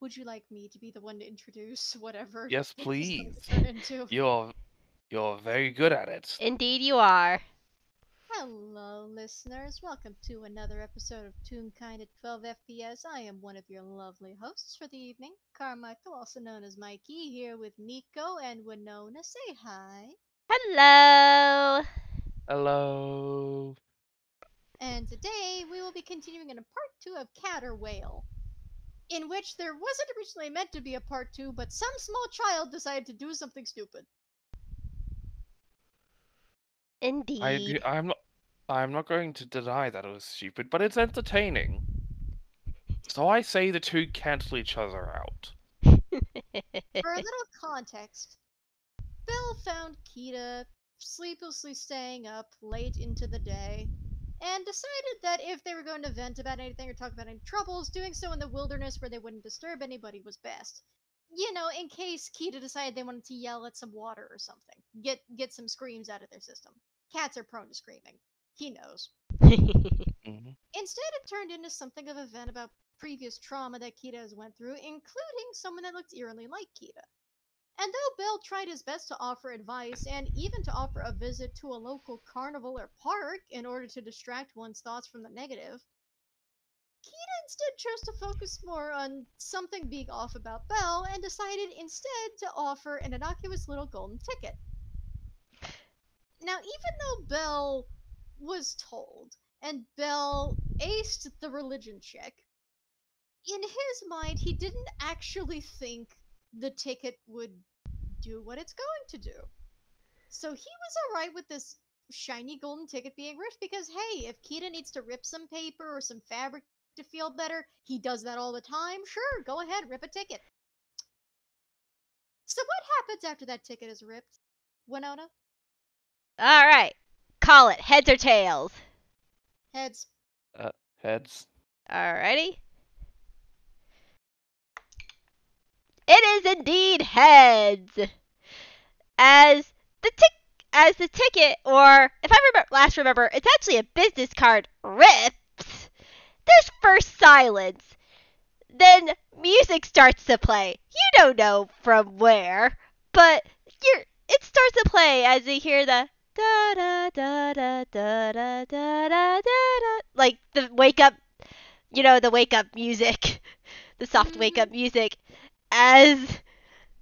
would you like me to be the one to introduce whatever Yes, this is going please. to turn into? You're very good at it. Indeed you are. Hello, listeners. Welcome to another episode of Toonkind at 12 FPS. I am one of your lovely hosts for the evening, Carmichael, also known as Mikey, here with Nicho and Winona. Say hi. Hello. Hello. And today we will be continuing in a part 2 of Cat or Wail, in which there wasn't originally meant to be a part 2, but some small child decided to do something stupid. Indeed. I'm not going to deny that it was stupid, but it's entertaining. So I say the two cancel each other out. For a little context, Belle found Kita sleeplessly staying up late into the day and decided that if they were going to vent about anything or talk about any troubles, doing so in the wilderness where they wouldn't disturb anybody was best. You know, in case Kita decided they wanted to yell at some water or something, get some screams out of their system. Cats are prone to screaming. He knows. Hmm. Instead, it turned into something of a vent about previous trauma that Kita has went through, including someone that looked eerily like Kita. And though Belle tried his best to offer advice and even to offer a visit to a local carnival or park in order to distract one's thoughts from the negative, Keita instead chose to focus more on something being off about Belle and decided instead to offer an innocuous little golden ticket. Now, even though Belle was told and Belle aced the religion check, in his mind, he didn't actually think the ticket would do what it's going to do. So he was alright with this shiny golden ticket being ripped because, hey, if Kita needs to rip some paper or some fabric to feel better, he does that all the time. Sure, go ahead, rip a ticket. So what happens after that ticket is ripped, Winona? Alright. Call it heads or tails. Heads. Heads. Alrighty. It is indeed heads. As the ticket, or if I remember, it's actually a business card rips. There's first silence. Then music starts to play. You don't know from where, but it starts to play as you hear the da da da da da da da da da, like the wake up, the wake up music, the soft wake up music, as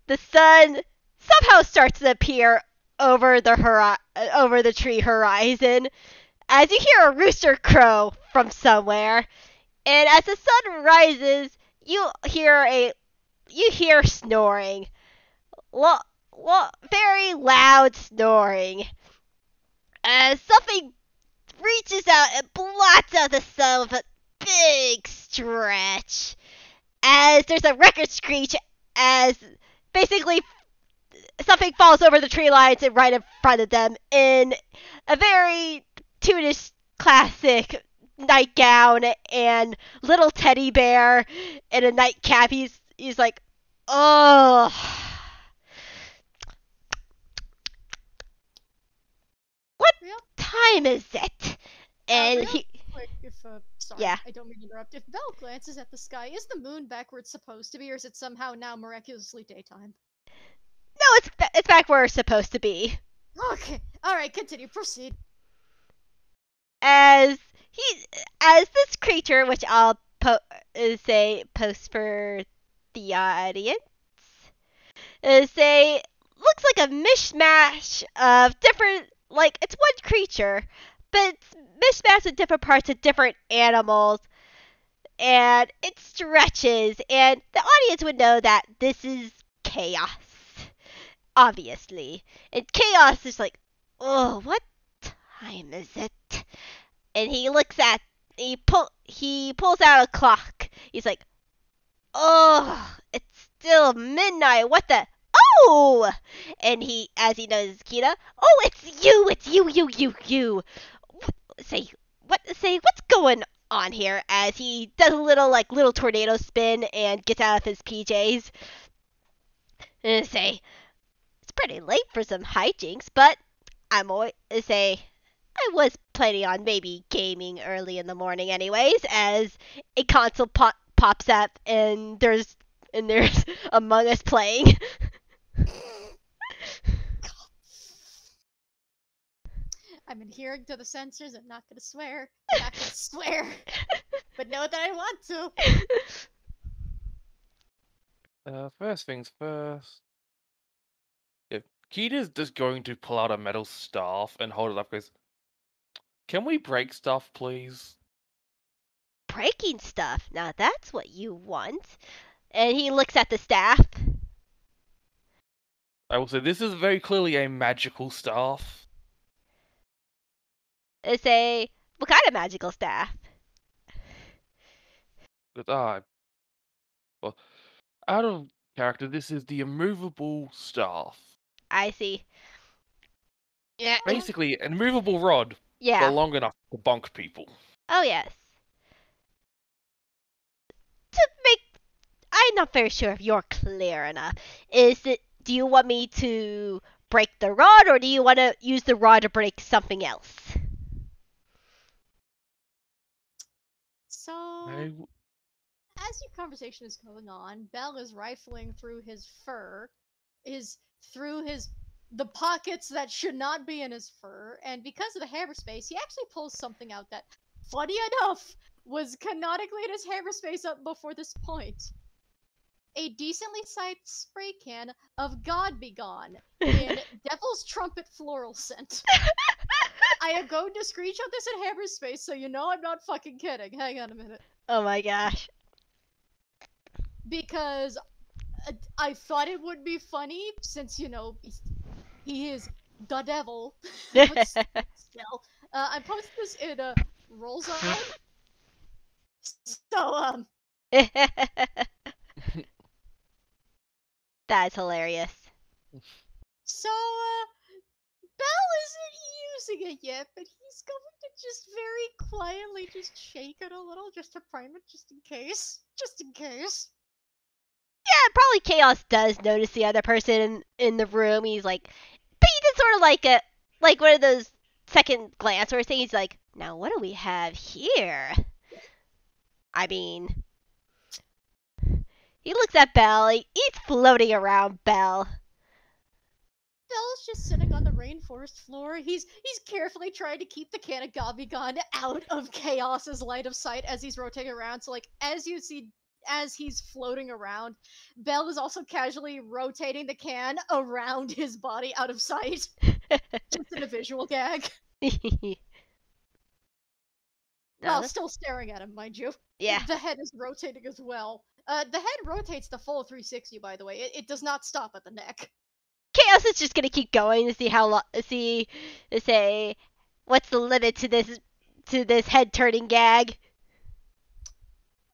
the sun somehow starts to appear over the tree horizon, as you hear a rooster crow from somewhere, and as the sun rises, you hear snoring, very loud snoring, as something reaches out and blots out the sun with a big stretch, as there's a record screech, as basically something falls over the tree lines and right in front of them in a very Toonish classic nightgown and little teddy bear in a nightcap. He's like, oh, what Real? time is it? And Real he, quick, sorry, yeah. I don't mean to interrupt. If Belle glances at the sky, is the moon back where it's supposed to be, or is it somehow now miraculously daytime? No, it's back where it's supposed to be. Okay, alright, continue, proceed. As this creature, which I'll say post for the audience, say looks like a mishmash of different, like it's one creature, but it's mishmash of different parts of different animals, and it stretches, and the audience would know that this is chaos, obviously, and chaos is like, oh, what time is it? And he pulls out a clock. He's like, oh, it's still midnight. What the? Oh! And as he knows Kita, oh, it's you. What's going on here? As he does a little tornado spin and gets out of his PJs. And say, it's pretty late for some hijinks, but I'm always say, I was planning on maybe gaming early in the morning anyways, as a console pops up and there's and there's Among Us playing. I'm adhering to the censors. I'm not gonna swear. I'm not gonna swear. But know that I want to. First things first. If Kita's just going to pull out a metal staff and hold it up, goes, "Can we break stuff, please?" Breaking stuff. Now that's what you want. And he looks at the staff. I will say this is very clearly a magical staff. And say, what kind of magical staff? But well, out of character, this is the immovable staff. I see. Yeah. Basically, an immovable rod, Yeah. but long enough to bonk people. Oh, yes. To make... I'm not very sure if you're clear enough. Do you want me to break the rod, or do you want to use the rod to break something else? So, as your conversation is going on, Belle is rifling through his fur, the pockets that should not be in his fur, and because of the cyberspace, he actually pulls something out that, funny enough, was canonically in his cyberspace up before this point. A decently sized spray can of God Be Gone in Devil's Trumpet floral scent. I am going to screenshot this in cyberspace so you know I'm not fucking kidding. Hang on a minute. Oh my gosh. Because I thought it would be funny since, you know, he is the devil. But still. I posted this in Rollzone. So, That's hilarious. So, Belle isn't using it yet, but he's going to just very quietly just shake it a little just to prime it, just in case. Just in case. Yeah, probably Chaos does notice the other person in the room. He's like, but he did sort of like one of those second glance where he's like, now what do we have here? I mean, he looks at Belle. He's floating around Belle. Belle's just sitting on the rainforest floor. He's carefully trying to keep the can of Gabigon out of Chaos's line of sight as he's rotating around. So, like, as you see, as he's floating around, Belle is also casually rotating the can around his body out of sight. Just in a visual gag. While still staring at him, mind you. Yeah. The head is rotating as well. The head rotates the full 360, by the way. It does not stop at the neck. Chaos is just gonna keep going to see how long. Say, what's the limit to this head turning gag?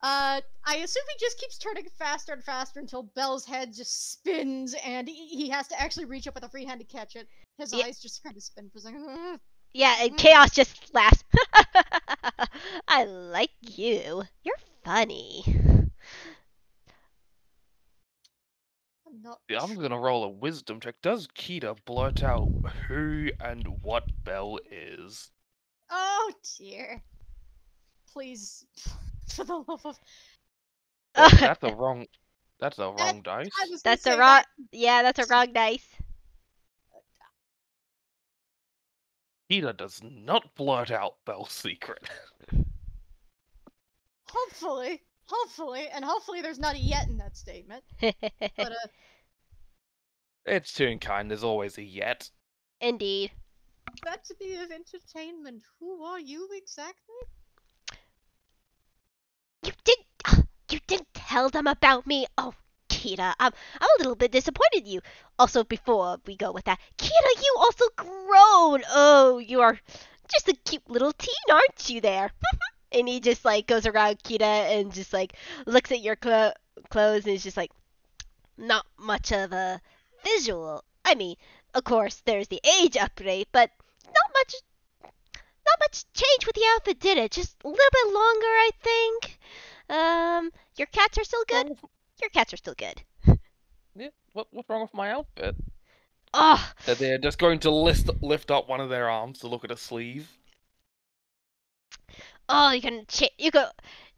I assume he just keeps turning faster and faster until Belle's head just spins, and he has to actually reach up with a free hand to catch it. His eyes just kind of spin for a second. Yeah, and Chaos just laughs. I like you. You're funny. Yeah, I'm gonna roll a wisdom check. Does Kita blurt out who and what Belle is? Oh dear. Please, for the love of... Well, that's a wrong dice. That's a wrong. Yeah, that's a wrong dice. Kita does not blurt out Belle's secret. Hopefully, and hopefully there's not a yet in that statement. But It's Toonkind, there's always a yet. Indeed. that to be of entertainment. Who are you exactly? You didn't tell them about me. Oh, Kita, I'm a little bit disappointed in you. Also, before we go with that, Kita, you also grown. Oh, you are just a cute little teen, aren't you there? And he just like goes around Kita and just like looks at your clothes and is just like, not much of a visual. I mean, of course, there's the age upgrade, but not much change with the outfit, did it? Just a little bit longer, I think. Your cats are still good? Your cats are still good. Yeah, what's wrong with my outfit? Oh, That they're just going to lift up one of their arms to look at a sleeve. oh, you go.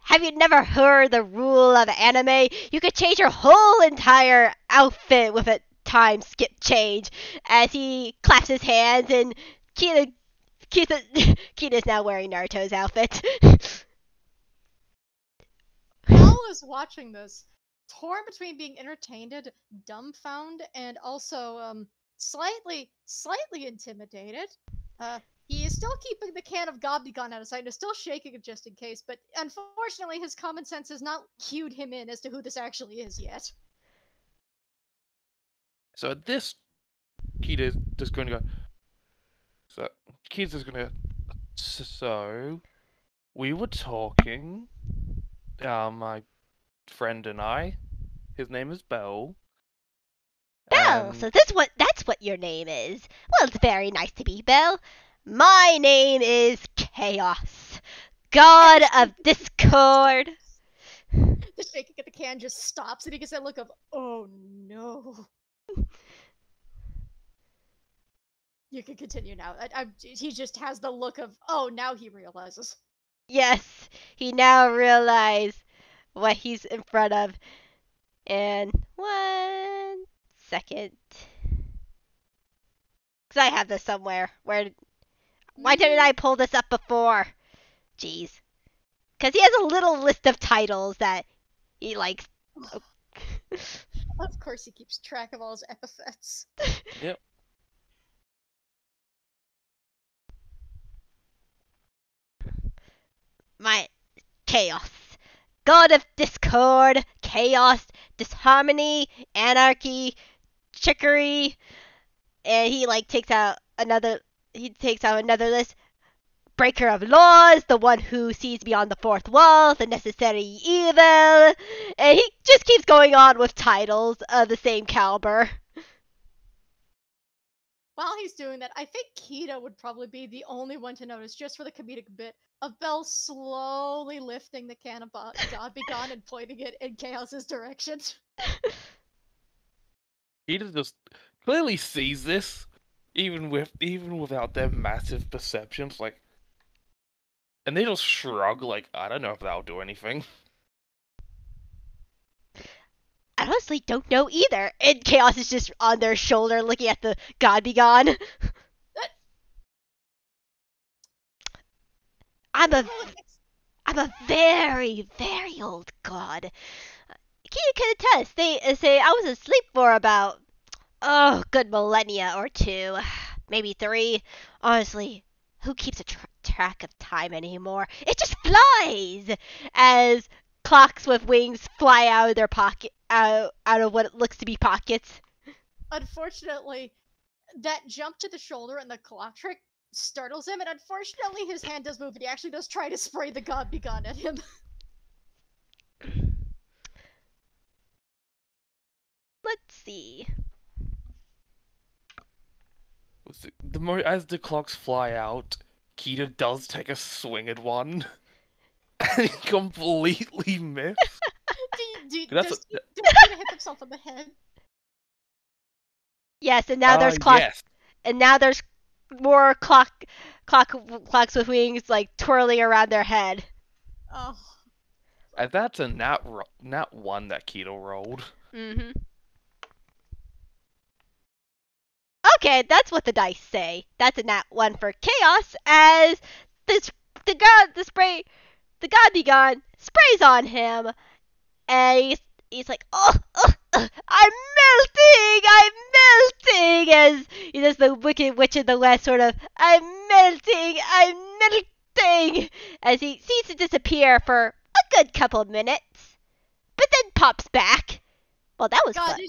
Have you never heard the rule of anime? You could change your whole entire outfit with a time skip change. As he claps his hands and Kita's now wearing Naruto's outfit. Belle is watching this, torn between being entertained, dumbfounded, and also slightly intimidated. He is still keeping the can of Gobbledygook out of sight and is still shaking it just in case, but unfortunately his common sense has not cued him in as to who this actually is yet. So at this, Kita's just going to go. So Kita's just going to. So we were talking. My friend and I. His name is Belle. Belle, so that's what your name is. Well, it's very nice to be Belle. My name is Chaos, God of Discord. The shaking of the can just stops and he gets that look of, oh no. You can continue now. He just has the look of, oh, now he realizes. Yes, he now realized what he's in front of. And 1 second. Because I have this somewhere. Why didn't I pull this up before? Jeez. Because he has a little list of titles that he likes. Oh. Of course he keeps track of all his epithets. Yep. My Chaos. God of discord, chaos, disharmony, anarchy, trickery, and he takes out another list. Breaker of laws, the one who sees beyond the fourth wall, the necessary evil, and he just keeps going on with titles of the same caliber. While he's doing that, I think Kita would probably be the only one to notice, just for the comedic bit, of Belle slowly lifting the can of God Be Gone and pointing it in Chaos's direction. Kita just clearly sees this, even without their massive perceptions, and they just shrug, I don't know if that'll do anything. I honestly don't know either. And Chaos is just on their shoulder looking at the God Be Gone. I'm a very, very old god. Kita can attest. They say I was asleep for about, good millennia or 2. Maybe 3. Honestly, who keeps a track of time anymore? It just flies! As clocks with wings fly out of their pocket, out of what looks to be pockets. Unfortunately, that jump to the shoulder and the clock trick startles him, and unfortunately his hand does move and he actually does try to spray the God Be Gone at him. Let's see. As the clocks fly out, Kita does take a swing at one, and he completely missed. Does Kita hit himself on the head? Yes, and now there's clock. Yes. And now there's more clocks with wings twirling around their head. Oh. And that's a nat 1 that Kita rolled. Mm-hmm. Okay, that's what the dice say. That's a nat 1 for Chaos, as the God Be Gone sprays on him, and he's like, I'm melting, as he does the Wicked Witch of the West sort of, I'm melting, as he seems to disappear for a good couple of minutes, but then pops back. Well, that was fun.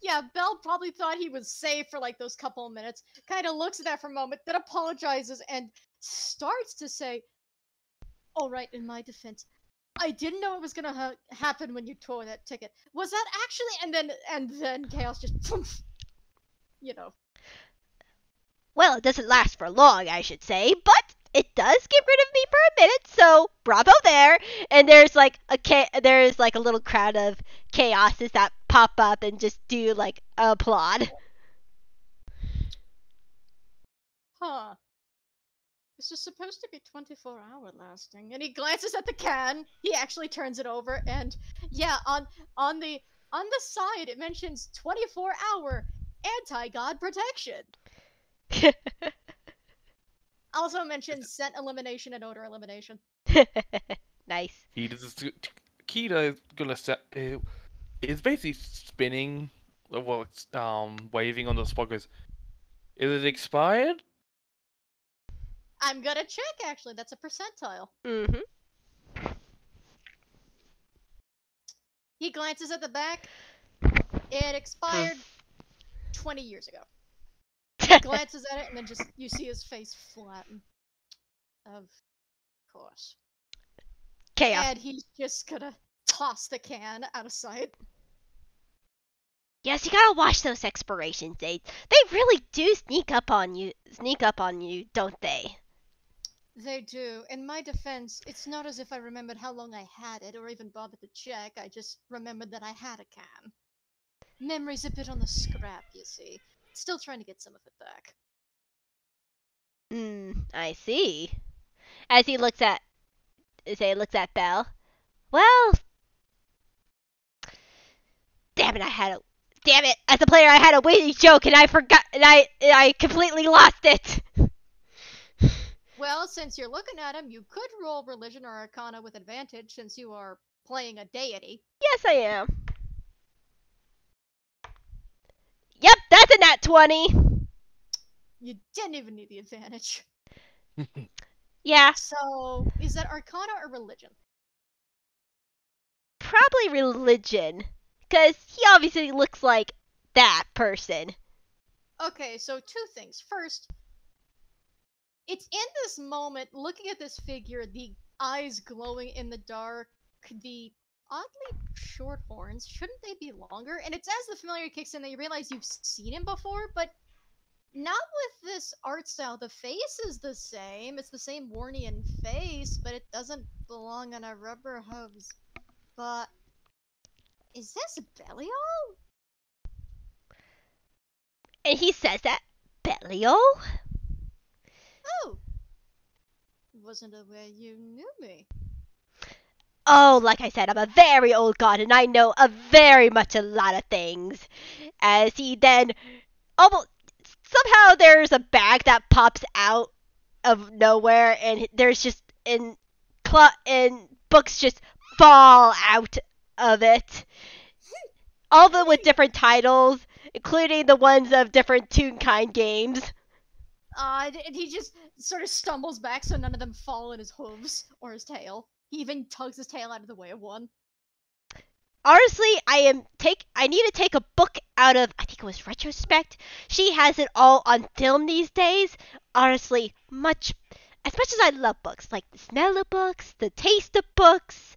Yeah, Belle probably thought he was safe for those couple of minutes, kind of looks at that for a moment, then apologizes and starts to say, alright, in my defense, I didn't know it was gonna happen when you tore that ticket. Was that actually? And then Chaos just, Well, it doesn't last for long, I should say, but it does get rid of me for a minute, so bravo there. And there's a little crowd of Chaoses that pop up and just do applaud. Huh. this is supposed to be 24-hour lasting. And he glances at the can. He actually turns it over, and yeah, on the side it mentions 24-hour anti-god protection. Also mentions scent elimination and odor elimination. Nice. Kita is gonna set. It's basically spinning. Well, it's waving on the spot. Goes, is it expired? I'm gonna check, actually. That's a percentile. Mm-hmm. He glances at the back. It expired 20 years ago. He glances at it, and then just you see his face flatten. Of course. Chaos. And he's just gonna toss the can out of sight. Yes, you gotta watch those expiration dates. They really do sneak up on you, don't they? They do. In my defense, it's not as if I remembered how long I had it, or even bothered to check. I just remembered that I had a can. Memory's a bit on the scrap, you see. Still trying to get some of it back. I see. As he looks at Belle. Well, damn it! As a player, I had a witty joke, and I forgot, and I completely lost it. Well, since you're looking at him, you could roll religion or arcana with advantage, since you are playing a deity. Yes, I am. Yep, that's a nat 20. You didn't even need the advantage. Yeah, So, is that arcana or religion? probably religion, because he obviously looks like that person. Okay, so two things. First, it's in this moment, looking at this figure, the eyes glowing in the dark, the oddly short horns, shouldn't they be longer? And it's as the familiar kicks in that you realize you've seen him before, but not with this art style. The face is the same. It's the same Warnian face, but it doesn't belong on a rubber hose. But is this Belial? And he says that, Belial? Oh, wasn't aware you knew me. Oh, like I said, I'm a very old god, and I know a lot of things. As he then almost somehow there's a bag that pops out of nowhere, and there's just and books just fall out of it. All of them with different titles, including the ones of different Toonkind games. And he just sort of stumbles back so none of them fall in his hooves or his tail. He even tugs his tail out of the way of one. Honestly, I need to take a book out of, I think it was Retrospect. She has it all on film these days. Honestly, as much as I love books, like the smell of books, the taste of books,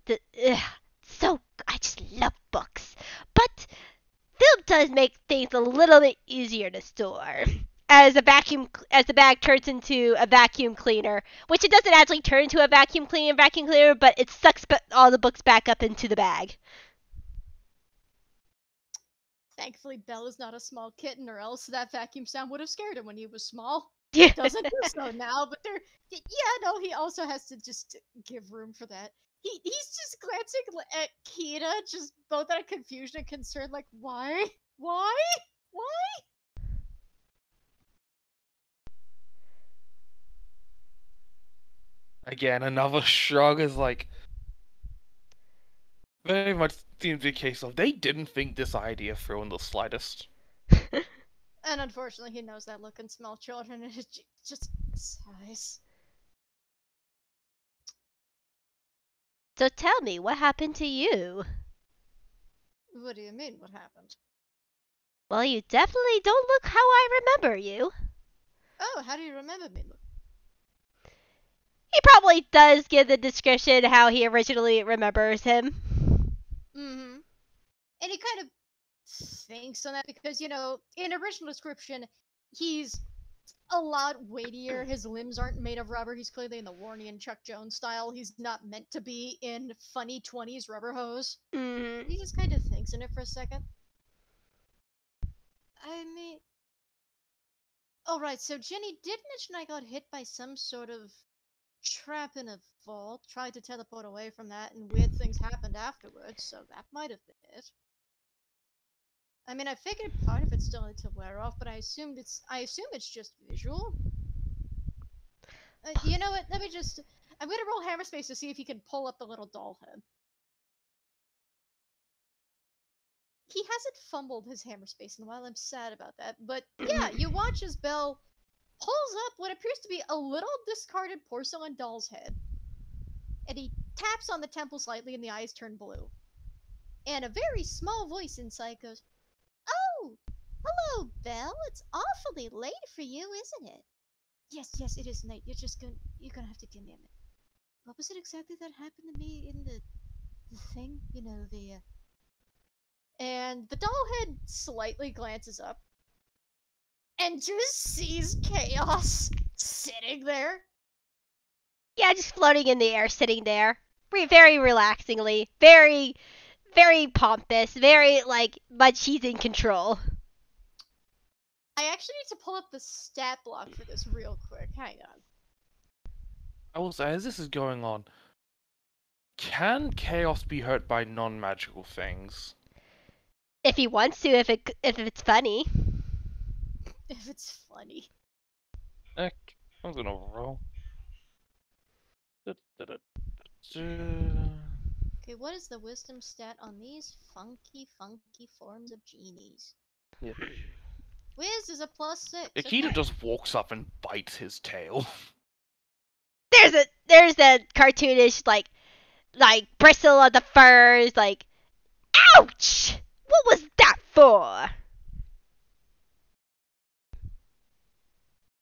I just love books. But film does make things a little bit easier to store. As the bag turns into a vacuum cleaner, which it doesn't actually turn into a vacuum cleaner, but it sucks all the books back up into the bag. Thankfully, Belle is not a small kitten, or else that vacuum sound would have scared him when he was small. Yeah. Doesn't do so now, but he also has to just give room for that. He's just glancing at Kita, just both out of confusion and concern, like, why? Why? Again, another shrug is like very much seems to be a case of they didn't think this idea through in the slightest. And unfortunately, he knows that look in small children, and it just sighs. So tell me, what happened to you? What do you mean, what happened? Well, you definitely don't look how I remember you. Oh, how do you remember me? He probably does give the description how he originally remembers him. Mm-hmm. And he kind of thinks on that because, in original description, he's a lot weightier. His limbs aren't made of rubber. He's clearly in the Warnian Chuck Jones style. He's not meant to be in funny 20s rubber hose. Mm-hmm. He just kind of thinks in it for a second. I mean... Oh, right, so Jenny did mention I got hit by some sort of trap in a vault, tried to teleport away from that, and weird things happened afterwards, so that might have been it. I mean, I figured part of it still had to wear off, but I assume it's just visual. You know what? I'm gonna roll hammer space to see if he can pull up the little doll head. He hasn't fumbled his hammer space in a while. I'm sad about that, but yeah, you watch as Belle pulls up what appears to be a little discarded porcelain doll's head, and he taps on the temple slightly, and the eyes turn blue. And a very small voice inside goes, "Oh, hello, Belle. It's awfully late for you, isn't it?" Yes, it is late. You're gonna have to give me a minute. What was it exactly that happened to me in the thing? You know, And the doll head slightly glances up and just sees Chaos sitting there. Yeah, just floating in the air, sitting there. Very relaxingly. Very, very pompous. Very, like, much he's in control. I actually need to pull up the stat block for this real quick. Hang on. I will say, as this is going on, can Chaos be hurt by non-magical things? If he wants to, if it's funny. If it's funny. I'm gonna roll. Okay, what is the wisdom stat on these funky forms of genies? Yeah. Wiz is a +6. Akita Okay. just walks up and bites his tail. There's a cartoonish like bristle of the furs, like, ouch! What was that for?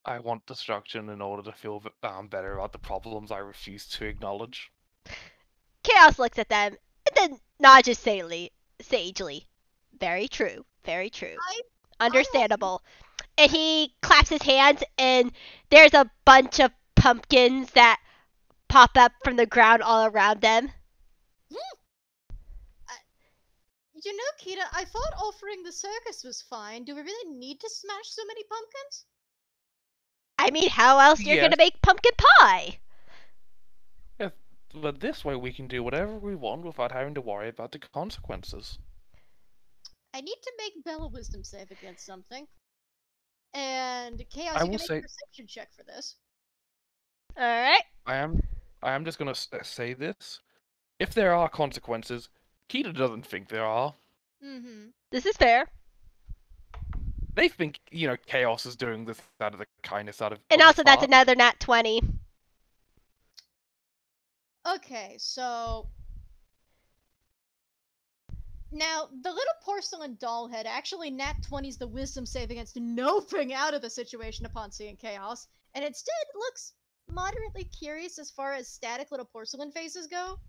I want destruction in order to feel better about the problems I refuse to acknowledge. Chaos looks at them and then nods just sagely. Very true. Very true. Understandable. And he claps his hands, and there's a bunch of pumpkins that pop up from the ground all around them. You know, Kita, I thought offering the circus was fine. Do we really need to smash so many pumpkins? I mean, how else you're gonna make pumpkin pie? Yeah, but this way we can do whatever we want without having to worry about the consequences. I need to make Belle a wisdom save against something. And Chaos, I you will can make say- a perception check for this. Alright. I am just gonna say this. If there are consequences, Kita doesn't think there are. Mm-hmm. This is fair. They think, Chaos is doing this out of the kindness out of And of also, his that's heart. another nat 20. Okay, so... Now, the little porcelain doll head actually nat 20's the wisdom save against noping out of the situation upon seeing Chaos, and instead looks moderately curious as far as static little porcelain faces go.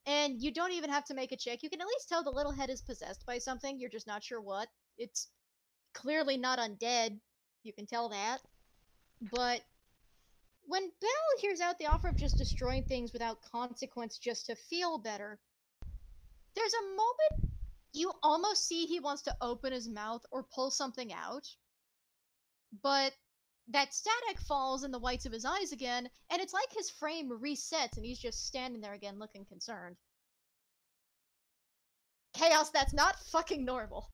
And you don't even have to make a check. You can at least tell the little head is possessed by something. You're just not sure what. It's clearly not undead. You can tell that. But when Belle hears out the offer of just destroying things without consequence just to feel better, there's a moment you almost see he wants to open his mouth or pull something out. But that static falls in the whites of his eyes again, and it's like his frame resets and he's just standing there again looking concerned. Chaos, that's not fucking normal.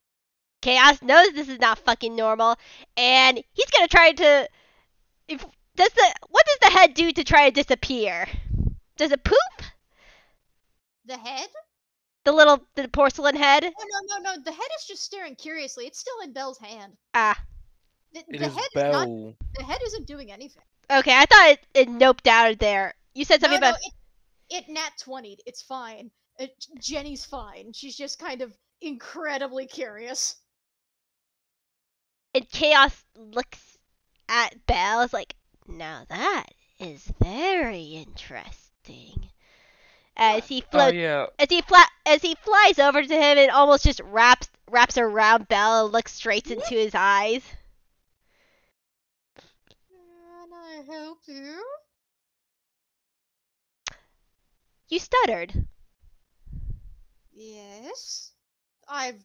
Chaos knows this is not fucking normal, and he's gonna try to... What does the head do to try to disappear? Does it poop? The head? The porcelain head? Oh, no. The head is just staring curiously. It's still in Belle's hand. Ah. It is Belle. The head isn't doing anything. Okay, I thought it noped out of there. You said something about... It nat 20'd. It's fine. Jenny's fine. She's just kind of incredibly curious. And Chaos looks at Belle, is like, now that is very interesting. As he floats, as he flies over to him and almost just wraps around Belle and looks straight into his eyes. Can I help you? You stuttered. Yes. I've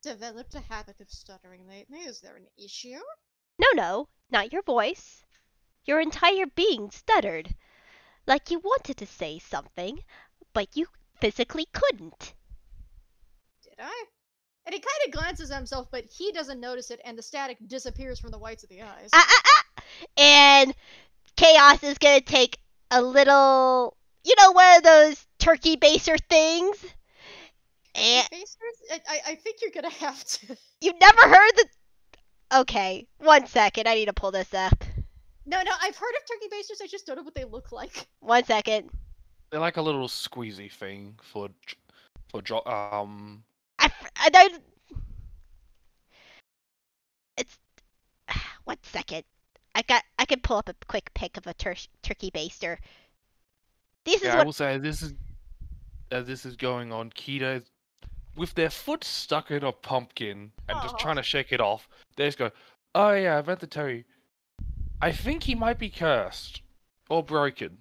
developed a habit of stuttering lately. Is there an issue? No, not your voice. Your entire being stuttered, like you wanted to say something, but you physically couldn't. Did I? And he kind of glances at himself, but he doesn't notice it, and the static disappears from the whites of the eyes. And Chaos is gonna take a little, one of those turkey baster things. And Basers? I think you're gonna have to. you never heard the. Okay, 1 second. I need to pull this up. No, I've heard of turkey basters. I just don't know what they look like. 1 second. They're like a little squeezy thing for It's 1 second. I can pull up a quick pic of a turkey baster. I will say this is as this is going on. Kita, with their foot stuck in a pumpkin and just trying to shake it off, they just go, "Oh yeah, I meant to tell you. I think he might be cursed, or broken,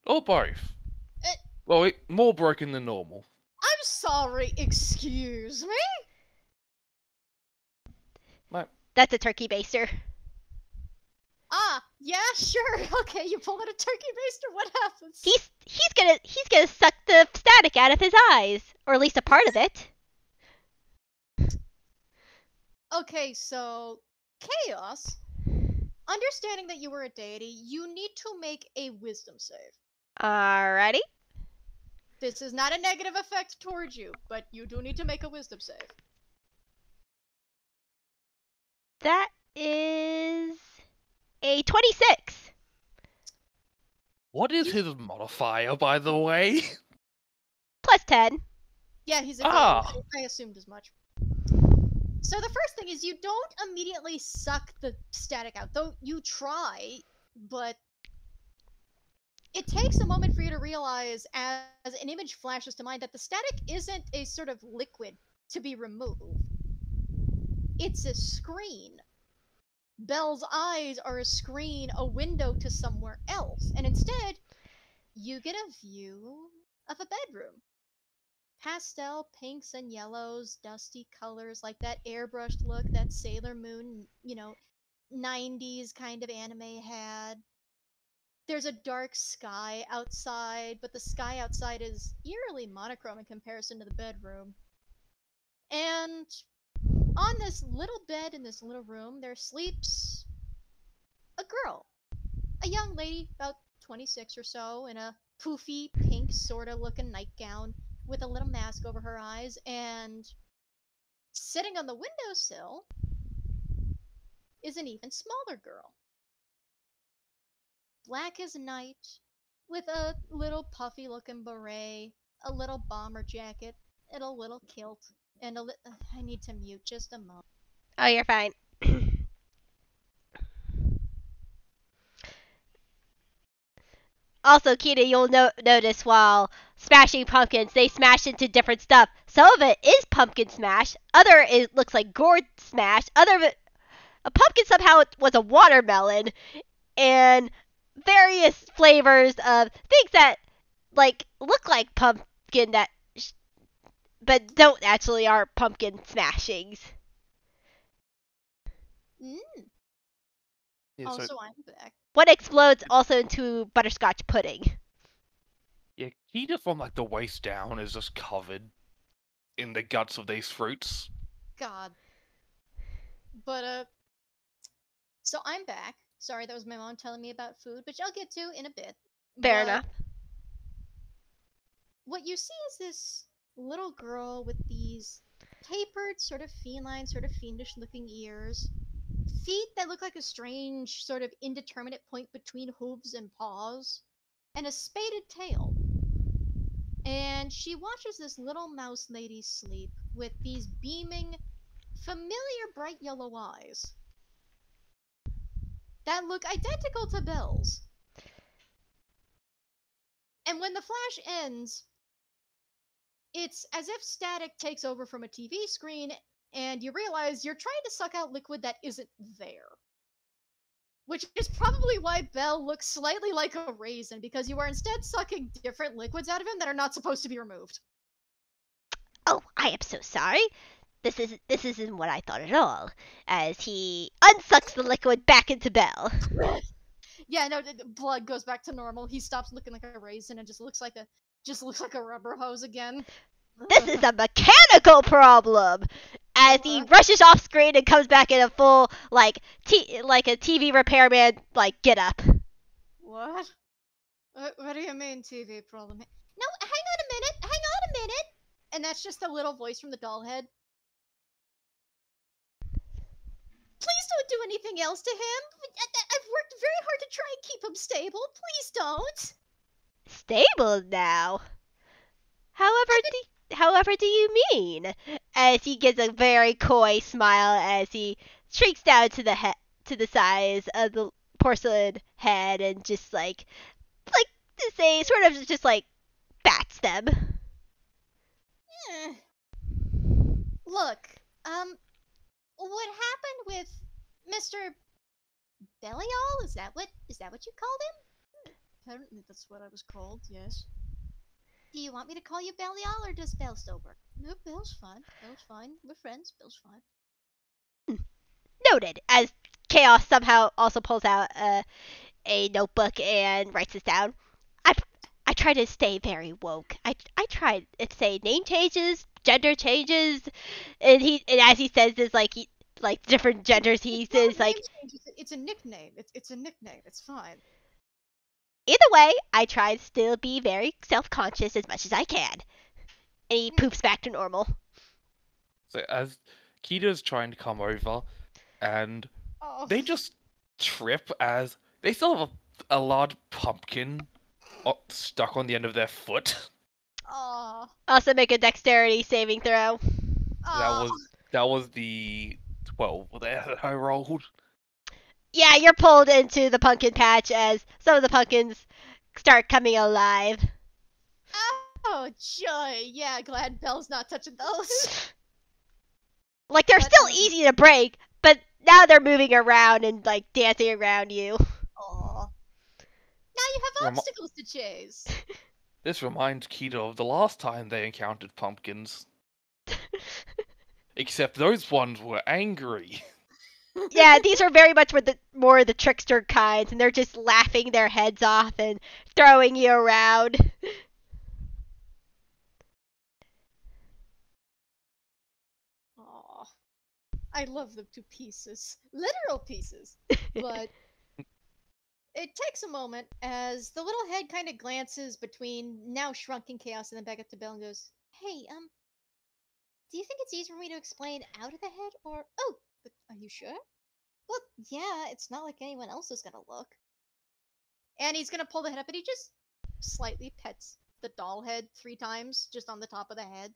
or both. Well, more broken than normal." I'm sorry. Excuse me. That's a turkey baster. Ah, yeah, sure. Okay, you pull out a turkey baster. What happens? He's gonna suck the static out of his eyes, or at least a part of it. Okay, so Chaos. Understanding that you were a deity, you need to make a wisdom save. Alrighty. This is not a negative effect towards you, but you do need to make a wisdom save. That is a 26. What is his modifier, by the way? Plus 10. Yeah, he's a deity. I assumed as much. So the first thing is you don't immediately suck the static out, though you try, but it takes a moment for you to realize as an image flashes to mind that the static isn't a sort of liquid to be removed. It's a screen. Belle's eyes are a screen, a window to somewhere else, and instead, you get a view of a bedroom. Pastel pinks and yellows, dusty colors like that airbrushed look that Sailor Moon, 90s kind of anime had. There's a dark sky outside, but the sky outside is eerily monochrome in comparison to the bedroom. And on this little bed in this little room, there sleeps a girl. A young lady, about 26 or so, in a poofy, pink sort of looking nightgown with a little mask over her eyes, and sitting on the windowsill is an even smaller girl. Black as night, with a little puffy looking beret, a little bomber jacket, and a little kilt, and I need to mute just a moment. Oh, you're fine. Also, Kita, you'll notice while smashing pumpkins, they smash into different stuff. Some of it is pumpkin smash. Other it looks like gourd smash. Other of it, a pumpkin somehow was a watermelon, and various flavors of things that look like pumpkin but don't actually are pumpkin smashings. Yeah, also, I'm back. What explodes also into butterscotch pudding. Yeah, Kita from the waist down is just covered in the guts of these fruits. God. But, so I'm back. Sorry, that was my mom telling me about food, which I'll get to in a bit. Fair enough. What you see is this little girl with these tapered, sort of feline, sort of fiendish-looking ears, feet that look like a strange, sort of indeterminate point between hooves and paws, and a spaded tail. And she watches this little mouse lady sleep with these beaming, familiar bright yellow eyes that look identical to Belle's. And when the flash ends, it's as if static takes over from a TV screen, and you realize you're trying to suck out liquid that isn't there. Which is probably why Belle looks slightly like a raisin, because you are instead sucking different liquids out of him that are not supposed to be removed. Oh, I am so sorry. This isn't what I thought at all. As he unsucks the liquid back into Belle. Yeah, no, the blood goes back to normal. He stops looking like a raisin and just looks like a rubber hose again. This is a mechanical problem. As he rushes off screen and comes back in a full like a TV repairman get up. What? What do you mean TV problem? No, hang on a minute. Hang on a minute. And that's just a little voice from the doll head. Please don't do anything else to him. I've worked very hard to try and keep him stable. Please don't. Stable now. However do you mean? As he gives a very coy smile as he shrinks down to the size of the porcelain head and just like to say sort of just bats them. Look, what happened with Mr. Belial? Is that what you called him? Apparently that's what I was called, yes. Do you want me to call you Belial, or does Belle still work? No, Belle's fine. Belle's fine. We're friends. Belle's fine. Noted. As Chaos somehow also pulls out a notebook and writes this down. I try to stay very woke. I try to say name changes, gender changes, and as he says this like different genders he says it's a nickname. It's a nickname. It's fine. Either way, I try to still be very self-conscious as much as I can. And he poops back to normal. So as Kita's trying to come over, and they just trip as they still have a large pumpkin stuck on the end of their foot. Aww. Also make a dexterity saving throw. That was the 12 that I rolled. Yeah, you're pulled into the pumpkin patch as some of the pumpkins start coming alive. Oh, joy. Yeah, glad Belle's not touching those. They're still easy to break, but now they're moving around and, dancing around you. Aww. Now you have obstacles to chase. This reminds Kita of the last time they encountered pumpkins. Except those ones were angry. Yeah, these are very much more the trickster kinds, and they're just laughing their heads off and throwing you around. Aw. I love them to pieces. Literal pieces. But it takes a moment as the little head kind of glances between now shrunken Chaos and then back up to Belle and goes, Hey, do you think it's easier for me to explain out of the head or... Oh, but are you sure? Well, yeah, it's not like anyone else is gonna look. And he's gonna pull the head up and he just slightly pets the doll head 3 times just on the top of the head.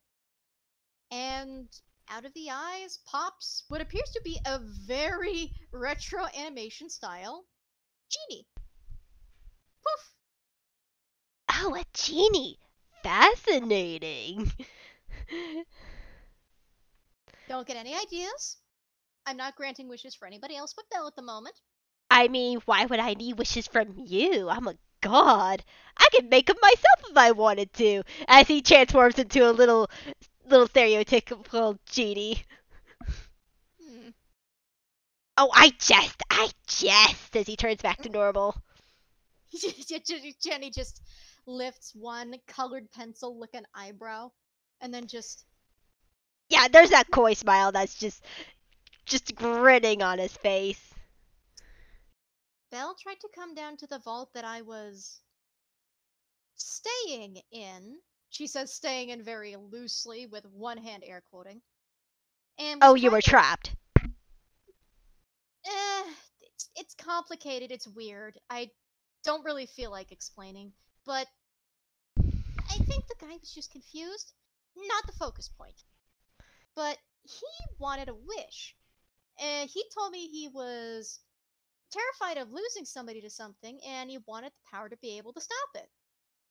And out of the eyes pops what appears to be a very retro animation style genie. Poof! Oh, a genie. Fascinating. Don't get any ideas. I'm not granting wishes for anybody else but Belle at the moment. I mean, why would I need wishes from you? I'm a god. I could make them myself if I wanted to. As he transforms into a little stereotypical genie. Oh, I jest. As he turns back to normal. Jenny just lifts one colored pencil looking eyebrow and then just... Yeah, there's that coy smile that's just grinning on his face. Belle tried to come down to the vault that I was staying in. She says staying in very loosely with one hand air quoting. And you were trapped. It's complicated, it's weird. I don't really feel like explaining, but I think the guy was just confused. Not the focus point. But he wanted a wish. He told me he was terrified of losing somebody to something, and he wanted the power to be able to stop it.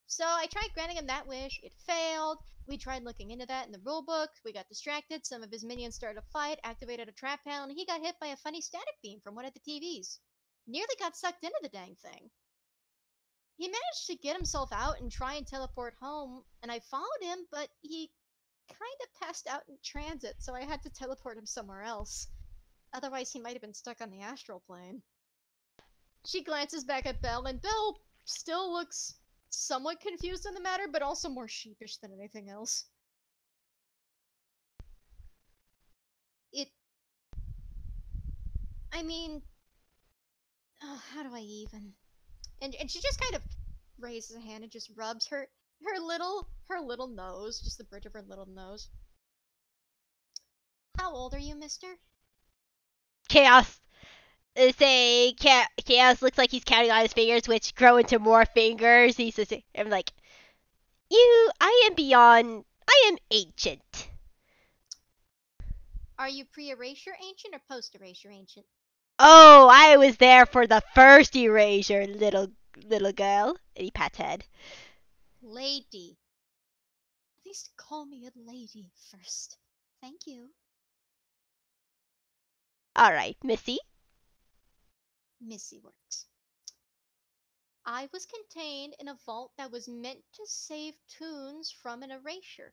So I tried granting him that wish. It failed. We tried looking into that in the rulebook. We got distracted. Some of his minions started a fight, activated a trap panel, and he got hit by a funny static beam from one of the TVs. Nearly got sucked into the dang thing. He managed to get himself out and try and teleport home, and I followed him, but he kind of passed out in transit, so I had to teleport him somewhere else. Otherwise, he might have been stuck on the astral plane. She glances back at Belle, and Belle still looks somewhat confused on the matter, but also more sheepish than anything else. I mean, how do I even? And she just kind of raises a hand and just rubs her little nose, just the bridge of her little nose. How old are you, mister? Chaos. Chaos looks like he's counting on his fingers, which grow into more fingers. I'm like, I am beyond. I am ancient. Are you pre-erasure ancient or post-erasure ancient? Oh, I was there for the first erasure, little girl. And he pats head. Lady. At least call me a lady first. Thank you. All right, Missy. Missy works. I was contained in a vault that was meant to save Toons from an erasure.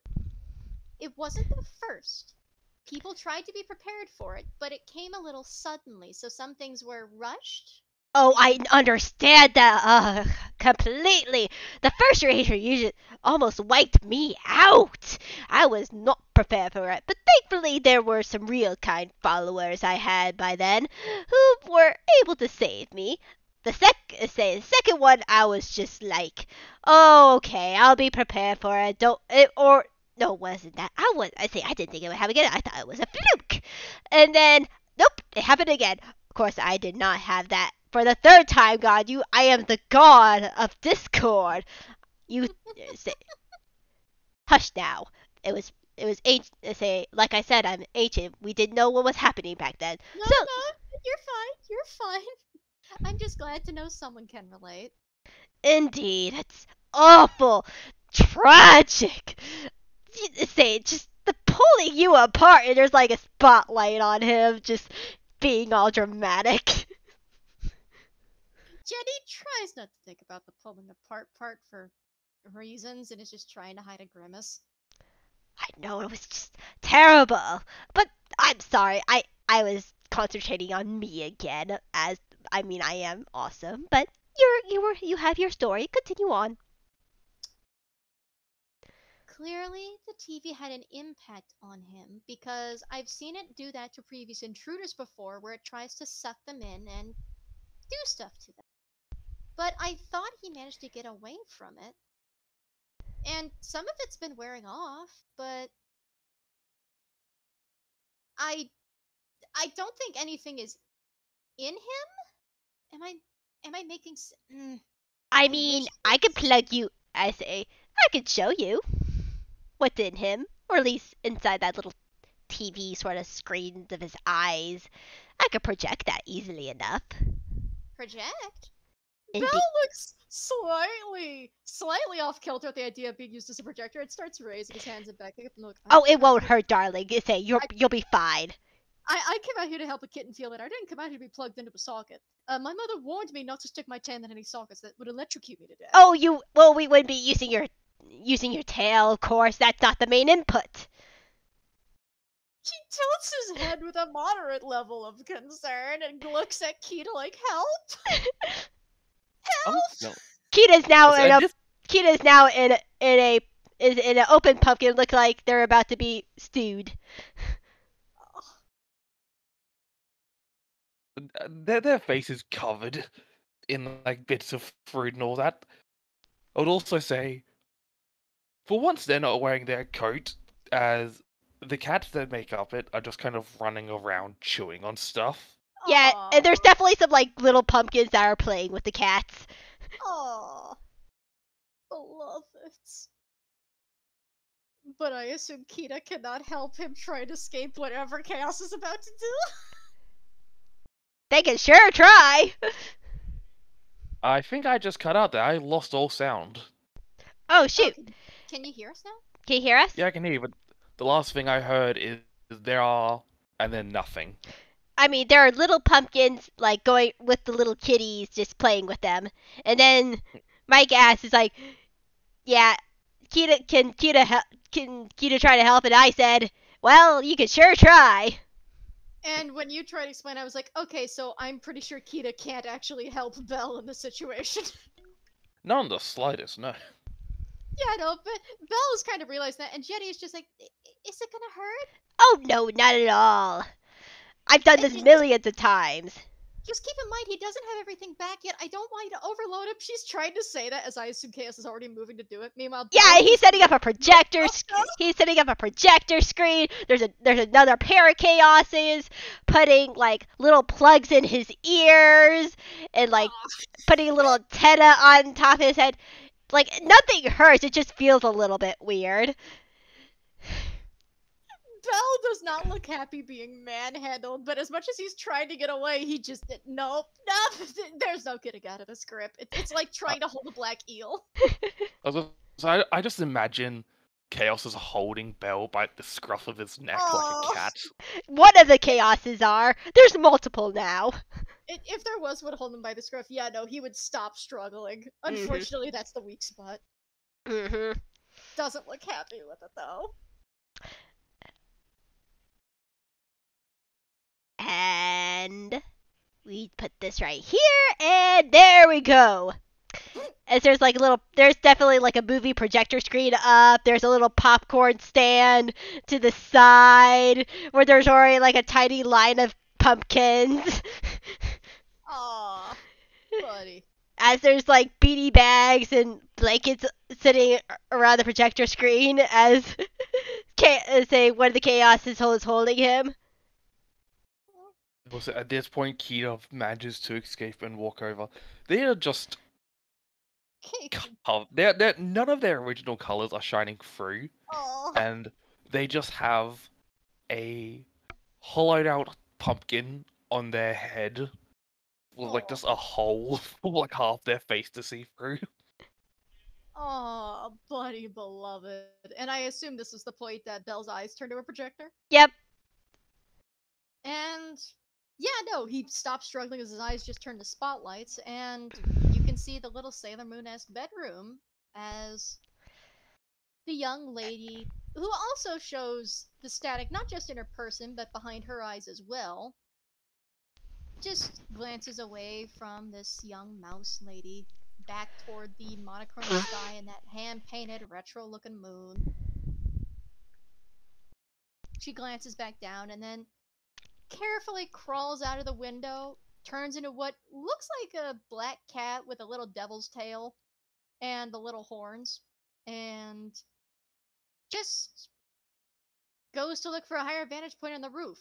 It wasn't the first. People tried to be prepared for it, but it came a little suddenly, so some things were rushed. Oh, I understand that completely. The first erasure usually almost wiped me out. I was not prepared for it, but thankfully there were some real kind followers I had by then who were able to save me. The second one, I was just like, oh, okay, I'll be prepared for it. No, it wasn't that. I didn't think it would happen again. I thought it was a fluke. And then, nope, it happened again. Of course, I did not have that. For the third time, God, I am the god of discord. You say, hush now. It was ancient. Like I said, I'm ancient. We didn't know what was happening back then. No, So, no, you're fine. You're fine. I'm just glad to know someone can relate. indeed, it's awful, tragic. Just the pulling you apart, and there's like a spotlight on him, just being all dramatic. Jenny tries not to think about the pulling apart part for reasons and is just trying to hide a grimace. I know it was just terrible, but I'm sorry. I was concentrating on me again. As I mean, I am awesome, but you have your story. Continue on. Clearly, the TV had an impact on him because I've seen it do that to previous intruders before, where it tries to suck them in and do stuff to them. But I thought he managed to get away from it. And some of it's been wearing off, but I don't think anything is in him. Am I making I I mean, wish I could was. plug you. I could show you what's in him, or at least inside that little TV sort of screen of his eyes. I could project that easily enough. Project? Indeed. Belle looks slightly off kilter at the idea of being used as a projector. It starts raising his hands and backing up and look. Oh, it won't hurt, darling. You'll be fine. I came out here to help a kitten feel it. I didn't come out here to be plugged into a socket. My mother warned me not to stick my hand in any sockets that would electrocute me to death. Oh, we wouldn't be using your tail, of course. That's not the main input. He tilts his head with a moderate level of concern and looks at Kita like, help! Help! No. Kita's now Listen, in a this- Kita's now in an open pumpkin, look like they're about to be stewed. their faces covered in like bits of fruit and all that. I would also say, for once, they're not wearing their coat, as the cats that make up it are just kind of running around chewing on stuff. Yeah, and there's definitely some like little pumpkins that are playing with the cats. Aww. Beloved. But I assume Kita cannot help him try to escape whatever Chaos is about to do. They can sure try. I think I just cut out there. I lost all sound. Oh shoot! Can you hear us now? Can you hear us? Yeah, I can hear you, but the last thing I heard is there are, and then nothing. I mean, there are little pumpkins like going with the little kitties, just playing with them, and then Mike asks is like, "Yeah, Kita try to help? And I said, well, you could sure try. And when you tried to explain, I was like, okay, so I'm pretty sure Kita can't actually help Belle in the situation. Not in the slightest, no. Yeah, no, but Belle has kind of realized that, and Jetty is just like, is it gonna hurt? Oh, no, not at all. I've done this millions of times. Just keep in mind, he doesn't have everything back yet. I don't want you to overload him. She's trying to say that as I assume Chaos is already moving to do it. Meanwhile, Yeah, Belle he's just- setting up a projector. He's setting up a projector screen. There's another pair of Chaoses putting like little plugs in his ears and like putting a little antenna on top of his head. Like nothing hurts. It just feels a little bit weird. Belle does not look happy being manhandled, but as much as he's trying to get away, he just nope. There's no getting out of this grip. It's like trying to hold a black eel. I just imagine Chaos is holding Belle by the scruff of his neck like a cat. One of the Chaoses are. There's multiple now. If there was one holding him by the scruff, yeah, no, he would stop struggling. Unfortunately, that's the weak spot. Mm-hmm. Doesn't look happy with it though. And we put this right here, and there we go. As there's definitely like a movie projector screen up. There's a little popcorn stand to the side where there's already like a tiny line of pumpkins. Aw, buddy. As there's like beanie bags and blankets sitting around the projector screen as one of the Chaos is holding him. At this point, Kita manages to escape and walk over. They are just none of their original colors are shining through, and they just have a hollowed out pumpkin on their head with like just a hole like half their face to see through. Oh, buddy beloved. And I assume this is the point that Belle's eyes turn to a projector? Yep. And yeah, no, he stops struggling as his eyes just turn to spotlights, and you can see the little Sailor Moon-esque bedroom as the young lady, who also shows the static not just in her person, but behind her eyes as well, just glances away from this young mouse lady back toward the monochrome sky and that hand-painted retro-looking moon. She glances back down and then carefully crawls out of the window, turns into what looks like a black cat with a little devil's tail and the little horns, and just goes to look for a higher vantage point on the roof.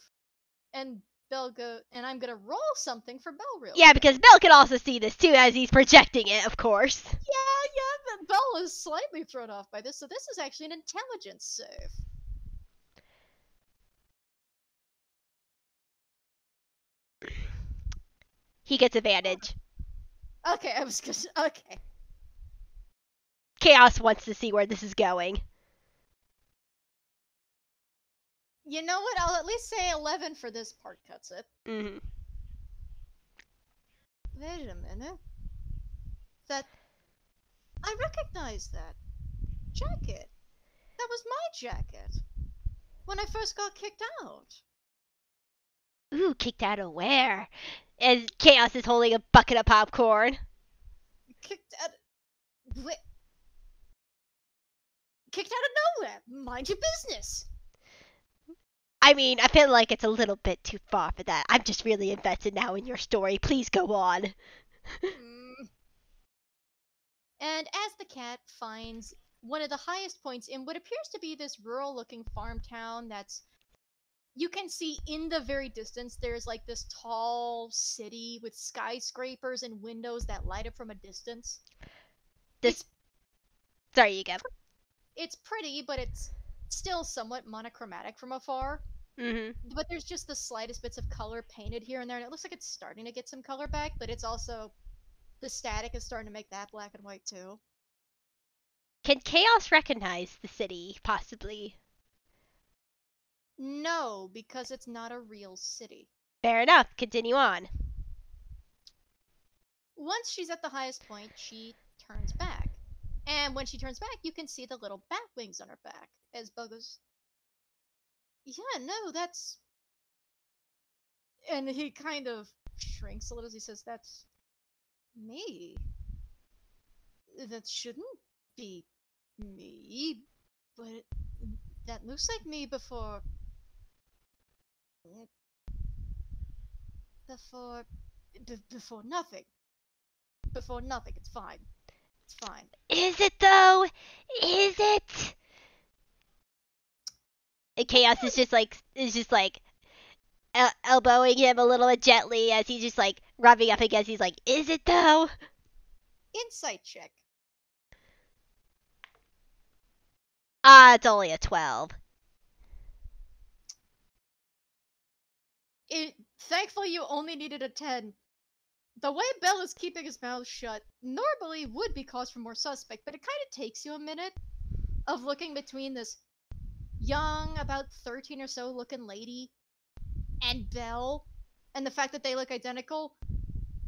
And and I'm gonna roll something for Belle real Yeah, quick. because Belle can also see this too as he's projecting it, of course. Yeah, but Belle is slightly thrown off by this, so this is actually an intelligence save. He gets advantage. Okay, I was gonna. Okay. Chaos wants to see where this is going. You know what? I'll at least say 11 for this part cuts it. Mm-hmm. Wait a minute. I recognize that jacket. That was my jacket. When I first got kicked out. Ooh, kicked out of where? And Chaos is holding a bucket of popcorn. Kicked out of nowhere. Mind your business. I mean, I feel like it's a little bit too far for that. I'm just really invested now in your story. Please go on. And as the cat finds one of the highest points in what appears to be this rural-looking farm town that's... You can see in the very distance there's like this tall city with skyscrapers and windows that light up from a distance. Sorry, you go. It's pretty, but it's still somewhat monochromatic from afar. Mm-hmm. But there's just the slightest bits of color painted here and there, and it looks like it's starting to get some color back, but it's also... The static is starting to make that black and white too. Can Chaos recognize the city, possibly? No, because it's not a real city. Fair enough. Continue on. Once she's at the highest point, she turns back. And when she turns back, you can see the little bat wings on her back. As Belle goes, yeah, no, that's... And he kind of shrinks a little as he says, that's me. That shouldn't be me, but that looks like me before... Before nothing. Before nothing, it's fine. It's fine. Is it though? Is it? And Chaos is just like elbowing him a little bit gently as he's just like rubbing up against. He's like, "Is it though?" Insight check. It's only a 12. Thankfully, you only needed a 10. The way Belle is keeping his mouth shut normally would be cause for more suspect, but it kind of takes you a minute of looking between this young, about 13 or so looking lady and Belle, and the fact that they look identical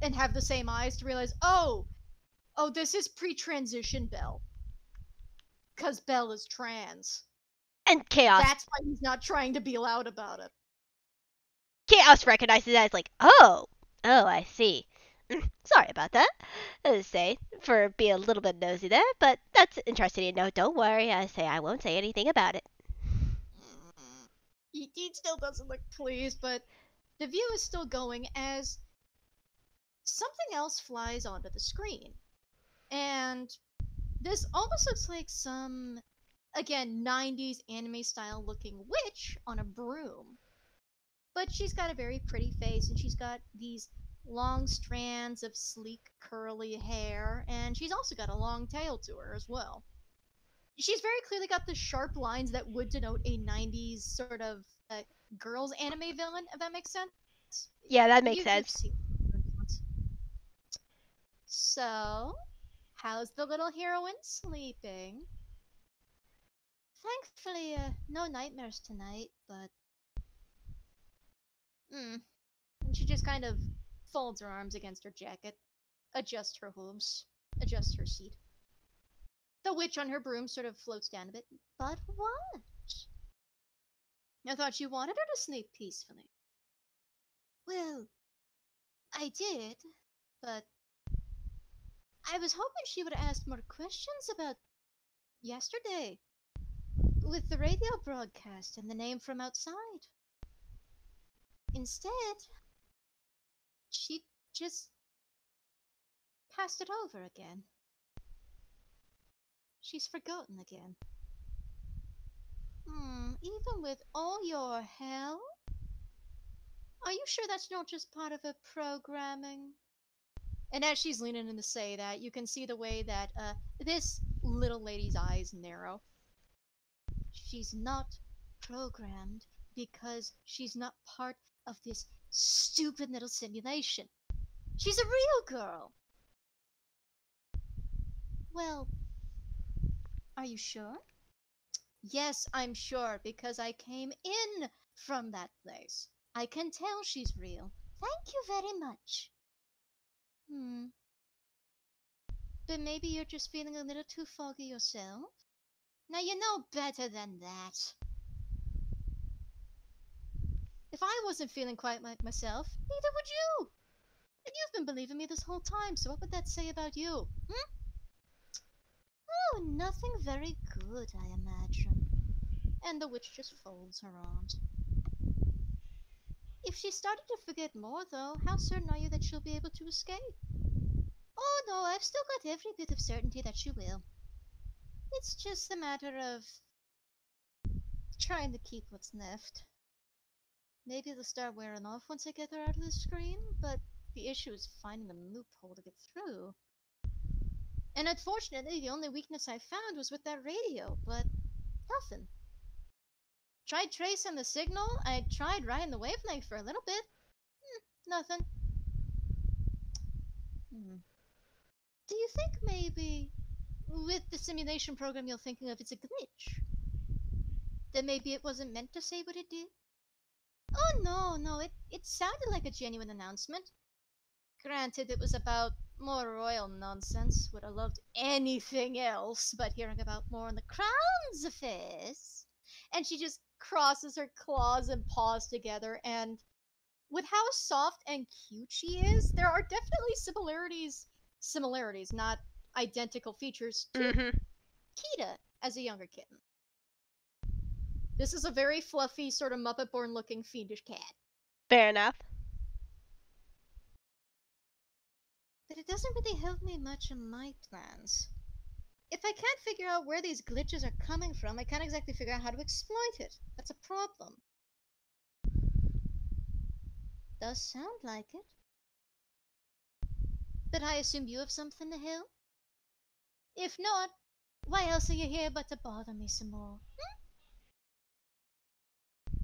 and have the same eyes to realize, oh, this is pre-transition Belle. Because Belle is trans. And Chaos. That's why he's not trying to be loud about it. Chaos recognizes that as like, oh, I see. Sorry about that. I say for being a little bit nosy there, but that's interesting to know. Don't worry, I won't say anything about it. He still doesn't look pleased, but the view is still going as something else flies onto the screen. And this almost looks like some, again, 90s anime style looking witch on a broom. But she's got a very pretty face, and she's got these long strands of sleek curly hair, and she's also got a long tail to her as well. She's very clearly got the sharp lines that would denote a 90s sort of girls anime villain, if that makes sense. Yeah, that makes sense. So, how's the little heroine sleeping? Thankfully, no nightmares tonight, but... And she just kind of folds her arms against her jacket, adjusts her hooves, adjusts her seat. The witch on her broom sort of floats down a bit. But what? I thought you wanted her to sleep peacefully. Well, I did, but I was hoping she would ask more questions about yesterday, with the radio broadcast and the name from outside. Instead, she just passed it over again. She's forgotten again. Even with all your help? Are you sure that's not just part of her programming? And as she's leaning in to say that, you can see the way that this little lady's eyes narrow. She's not programmed because she's not part of this stupid little simulation. She's a real girl. Well, are you sure? Yes, I'm sure, because I came in from that place. I can tell she's real. Thank you very much. But maybe you're just feeling a little too foggy yourself? Now you know better than that. If I wasn't feeling quite like myself, neither would you. And you've been believing me this whole time, so what would that say about you? Oh, nothing very good, I imagine. And the witch just folds her arms. If she started to forget more, though, how certain are you that she'll be able to escape? Oh, no, I've still got every bit of certainty that she will. It's just a matter of trying to keep what's left. Maybe they'll start wearing off once I get her out of the screen, but the issue is finding a loophole to get through. And unfortunately, the only weakness I found was with that radio, but nothing. Tried tracing the signal, I tried riding the wavelength for a little bit. Nothing. Do you think maybe, with the simulation program you're thinking of, it's a glitch? That maybe it wasn't meant to say what it did? Oh no, it sounded like a genuine announcement. Granted, it was about more royal nonsense. Would have loved anything else but hearing about more on the crown's affairs. And she just crosses her claws and paws together, and with how soft and cute she is, there are definitely similarities, not identical features, to Kita as a younger kitten. This is a very fluffy, sort of Muppet-born looking fiendish cat. Fair enough. But it doesn't really help me much in my plans. If I can't figure out where these glitches are coming from, I can't exactly figure out how to exploit it. That's a problem. Does sound like it. But I assume you have something to help? If not, why else are you here but to bother me some more?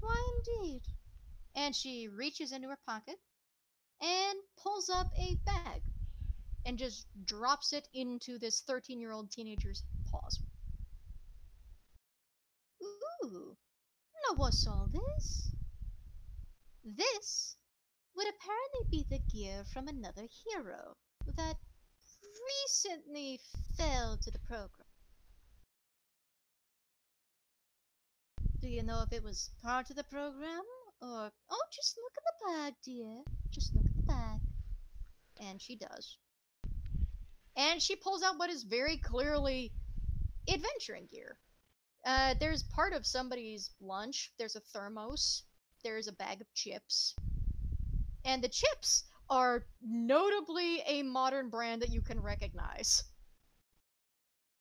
Why indeed. And she reaches into her pocket and pulls up a bag and just drops it into this 13-year-old teenager's paws. Ooh, now what's all this? This would apparently be the gear from another hero that recently fell to the program. Do you know if it was part of the program or... Oh, just look at the bag, dear. Just look at the bag. And she does. And she pulls out what is very clearly adventuring gear. There's part of somebody's lunch. There's a thermos. There's a bag of chips. And the chips are notably a modern brand that you can recognize.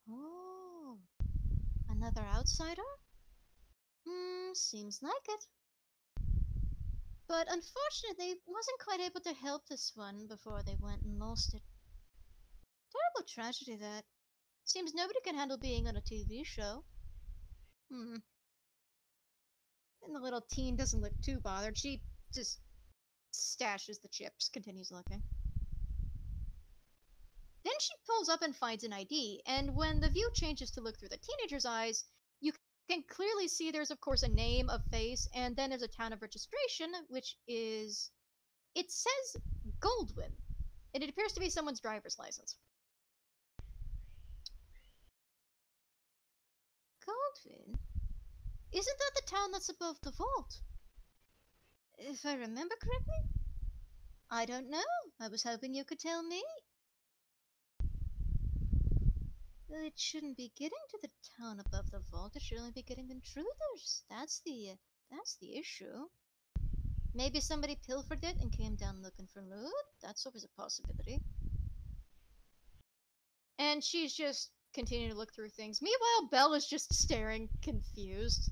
Oh, another outsider? Seems like it. But unfortunately, wasn't quite able to help this one before they went and lost it. Terrible tragedy that. Seems nobody can handle being on a TV show. And the little teen doesn't look too bothered. She just stashes the chips, continues looking. Then she pulls up and finds an ID, and when the view changes to look through the teenager's eyes, you can clearly see there's of course a name, a face, and then there's a town of registration, which is... It says Goldwyn, and it appears to be someone's driver's license. Goldwyn? Isn't that the town that's above the vault? If I remember correctly? I don't know. I was hoping you could tell me. Well, it shouldn't be getting to the town above the vault. It should only be getting intruders. That's the issue. Maybe somebody pilfered it and came down looking for loot. That's always a possibility. And she's just continuing to look through things. Meanwhile, Belle is just staring, confused.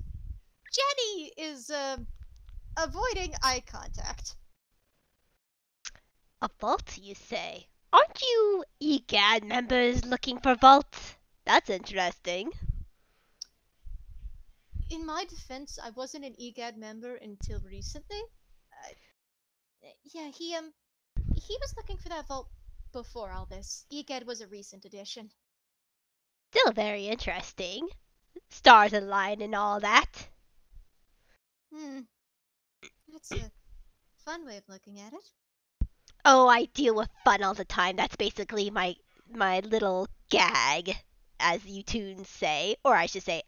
Jenny is, avoiding eye contact. A vault, you say? Aren't you EGAD members looking for vaults? That's interesting. In my defense, I wasn't an EGAD member until recently. Yeah, he was looking for that vault before all this. EGAD was a recent addition. Still very interesting. Stars align and all that. That's a fun way of looking at it. Oh, I deal with fun all the time. That's basically my little gag, as you toons say. Or I should say.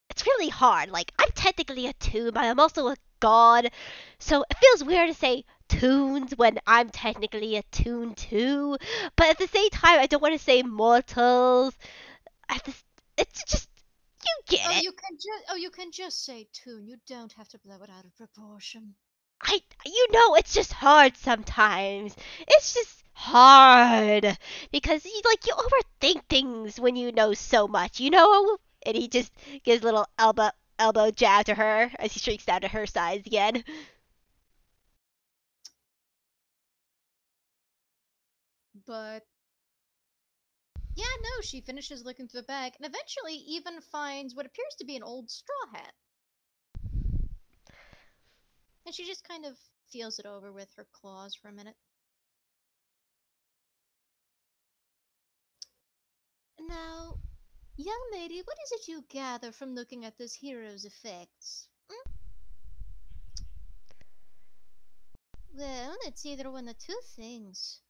It's really hard. Like, I'm technically a toon, but I'm also a god. So it feels weird to say toons when I'm technically a toon too. But at the same time, I don't want to say mortals. It's just... You get it. You can just say toon. You don't have to blow it out of proportion. It's just hard sometimes. It's just hard because you overthink things when you know so much, And he just gives a little elbow jab to her as he shrinks down to her size again. But yeah, no, she finishes looking through the bag and eventually even finds what appears to be an old straw hat. And she just kind of feels it over with her claws for a minute. Now, young lady, what is it you gather from looking at this hero's effects? Well, it's either one of two things.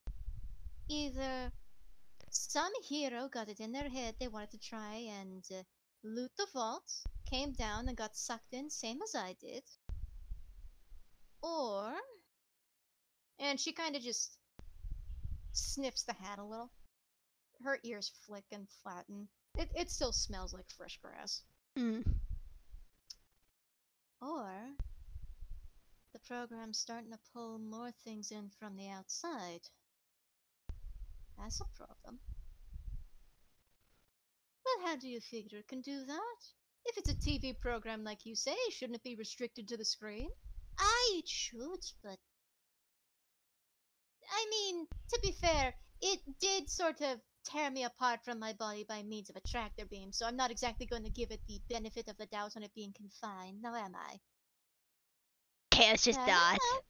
Either some hero got it in their head they wanted to try and loot the vault, came down and got sucked in, same as I did. Or, and she kind of just sniffs the hat a little. Her ears flick and flatten. It still smells like fresh grass. Mm. Or, the program's starting to pull more things in from the outside. That's a problem. Well, how do you figure it can do that? If it's a TV program like you say, shouldn't it be restricted to the screen? Aye, it should, but... I mean, to be fair, it did sort of tear me apart from my body by means of a tractor beam, so I'm not exactly going to give it the benefit of the doubt on it being confined, now am I? Okay, let's just I don't not. know.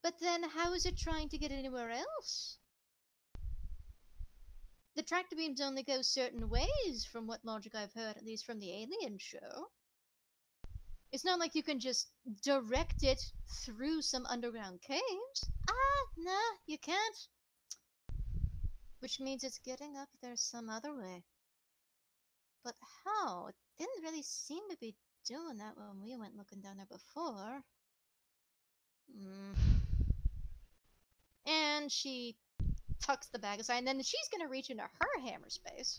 But then how is it trying to get anywhere else? The tractor beams only go certain ways, from what logic I've heard, at least from the Alien show. It's not like you can just direct it through some underground caves. Ah, nah, you can't. Which means it's getting up there some other way. But how? It didn't really seem to be doing that when we went looking down there before. And she tucks the bag aside, and then she's gonna reach into her hammer space.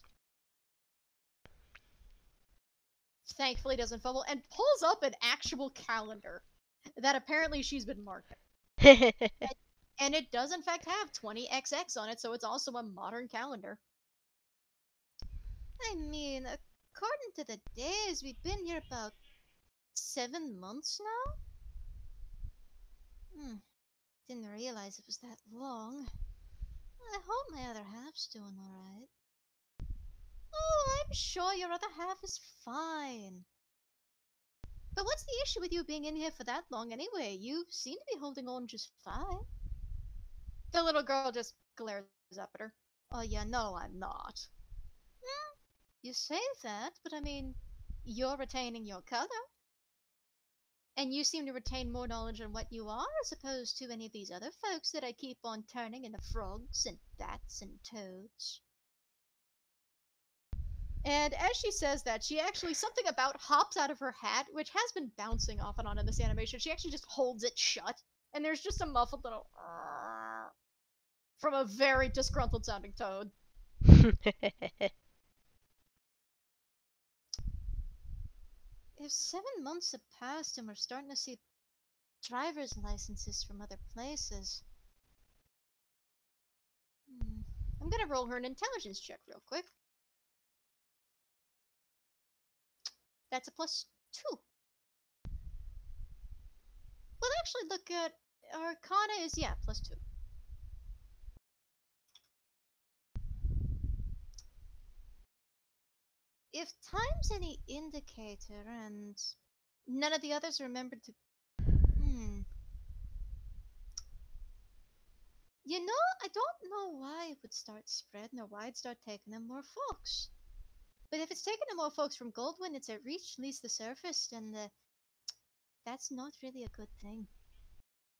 Thankfully doesn't fumble, and pulls up an actual calendar that apparently she's been marking. And it does in fact have 20XX on it, so it's also a modern calendar. I mean, according to the days, we've been here about 7 months now? Didn't realize it was that long. I hope my other half's doing alright. Oh, I'm sure your other half is fine. But what's the issue with you being in here for that long anyway? You seem to be holding on just fine. The little girl just glares up at her. Oh yeah, no, I'm not. You say that, but I mean, you're retaining your color. And you seem to retain more knowledge on what you are as opposed to any of these other folks that I keep on turning into frogs and bats and toads. And as she says that, she actually, something about hops out of her hat, which has been bouncing off and on in this animation. She actually just holds it shut, and there's just a muffled little from a very disgruntled sounding toad. If 7 months have passed and we're starting to see driver's licenses from other places, I'm gonna roll her an intelligence check real quick. That's a +2. We'll actually look at Arcana is, yeah, +2. If time's any indicator and none of the others remembered to... You know, I don't know why it would start spreading or why it'd start taking in more folks. But if it's taking in more folks from Goldwyn, it's at least the surface, and that's not really a good thing.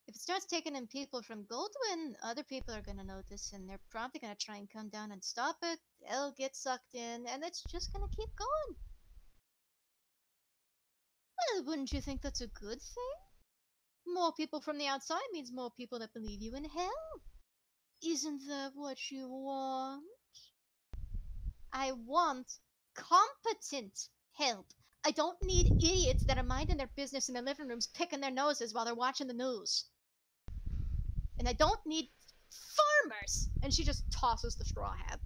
If it starts taking in people from Goldwyn, other people are gonna notice, and they're probably gonna try and come down and stop it. They'll get sucked in, and it's just gonna keep going. Well, wouldn't you think that's a good thing? More people from the outside means more people that believe you in hell. Isn't that what you want? I want competent help. I don't need idiots that are minding their business in their living rooms picking their noses while they're watching the news. And I don't need farmers! And she just tosses the straw hat.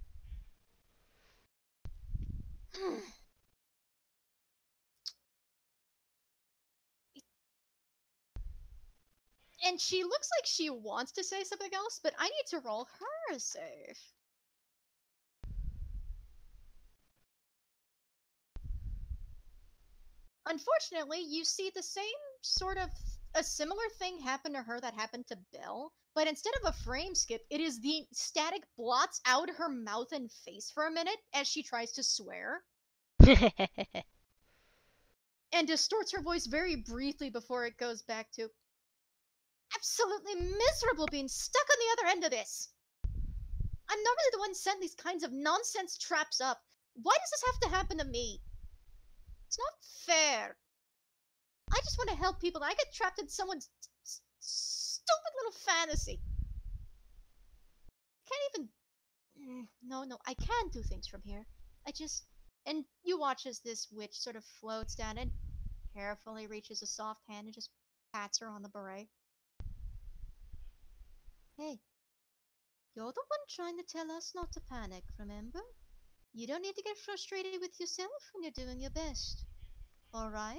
And she looks like she wants to say something else, but I need to roll her a save. Unfortunately, you see the same sort of a similar thing happen to her that happened to Belle, but instead of a frame skip, it is the static blots out her mouth and face for a minute as she tries to swear. And and distorts her voice very briefly before it goes back to, absolutely miserable being stuck on the other end of this. I'm normally the one setting these kinds of nonsense traps up. Why does this have to happen to me? It's not fair. I just want to help people, and I get trapped in someone's stupid little fantasy. I can't even... No, I can do things from here. I just... And you watch as this witch sort of floats down and carefully reaches a soft hand and just pats her on the beret. Hey, you're the one trying to tell us not to panic, remember? You don't need to get frustrated with yourself when you're doing your best. Alright?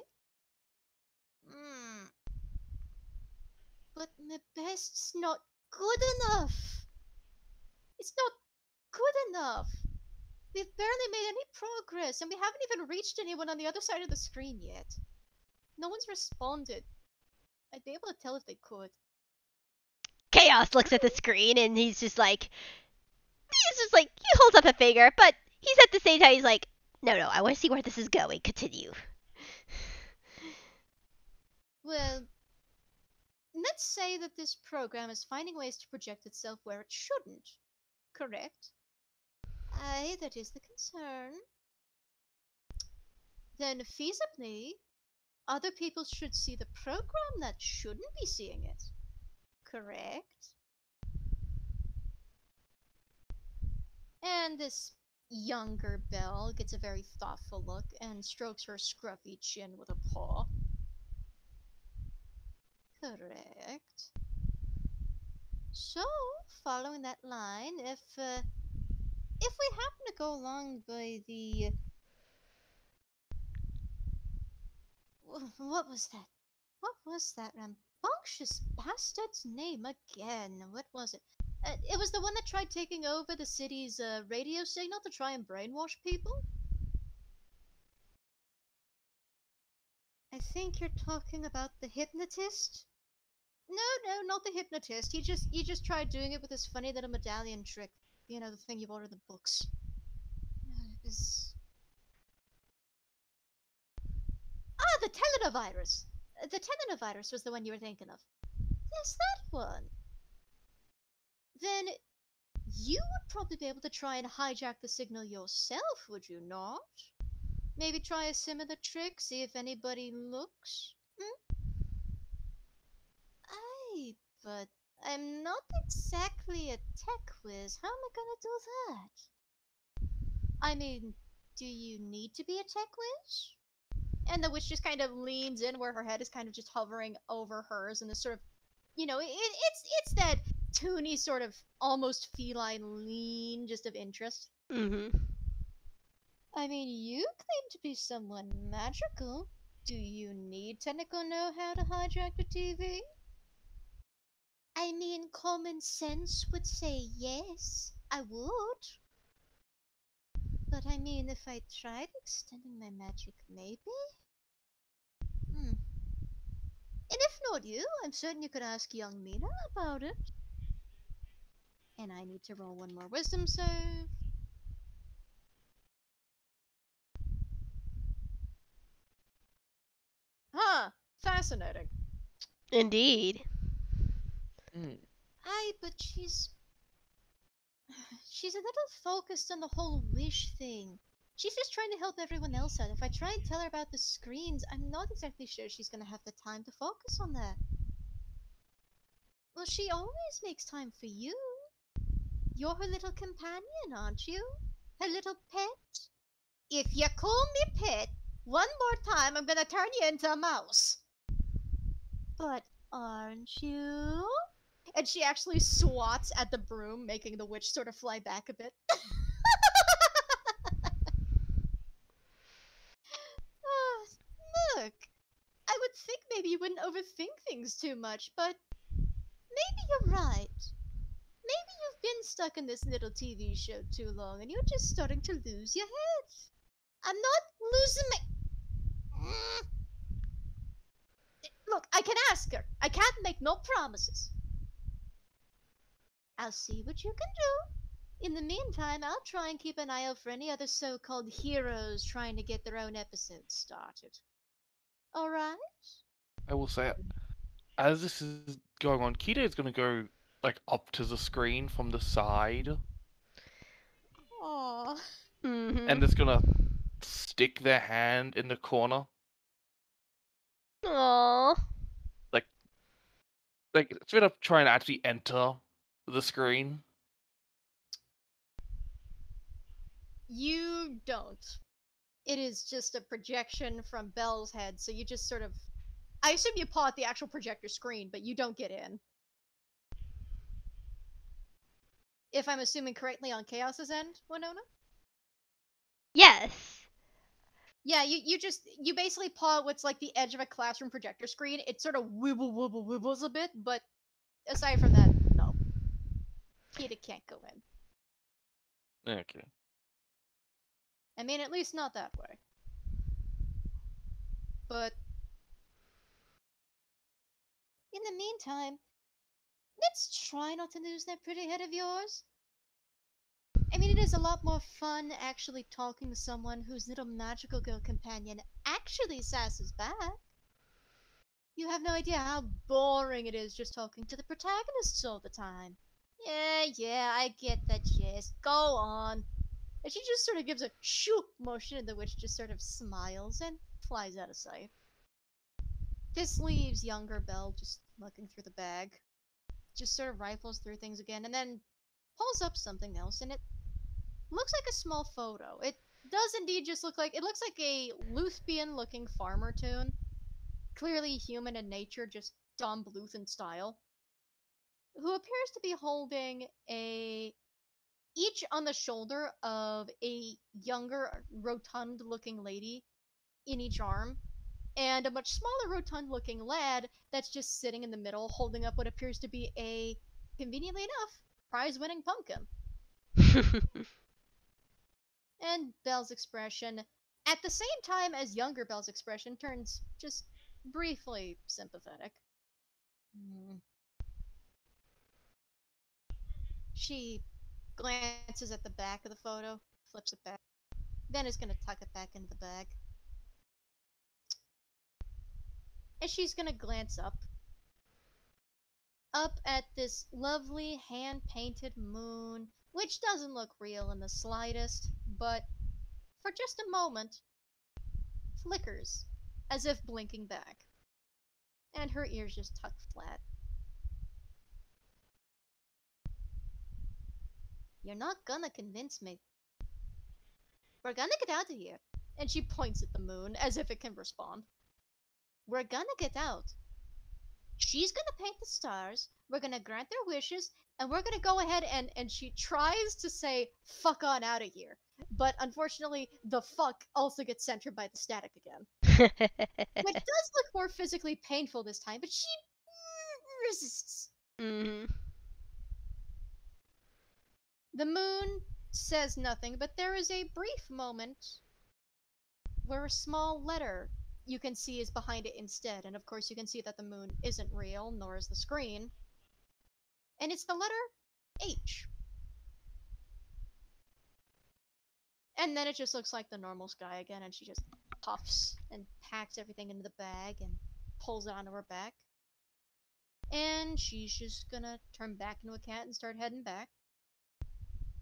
But my best's not good enough! It's not good enough! We've barely made any progress, and we haven't even reached anyone on the other side of the screen yet. No one's responded. I'd be able to tell if they could. Chaos looks at the screen and he holds up a finger, but he's at the same time, he's like, no, I want to see where this is going. Continue. Well, let's say that this program is finding ways to project itself where it shouldn't. Correct? Aye, that is the concern. Then, feasibly, other people should see the program that shouldn't be seeing it. Correct? And this younger Belle gets a very thoughtful look and strokes her scruffy chin with a paw. Correct. So, following that line, if we happen to go along by the... What was that? What was that rambunctious bastard's name again? What was it? It was the one that tried taking over the city's radio signal to try and brainwash people? I think you're talking about the hypnotist? No, not the hypnotist. He just tried doing it with his funny little medallion trick. You know, the thing you order in the books. It was... Ah, the telenovirus! The telenovirus was the one you were thinking of. Yes, that one. Then you would probably be able to try and hijack the signal yourself, would you not? Maybe try a similar trick, see if anybody looks? Aye, but I'm not exactly a tech whiz. How am I gonna do that? I mean, do you need to be a tech whiz? And the witch just kind of leans in where her head is kind of just hovering over hers, and this sort of, you know, it's that toony sort of almost feline lean just of interest. Mm-hmm. I mean, you claim to be someone magical. Do you need technical know-how to hijack the TV? I mean, common sense would say yes, I would. But I mean, if I tried extending my magic, maybe? And if not you, I'm certain you could ask young Mina about it. And I need to roll one more wisdom save. Huh, fascinating. Indeed. Aye, but she's a little focused on the whole wish thing. She's just trying to help everyone else out. If I try and tell her about the screens, I'm not exactly sure she's gonna have the time to focus on that. Well, she always makes time for you. You're her little companion, aren't you? Her little pet? If you call me pet one more time, I'm gonna turn you into a mouse. But aren't you? And she actually swats at the broom, making the witch sort of fly back a bit. Look, I would think maybe you wouldn't overthink things too much, but maybe you're right. Maybe you've been stuck in this little TV show too long and you're just starting to lose your head. I'm not losing my... Look, I can ask her. I can't make no promises. I'll see what you can do. In the meantime, I'll try and keep an eye out for any other so-called heroes trying to get their own episodes started. Alright. I will say it. As this is going on, Kita is gonna go like up to the screen from the side, Aww. and it's gonna stick their hand in the corner, Aww. like instead of trying to actually enter the screen. You don't. It is just a projection from Belle's head, so you just sort of. I assume you paw at the actual projector screen, but you don't get in. If I'm assuming correctly on Chaos's end, Winona? Yes. Yeah, you basically paw at what's like the edge of a classroom projector screen. It sort of wibbles a bit, but aside from that, no. Kita can't go in. Okay. I mean, at least not that way. But in the meantime, let's try not to lose that pretty head of yours. I mean, it is a lot more fun actually talking to someone whose little magical girl companion actually sasses back. You have no idea how boring it is just talking to the protagonists all the time. Yeah, I get that, Jess. Go on. And she just sort of gives a shoo motion, and the witch just sort of smiles and flies out of sight. This leaves younger Belle just looking through the bag. Just sort of rifles through things again, and then pulls up something else, and it looks like a small photo. It does indeed just look like, it looks like a Luthbian-looking farmer toon. Clearly human in nature, just Dom Bluth in style. Who appears to be holding each on the shoulder of a younger, rotund-looking lady in each arm, and a much smaller, rotund-looking lad that's just sitting in the middle, holding up what appears to be a, conveniently enough, prize-winning pumpkin. And Belle's expression, at the same time as younger Belle's expression, turns just briefly sympathetic. She glances at the back of the photo, flips it back, then is going to tuck it back into the bag. And she's going to glance up at this lovely hand-painted moon, which doesn't look real in the slightest, but for just a moment, flickers, as if blinking back. And her ears just tuck flat. You're not gonna convince me. We're gonna get out of here. And she points at the moon, as if it can respond. We're gonna get out. She's gonna paint the stars, we're gonna grant their wishes, and we're gonna go ahead and she tries to say, fuck on out of here. But unfortunately, the fuck also gets centered by the static again. Which does look more physically painful this time, but she resists. The moon says nothing, but there is a brief moment where a small letter you can see is behind it instead, and of course you can see that the moon isn't real, nor is the screen. And it's the letter H. And then it just looks like the normal sky again, and she just puffs and packs everything into the bag and pulls it onto her back. And she's just gonna turn back into a cat and start heading back,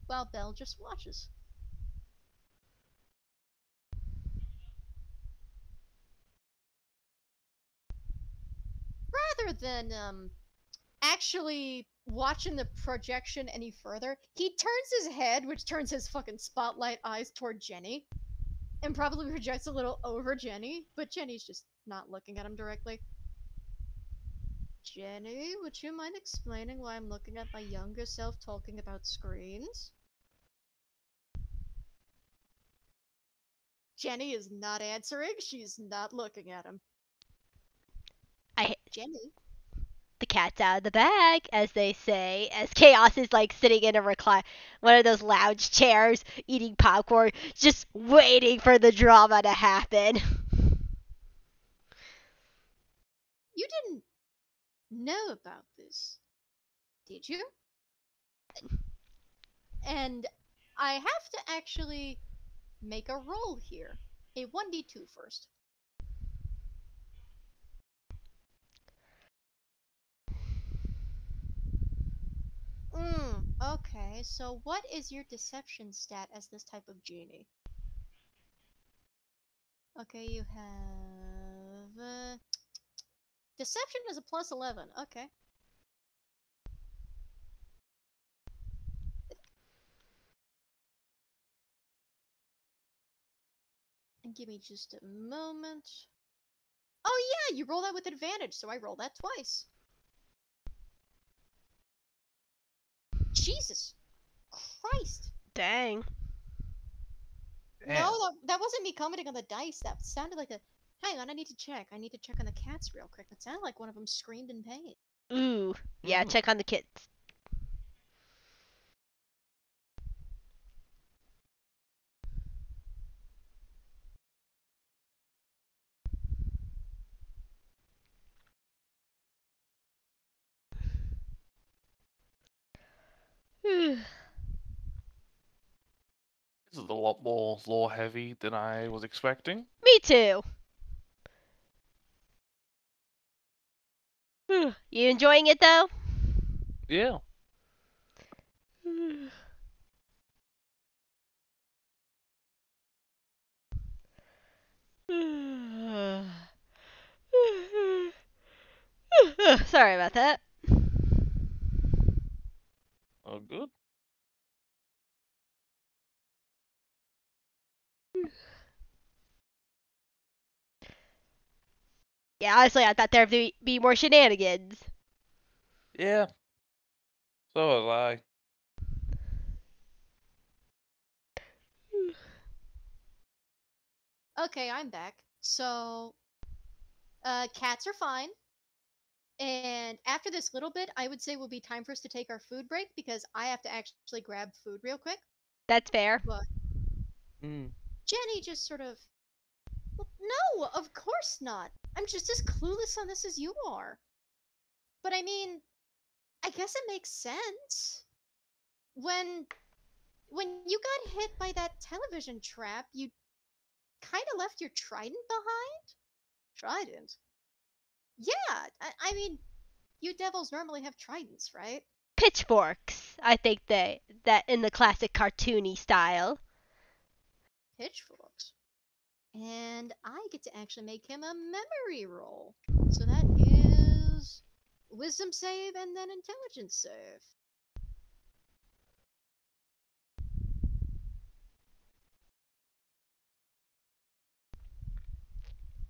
while Belle just watches. Rather than, actually watching the projection any further, he turns his head, which turns his fucking spotlight eyes toward Jenny, and probably projects a little over Jenny, but Jenny's just not looking at him directly. Jenny, would you mind explaining why I'm looking at my younger self talking about screens? Jenny is not answering, she's not looking at him. Jenny? The cat's out of the bag, as they say, as Chaos is like sitting in one of those lounge chairs, eating popcorn, just waiting for the drama to happen. You didn't know about this, did you? And I have to actually make a roll here. A 1d2 first. Okay, so what is your deception stat as this type of genie? Okay, you have... deception is a plus 11, okay. And give me just a moment. Oh yeah, you roll that with advantage, so I roll that twice. Jesus Christ. Dang. Damn. No, that wasn't me commenting on the dice. That sounded like a... Hang on, I need to check. I need to check on the cats real quick. That sounded like one of them screamed in pain. Ooh. Yeah, Mm. check on the kids. Me This is a lot more lore heavy than I was expecting. too. You enjoying it though? Yeah. Sorry about that. Oh, good. Yeah, honestly, I thought there'd be more shenanigans. Yeah. So was I. Okay, I'm back. So, cats are fine. And after this little bit, I would say will be time for us to take our food break because I have to actually grab food real quick. That's fair. But Mm. Jenny just sort of... "Well, no, of course not. I'm just as clueless on this as you are. But I mean, I guess it makes sense. When you got hit by that television trap, you kind of left your trident behind? Trident? Yeah, I mean, you devils normally have tridents, right? Pitchforks, I think that in the classic cartoony style. Pitchforks. And I get to actually make him a memory roll. So that is wisdom save and then intelligence save.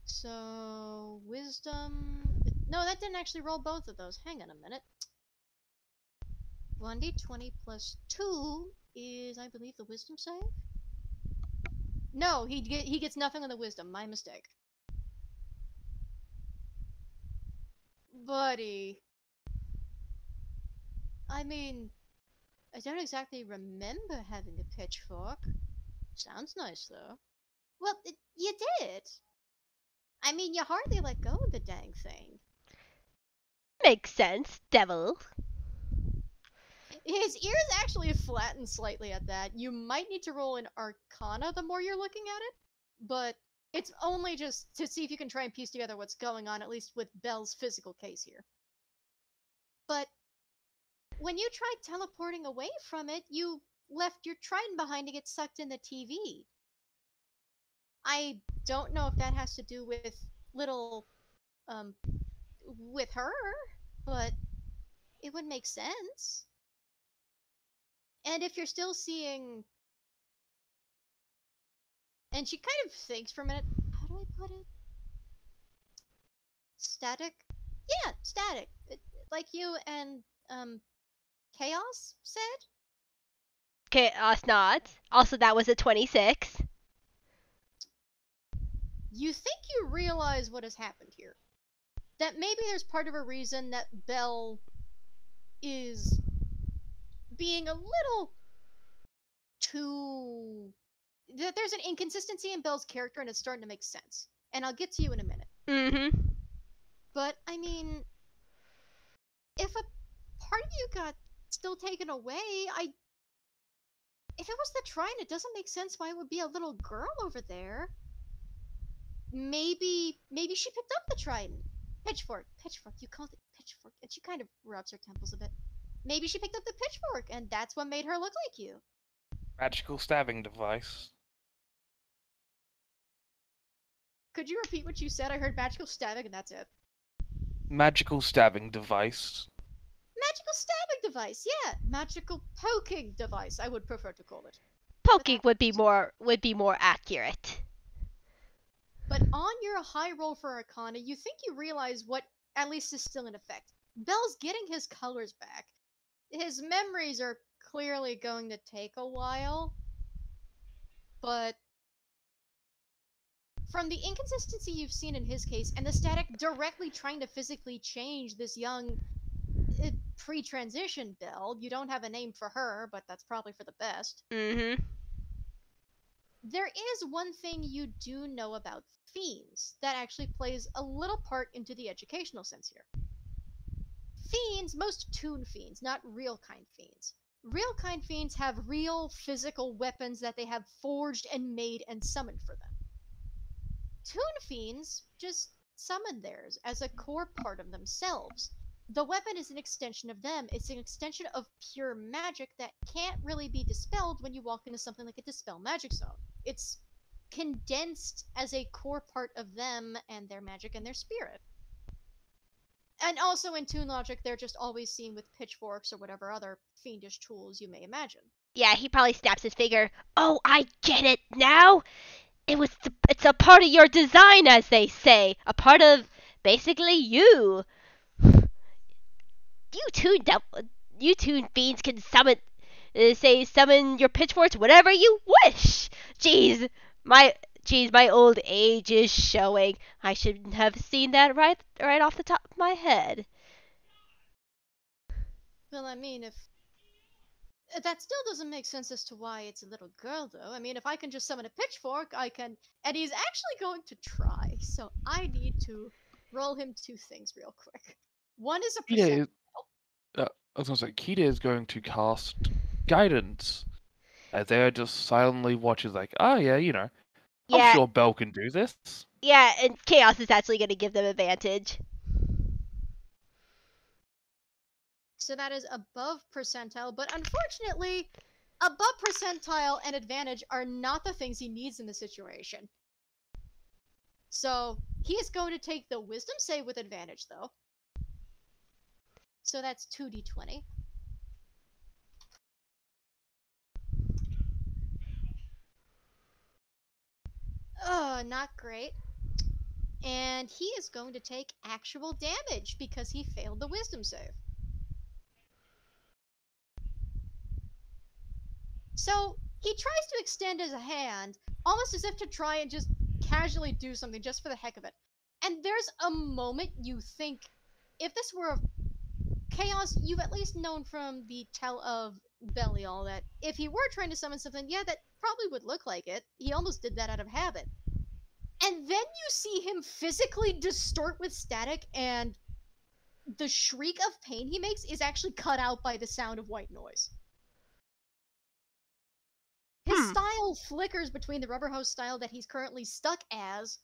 So, wisdom... No, that didn't actually roll both of those. Hang on a minute. 1d20 plus 2 is, I believe, the wisdom save? No, he gets nothing on the wisdom. My mistake. Buddy. I mean, I don't exactly remember having a pitchfork. Sounds nice, though. Well, you did. I mean, you hardly let go of the dang thing. Makes sense, devil. His ears actually flatten slightly at that. You might need to roll an Arcana the more you're looking at it, but it's only just to see if you can try and piece together what's going on, at least with Belle's physical case here. But when you tried teleporting away from it, you left your trident behind to get sucked in the TV. I don't know if that has to do with little, with her, but it would make sense. And if you're still seeing... And she kind of thinks for a minute, how do I put it? Static? Yeah, static. Like you and, Chaos said? Okay, us nods. Also, that was a 26. You think you realize what has happened here. That maybe there's part of a reason that Belle is being a little too... There's an inconsistency in Belle's character and it's starting to make sense. And I'll get to you in a minute. Mm-hmm. But, I mean, if a part of you got still taken away, if it was the Trident, it doesn't make sense why it would be a little girl over there. Maybe she picked up the Trident. Pitchfork, you called it pitchfork. And she kind of rubs her temples a bit. maybe she picked up the pitchfork, and that's what made her look like you. Magical stabbing device. Could you repeat what you said? I heard magical stabbing, and that's it. Magical stabbing device. Magical stabbing device, yeah. Magical poking device, I would prefer to call it. Poking would be more accurate. But on your high roll for Arcana, you think you realize what at least is still in effect. Belle's getting his colors back. His memories are clearly going to take a while. But from the inconsistency you've seen in his case, and the static directly trying to physically change this young pre-transition Belle, you don't have a name for her, but that's probably for the best. Mm-hmm. There is one thing you do know about fiends that actually plays a little part into the educational sense here. Fiends, most toon fiends, not real kind fiends. Real kind fiends have real physical weapons that they have forged and made and summoned for them. Toon fiends just summon theirs as a core part of themselves. The weapon is an extension of them. It's an extension of pure magic that can't really be dispelled when you walk into something like a Dispel Magic Zone. It's condensed as a core part of them and their magic and their spirit. And also in Toon Logic, they're just always seen with pitchforks or whatever other fiendish tools you may imagine. Yeah, he probably snaps his finger. Oh, I get it now. It's a part of your design, as they say. A part of basically you. You toon fiends can summon your pitchforks whenever you wish. Jeez, my old age is showing. I shouldn't have seen that right off the top of my head. Well, I mean, if that still doesn't make sense as to why it's a little girl, though. I mean, if I can just summon a pitchfork, I can. And he's actually going to try, so I need to roll him 2 things real quick. One is a percent. I was gonna say, Kita is going to cast Guidance. As there just silently watches, like, oh yeah, I'm Yeah, sure Belle can do this. yeah, and Chaos is actually going to give them advantage. So that is above percentile, but unfortunately, above percentile and advantage are not the things he needs in the situation. So he is going to take the wisdom save with advantage, though. So that's 2d20. Not great. And he is going to take actual damage because he failed the wisdom save. So he tries to extend his hand, almost as if to try and just casually do something just for the heck of it. And there's a moment you think, if this were a Chaos, you've at least known from the tell of Belial that if he were trying to summon something, yeah, that probably would look like it. He almost did that out of habit. And then you see him physically distort with static, and the shriek of pain he makes is actually cut out by the sound of white noise. His style flickers between the rubber hose style that he's currently stuck as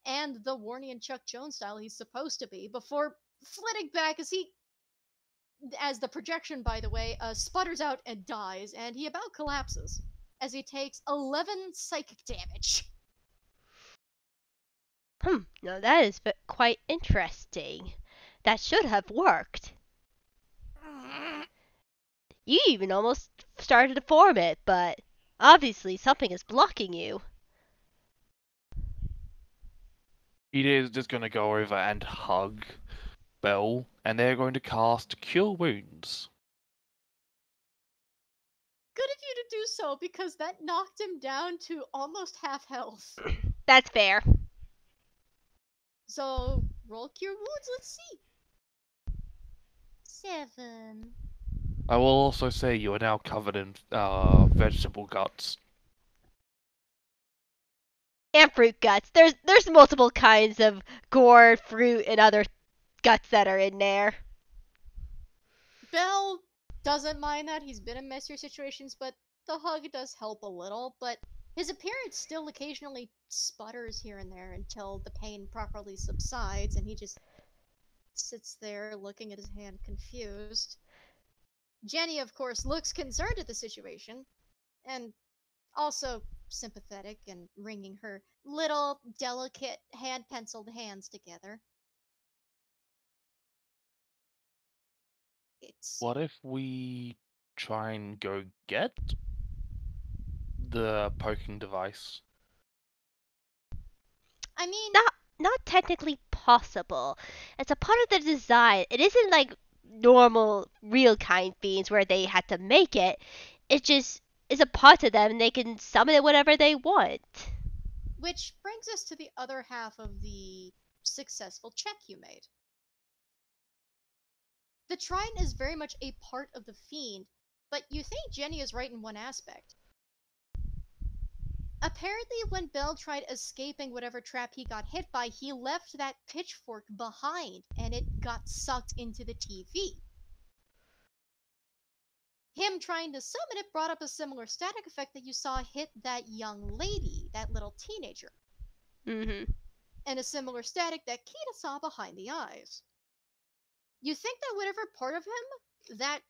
and the Warnian Chuck Jones style he's supposed to be before flitting back as the projection, by the way, sputters out and dies, and he about collapses as he takes 11 psychic damage. Now that is quite interesting. That should have worked. You even almost started to form it, but obviously something is blocking you. He is just going to go over and hug Belle, and they're going to cast Cure Wounds. Good of you to do so, because that knocked him down to almost half health. That's fair. So, roll Cure Wounds, let's see. 7. I will also say you are now covered in vegetable guts. And fruit guts. There's multiple kinds of gourd, fruit, and other guts that are in there. Belle doesn't mind that. He's been in messier situations, but the hug does help a little. But his appearance still occasionally sputters here and there until the pain properly subsides, and he just sits there looking at his hand confused. Jenny, of course, looks concerned at the situation, and also sympathetic and wringing her little, delicate, hand-penciled hands together. It's... What if we try and go get the poking device? I mean, Not technically possible. It's a part of the design. It isn't like normal real kind fiends where they had to make it. It just is a part of them and they can summon it whenever they want. which brings us to the other half of the successful check you made. The Trident is very much a part of the Fiend, but you think Jenny is right in one aspect. Apparently, when Belle tried escaping whatever trap he got hit by, he left that pitchfork behind and it got sucked into the TV. Him trying to summon it brought up a similar static effect that you saw hit that young lady, that little teenager, Mm-hmm. and a similar static that Kita saw behind the eyes. You think that whatever part of him that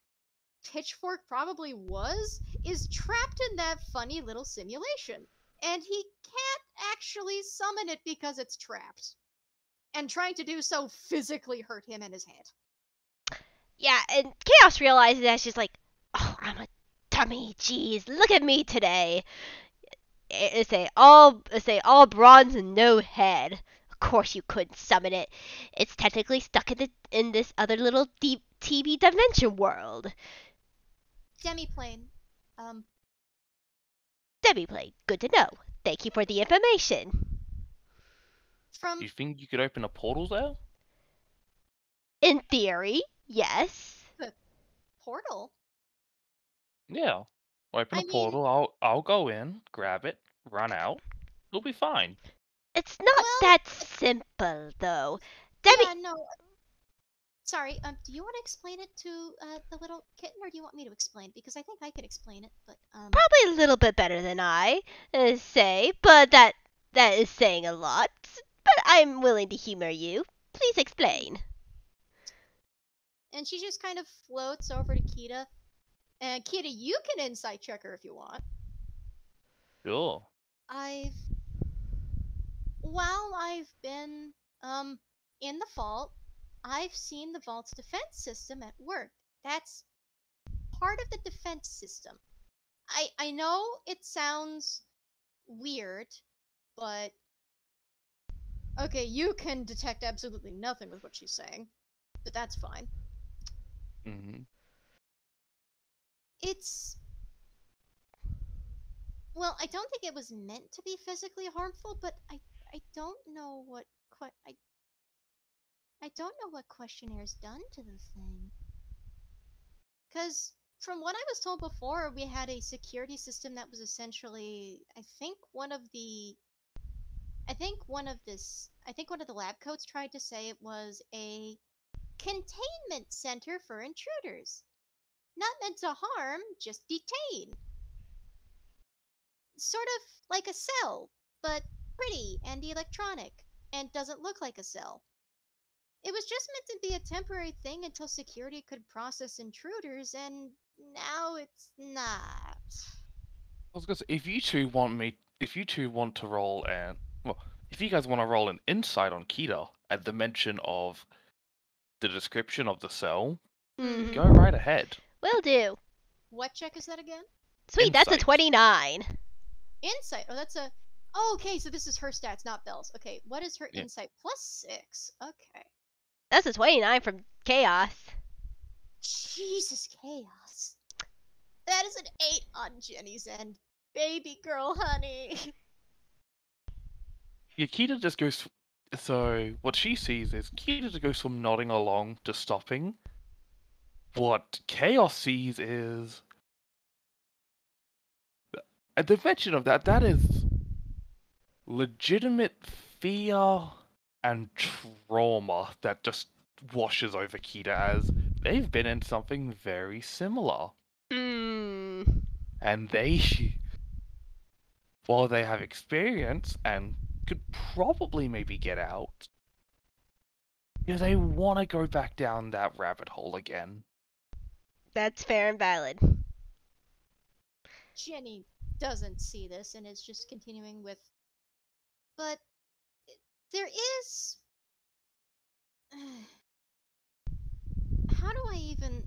pitchfork probably was is trapped in that funny little simulation, and he can't actually summon it because it's trapped. And trying to do so physically hurt him and his head. Yeah, and Chaos realizes that she's like, oh, I'm a dummy. Jeez, look at me today. It's all bronze and no head. Of course you couldn't summon it. It's technically stuck in this other little deep TV dimension world. Demiplane. Demiplane, good to know. Thank you for the information. From Do you think you could open a portal there? In theory, yes. portal? Yeah. Open I a mean- portal. I'll go in, grab it, run out. It'll be fine. It's not Well- that simple, though. Demi, Yeah, no. Sorry, do you want to explain it to the little kitten, or do you want me to explain it? Because I think I can explain it, but probably a little bit better than I say, but that is saying a lot. But I'm willing to humor you. Please explain. And she just kind of floats over to Kita. And Kita, you can insight check her if you want. Sure. While I've been in the vault, I've seen the vault's defense system at work. That's part of the defense system. I know it sounds weird, but okay, you can detect absolutely nothing with what she's saying, but that's fine. Mm-hmm. It's... Well, I don't think it was meant to be physically harmful, but I don't know what I don't know what Questionaire's done to the thing. Cause from what I was told before, we had a security system that was essentially, I think one of the lab coats tried to say it was a containment center for intruders. Not meant to harm, just detain. Sort of like a cell, but pretty and electronic, and doesn't look like a cell. It was just meant to be a temporary thing until security could process intruders, and now it's not. I was gonna say, if you two want to roll and if you guys want to roll an insight on Kita at the mention of the description of the cell, Mm-hmm. go right ahead. Will do. What check is that again? Sweet, that's a Insight. 29. Insight. Oh, that's a... Oh, okay, so this is her stats, not Belle's. Okay, what is her Yeah. insight? +6. Okay. That's a 29 from Chaos. Jesus, chaos. That is an 8 on Jenny's end. Baby girl, honey. Yeah, Kita just goes. So what she sees is Kita just goes from nodding along to stopping. What Chaos sees is at the mention of that is legitimate fear and trauma that just washes over Kita as they've been in something very similar. Mm. And they, while they have experience and could probably maybe get out, they want to go back down that rabbit hole again. That's fair and valid. Jenny doesn't see this and is just continuing with, but there is. How do I even.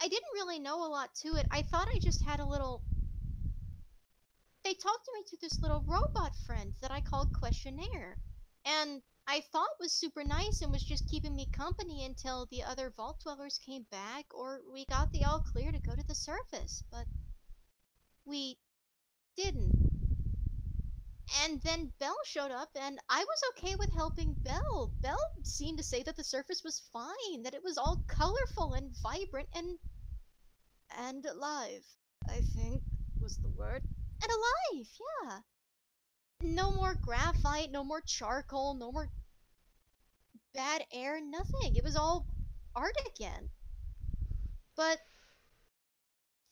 I didn't really know a lot to it. I thought I just had a little. They talked to me to this little robot friend that I called Questionnaire. And I thought was super nice and was just keeping me company until the other Vault Dwellers came back or we got the all clear to go to the surface. But we didn't. And then Belle showed up, and I was okay with helping Belle. Belle seemed to say that the surface was fine, that it was all colorful and vibrant and alive, I think was the word. And alive, yeah. No more graphite, no more charcoal, no more bad air, nothing. It was all art again. But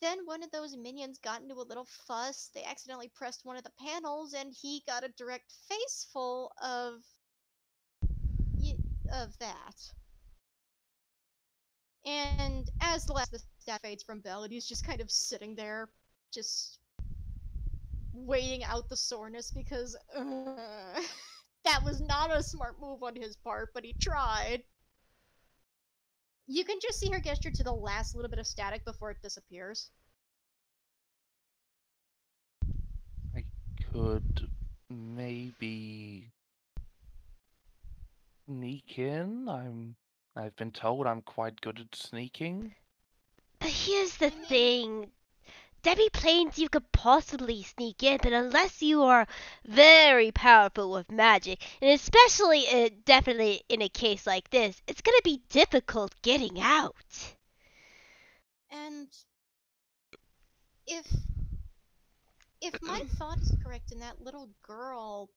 then one of those minions got into a little fuss. They accidentally pressed one of the panels, and he got a direct face full of that. And as the last of the staff fades from Belle, and he's just kind of sitting there, just waiting out the soreness because that was not a smart move on his part, but he tried. You can just see her gesture to the last little bit of static before it disappears. I could maybe sneak in. I've been told I'm quite good at sneaking. But here's the thing. Debbie planes you could possibly sneak in, but unless you are very powerful with magic, and especially definitely in a case like this, it's gonna be difficult getting out. And if my thought is correct, and that little girl,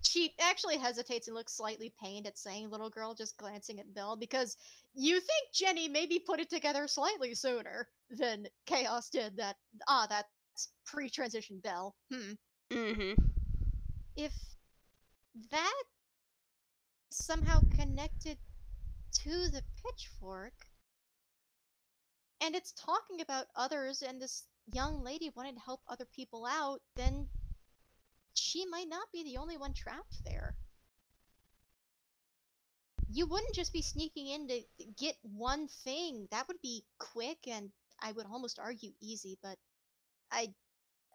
she actually hesitates and looks slightly pained at saying little girl, just glancing at Belle, because you think Jenny maybe put it together slightly sooner than Chaos did. That's pre-transition Belle. Mm-hmm. If that is somehow connected to the pitchfork, and it's talking about others, and this young lady wanted to help other people out, then she might not be the only one trapped there. You wouldn't just be sneaking in to get one thing. That would be quick and I would almost argue easy, but I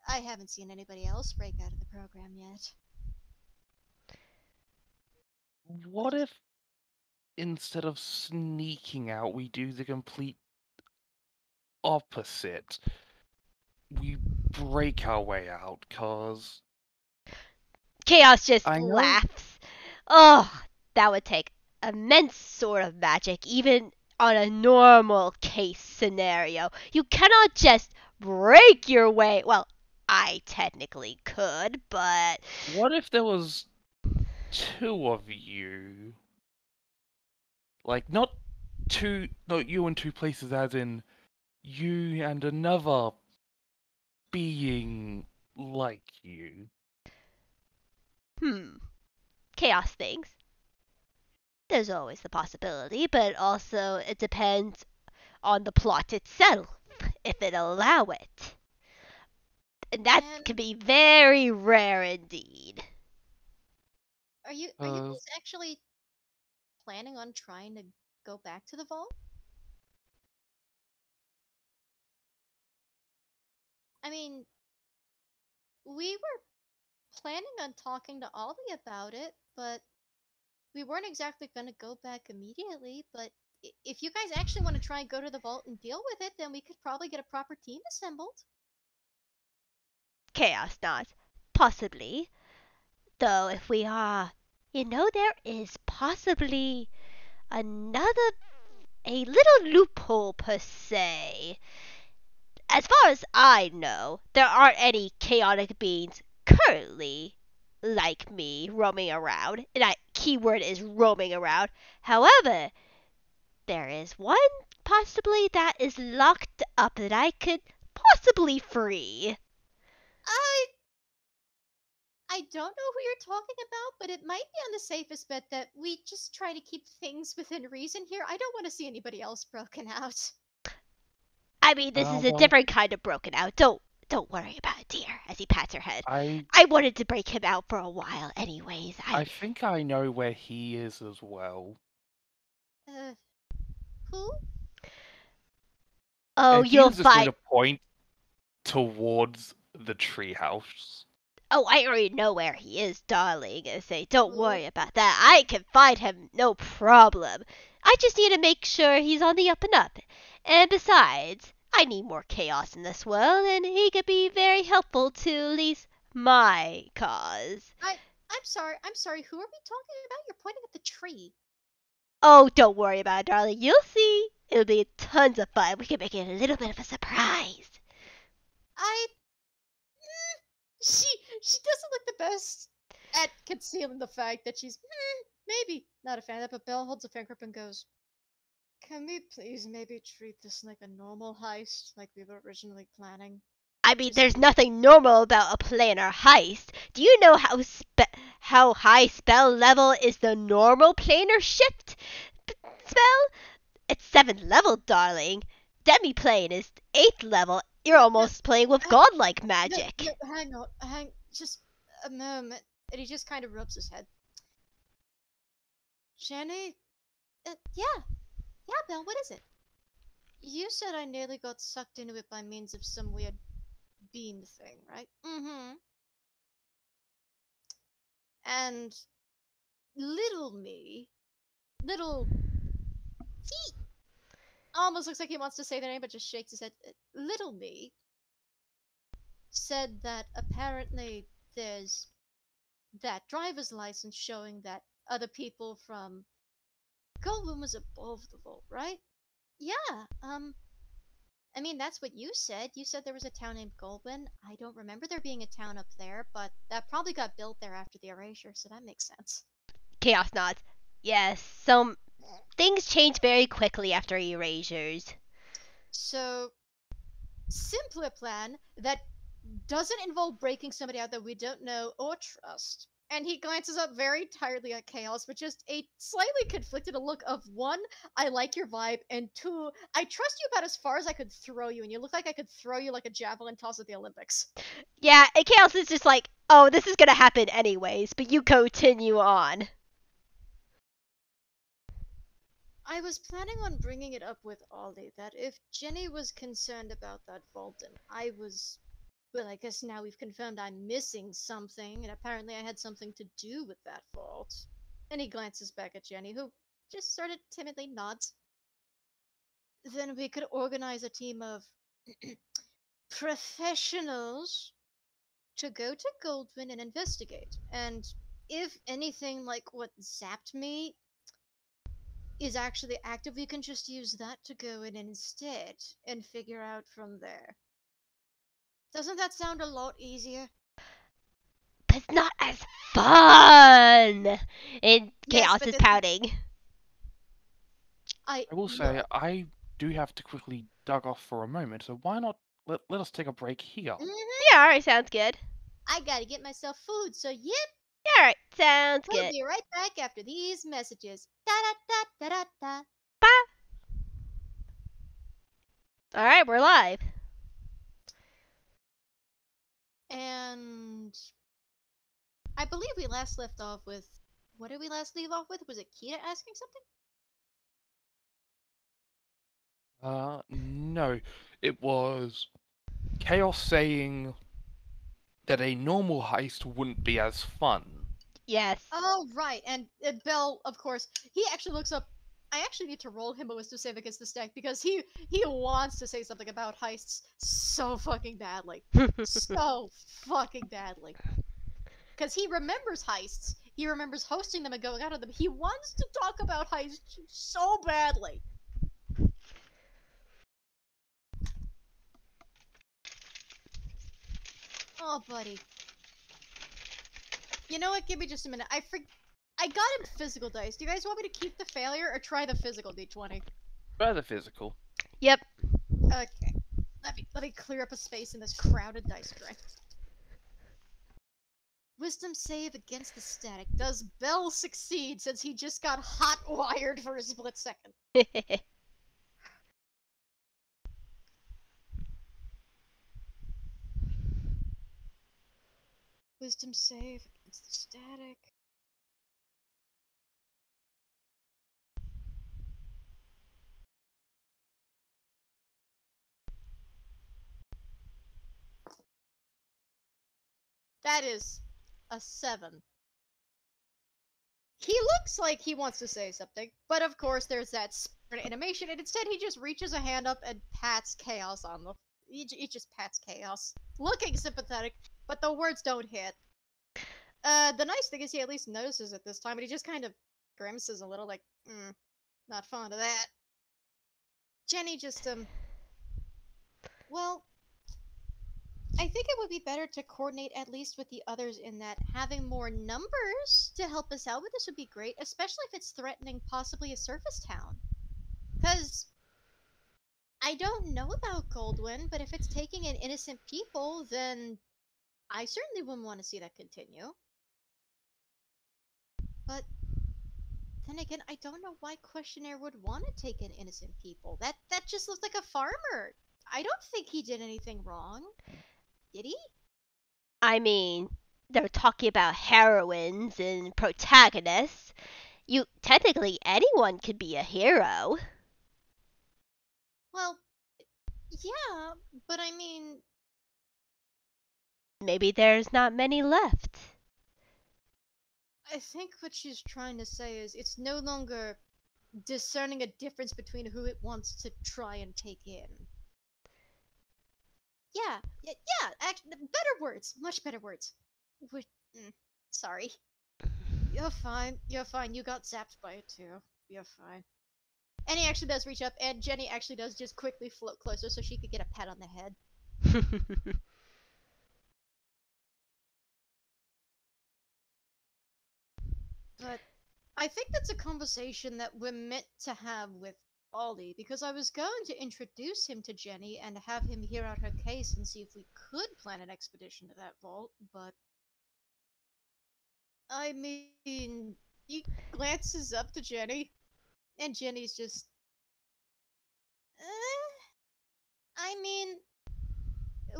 haven't seen anybody else break out of the program yet. What if instead of sneaking out, we do the complete opposite? We break our way out, cause Chaos just I know. laughs. Oh, that would take immense sort of magic, even on a normal case scenario. You cannot just break your way. Well, I technically could, but What if there was two of you? Like, not you in two places, as in you and another being like you. Chaos things. There's always the possibility, but also it depends on the plot itself, if it allow it. And that can be very rare indeed. Are you guys actually planning on trying to go back to the vault? I mean, we were planning on talking to Ollie about it, but we weren't exactly going to go back immediately. But if you guys actually want to try and go to the vault and deal with it, then we could probably get a proper team assembled. Chaos nods. Possibly. Though if we are, there is possibly another, a little loophole per se. As far as I know, there aren't any chaotic beings currently like me roaming around. And that keyword is roaming around. However, there is one possibly that is locked up that I could possibly free. I don't know who you're talking about, but it might be on the safest bet that we just try to keep things within reason here. I don't want to see anybody else broken out. I mean, this is a Well, different kind of broken out. Don't worry about it, dear, as he pats her head. I I wanted to break him out for a while anyways. think I know where he is as well. Who? Oh, And you'll Kita's just going find. to point towards the treehouse. Oh, I already know where he is, darling. I say, don't Who? worry about that. I can find him, no problem. I just need to make sure he's on the up and up. And besides, I need more chaos in this world, and he could be very helpful to at least my cause. I'm sorry. I'm sorry. Who are we talking about? You're pointing at the tree. Oh, don't worry about it, darling. You'll see. It'll be tons of fun. We can make it a little bit of a surprise. I. She doesn't look the best at concealing the fact that she's maybe not a fan of that. But Belle holds a finger up and goes, "Can we please maybe treat this like a normal heist, like we were originally planning?" I mean, Just there's nothing normal about a planar heist. Do you know how high spell level is the normal planar shift spell? It's 7th level, darling. Demi-plane is 8th level. You're almost playing with godlike magic. No, hang on, just a moment. And he just kind of rubs his head. Jenny, yeah, Belle, what is it? You said I nearly got sucked into it by means of some weird beam thing, right? Mm-hmm. And little he almost looks like he wants to say the name, but just shakes his head. Little me said that apparently there's that driver's license showing that other people from Goldwyn was above the vault, right? Yeah, I mean, that's what you said. You said there was a town named Goldwyn. I don't remember there being a town up there, but that probably got built there after the erasure, so that makes sense. Chaos nods. Yes, some things change very quickly after erasures. So, simpler plan that doesn't involve breaking somebody out that we don't know or trust. And he glances up very tiredly at Chaos with just a slightly conflicted look of one, I like your vibe, and two, I trust you about as far as I could throw you, and you look like I could throw you like a javelin toss at the Olympics. Yeah, and Chaos is just like, oh, this is gonna happen anyways, but you continue on. I was planning on bringing it up with Ollie that if Jenny was concerned about that vault, and I was. Well, I guess now we've confirmed I'm missing something, and apparently I had something to do with that vault. And he glances back at Jenny, who just sort of timidly nods. Then we could organize a team of professionals to go to Goldwyn and investigate. And if anything like what zapped me is actually active, we can just use that to go in instead and figure out from there. Doesn't that sound a lot easier? But it's not as fun! And Yes, Chaos but is this- pouting. I will say, I do have to quickly duck off for a moment, so why not let us take a break here? Yeah, alright, sounds good. I gotta get myself food, so yep, Alright, sounds we'll good. be right back after these messages. Da da da da da. Bye! Alright, we're live. And I believe we last left off with. What did we last leave off with? Was it Kita asking something? No. It was Chaos saying that a normal heist wouldn't be as fun. Yes. Oh, right. And Belle, of course, he actually looks up. I actually need to roll him a wisdom save against this deck because he wants to say something about heists so fucking badly. So fucking badly. Because he remembers heists. He remembers hosting them and going out on them. He wants to talk about heists so badly. Oh, buddy. You know what? Give me just a minute. I got him physical dice. Do you guys want me to keep the failure or try the physical d20? Rather physical. Yep. Okay. Let me clear up a space in this crowded dice tray. Wisdom save against the static. Does Belle succeed since he just got hot wired for a split second? Wisdom save against the static. That is a 7. He looks like he wants to say something, but of course there's that animation, and instead he just reaches a hand up and pats Chaos on the. He just pats Chaos, looking sympathetic, but the words don't hit. The nice thing is he at least notices it this time, but he just kind of grimaces a little, like, not fond of that. Jenny just well, I think it would be better to coordinate at least with the others in that having more numbers to help us out with this would be great, especially if it's threatening possibly a surface town. Because I don't know about Goldwyn, but if it's taking in innocent people, then I certainly wouldn't want to see that continue. But then again, I don't know why Questionnaire would want to take in innocent people. That just looks like a farmer. I don't think he did anything wrong. Did he? I mean, they're talking about heroines and protagonists. Technically, anyone could be a hero. Well, yeah, but I mean... Maybe there's not many left. I think what she's trying to say is it's no longer discerning a difference between who it wants to try and take in. Yeah, actually, better words, much better words. Sorry. You're fine, you got zapped by it too. You're fine. And he actually does reach up, and Jenny actually does just quickly float closer so she could get a pat on the head. But I think that's a conversation that we're meant to have with Ollie, because I was going to introduce him to Jenny and have him hear out her case and see if we could plan an expedition to that vault, but... I mean, he glances up to Jenny, and Jenny's just... I mean,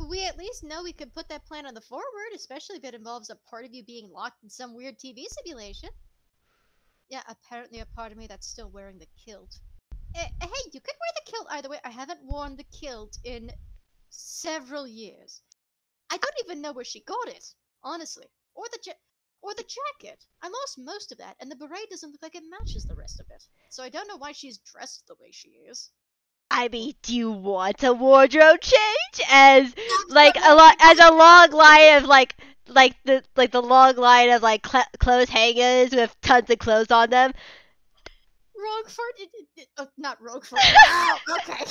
we at least know we could put that plan on the forward, especially if it involves a part of you being locked in some weird TV simulation. Yeah, apparently a part of me that's still wearing the kilt. Hey, you could wear the kilt either way. I haven't worn the kilt in several years. I don't even know where she got it, honestly. Or the jacket. I lost most of that, and the beret doesn't look like it matches the rest of it. So I don't know why she's dressed the way she is. I mean, do you want a wardrobe change? As a long line of the long line of clothes hangers with tons of clothes on them. Roguefort, not Roguefort. Wow, okay.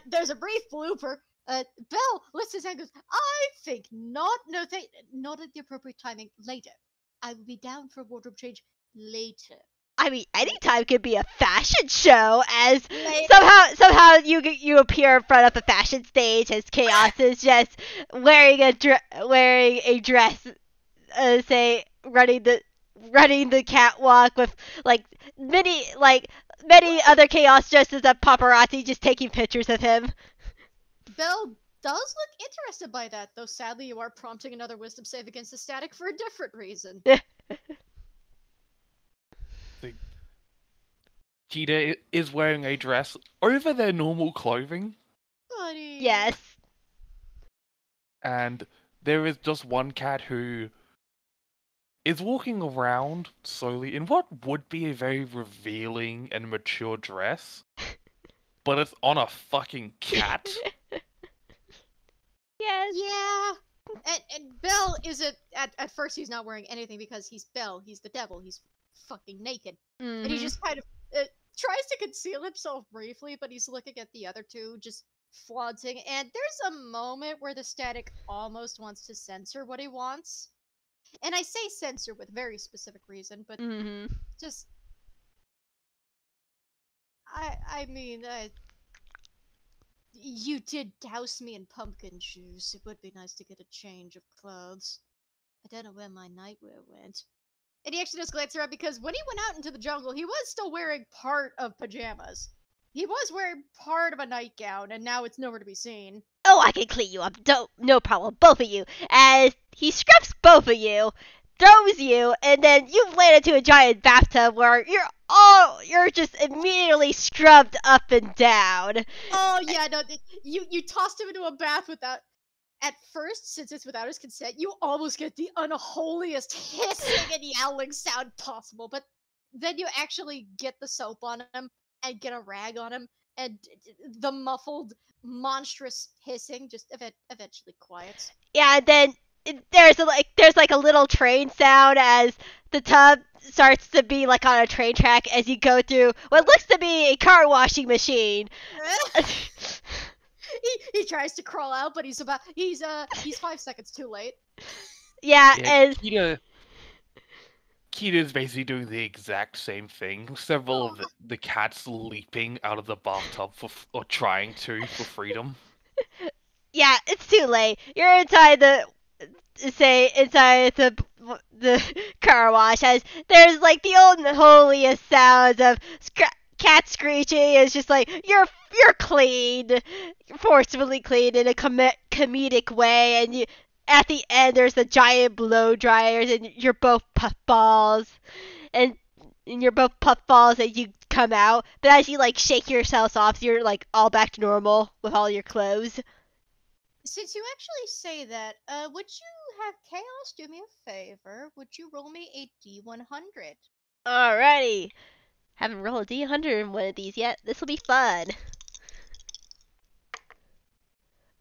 There's a brief blooper. Belle lifts his hand and goes, I think not. No, not at the appropriate timing. Later. I will be down for a wardrobe change later. I mean, any time could be a fashion show, as somehow you appear in front of a fashion stage as Chaos is just wearing a dress, say running the catwalk with many other Chaos dresses of paparazzi just taking pictures of him. Belle does look interested by that, though sadly you are prompting another wisdom save against the static for a different reason. Cheetah is wearing a dress over their normal clothing. Buddy. Yes. And there is just one cat who is walking around slowly in what would be a very revealing and mature dress. But it's on a fucking cat. Yes. Yeah. And Belle is at first he's not wearing anything because he's Belle, he's the devil, he's fucking naked. Mm-hmm. And he just kind of tries to conceal himself briefly, but he's looking at the other two, just flaunting. And there's a moment where the static almost wants to censor what he wants. And I say censor with very specific reason, but just... I mean, you did douse me in pumpkin juice. It would be nice to get a change of clothes. I don't know where my nightwear went. And he actually does glance around because when he went out into the jungle, he was still wearing part of pajamas. He was wearing part of a nightgown, and now it's nowhere to be seen. Oh, I can clean you up. No problem, both of you. As he scrubs both of you, throws you, and then you land into a giant bathtub where you're just immediately scrubbed up and down. Oh yeah, no, you tossed him into a bath without. At first, since it's without his consent, you almost get the unholiest hissing and yowling sound possible. But then you actually get the soap on him and get a rag on him, and the muffled, monstrous hissing just eventually quiets. Yeah, and then there's like a little train sound as the tub starts to be like on a train track as you go through what looks to be a car washing machine. He tries to crawl out, but he's 5 seconds too late. Yeah, Yeah, and Kita's basically doing the exact same thing. Several of the cats leaping out of the bathtub or trying to for freedom. yeah, it's too late. You're inside inside the car wash as there's like the unholiest sounds of cat screeching. It's just like you're clean, forcibly clean in a comedic way, and at the end there's the giant blow dryers, and you're both puffballs, and you're both puffballs, and you come out. But as you like shake yourselves off, you're like all back to normal with all your clothes. Since you actually say that, would you have Chaos do me a favor? Would you roll me a D100? Alrighty. Haven't rolled a D100 in one of these yet. This will be fun.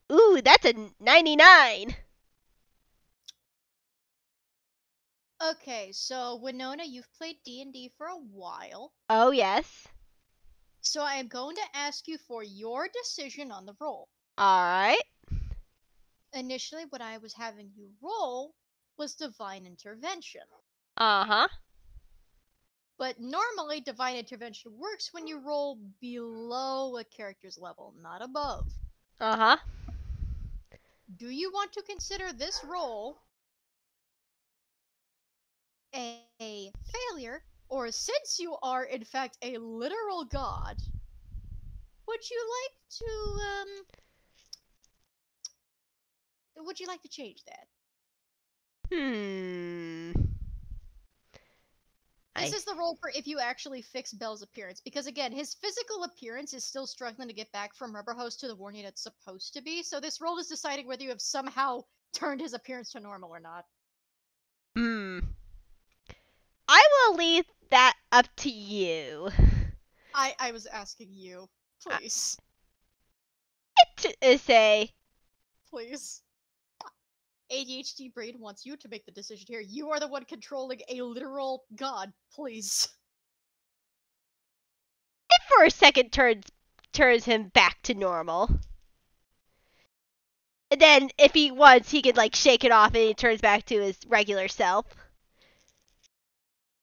Ooh, that's a 99. Okay, so Winona, you've played D&D for a while. Oh, yes. So I am going to ask you for your decision on the roll. Alright. Initially, what I was having you roll was Divine Intervention. Uh-huh. But normally, Divine Intervention works when you roll below a character's level, not above. Uh-huh. Do you want to consider this roll a failure, or since you are in fact a literal god, would you like to change that? This is the roll for if you actually fix Belle's appearance, because again, his physical appearance is still struggling to get back from Rubber Hose to the warning it's supposed to be, so this roll is deciding whether you have somehow turned his appearance to normal or not. I will leave that up to you. I was asking you. Please. To say. Please. ADHD brain wants you to make the decision here. You are the one controlling a literal god. Please. It for a second turns him back to normal. And then if he wants, he could like shake it off and he turns back to his regular self.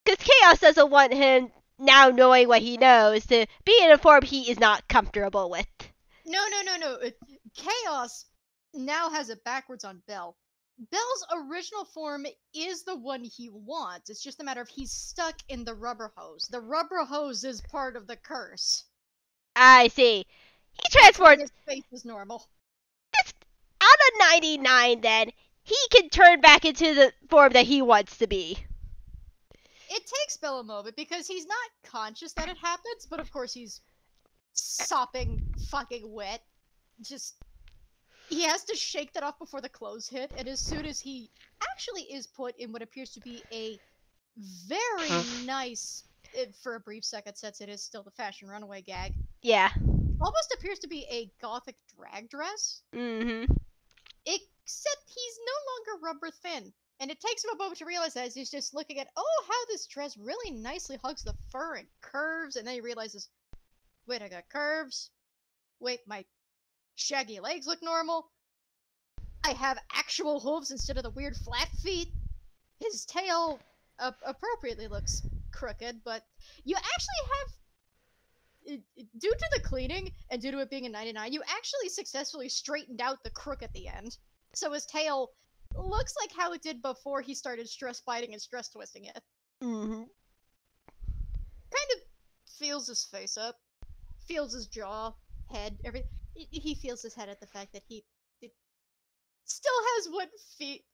Because Chaos doesn't want him, now knowing what he knows, to be in a form he is not comfortable with. No. Chaos now has it backwards on Belle. Belle's original form is the one he wants. It's just a matter of he's stuck in the Rubber Hose. The Rubber Hose is part of the curse. I see. He transports. His face is normal. Out of 99, then, he can turn back into the form that he wants to be. It takes Belle a moment because he's not conscious that it happens, but of course he's sopping fucking wet. He has to shake that off before the clothes hit, and as soon as he actually is put in what appears to be a very nice, for a brief second since it is still the fashion runaway gag. Yeah. Almost appears to be a gothic drag dress. Mm-hmm. Except he's no longer rubber thin. And it takes him a moment to realize that as he's just looking at, oh, how this dress really nicely hugs the fur and curves, and then he realizes, wait, I got curves? Wait, my shaggy legs look normal? I have actual hooves instead of the weird flat feet? His tail appropriately looks crooked, but you actually have, due to the cleaning and due to it being a 99, you actually successfully straightened out the crook at the end. So his tail looks like how it did before he started stress biting and stress twisting it. Mm-hmm. Kind of feels his face up, feels his jaw, head, everything. he feels his head at the fact that he it still has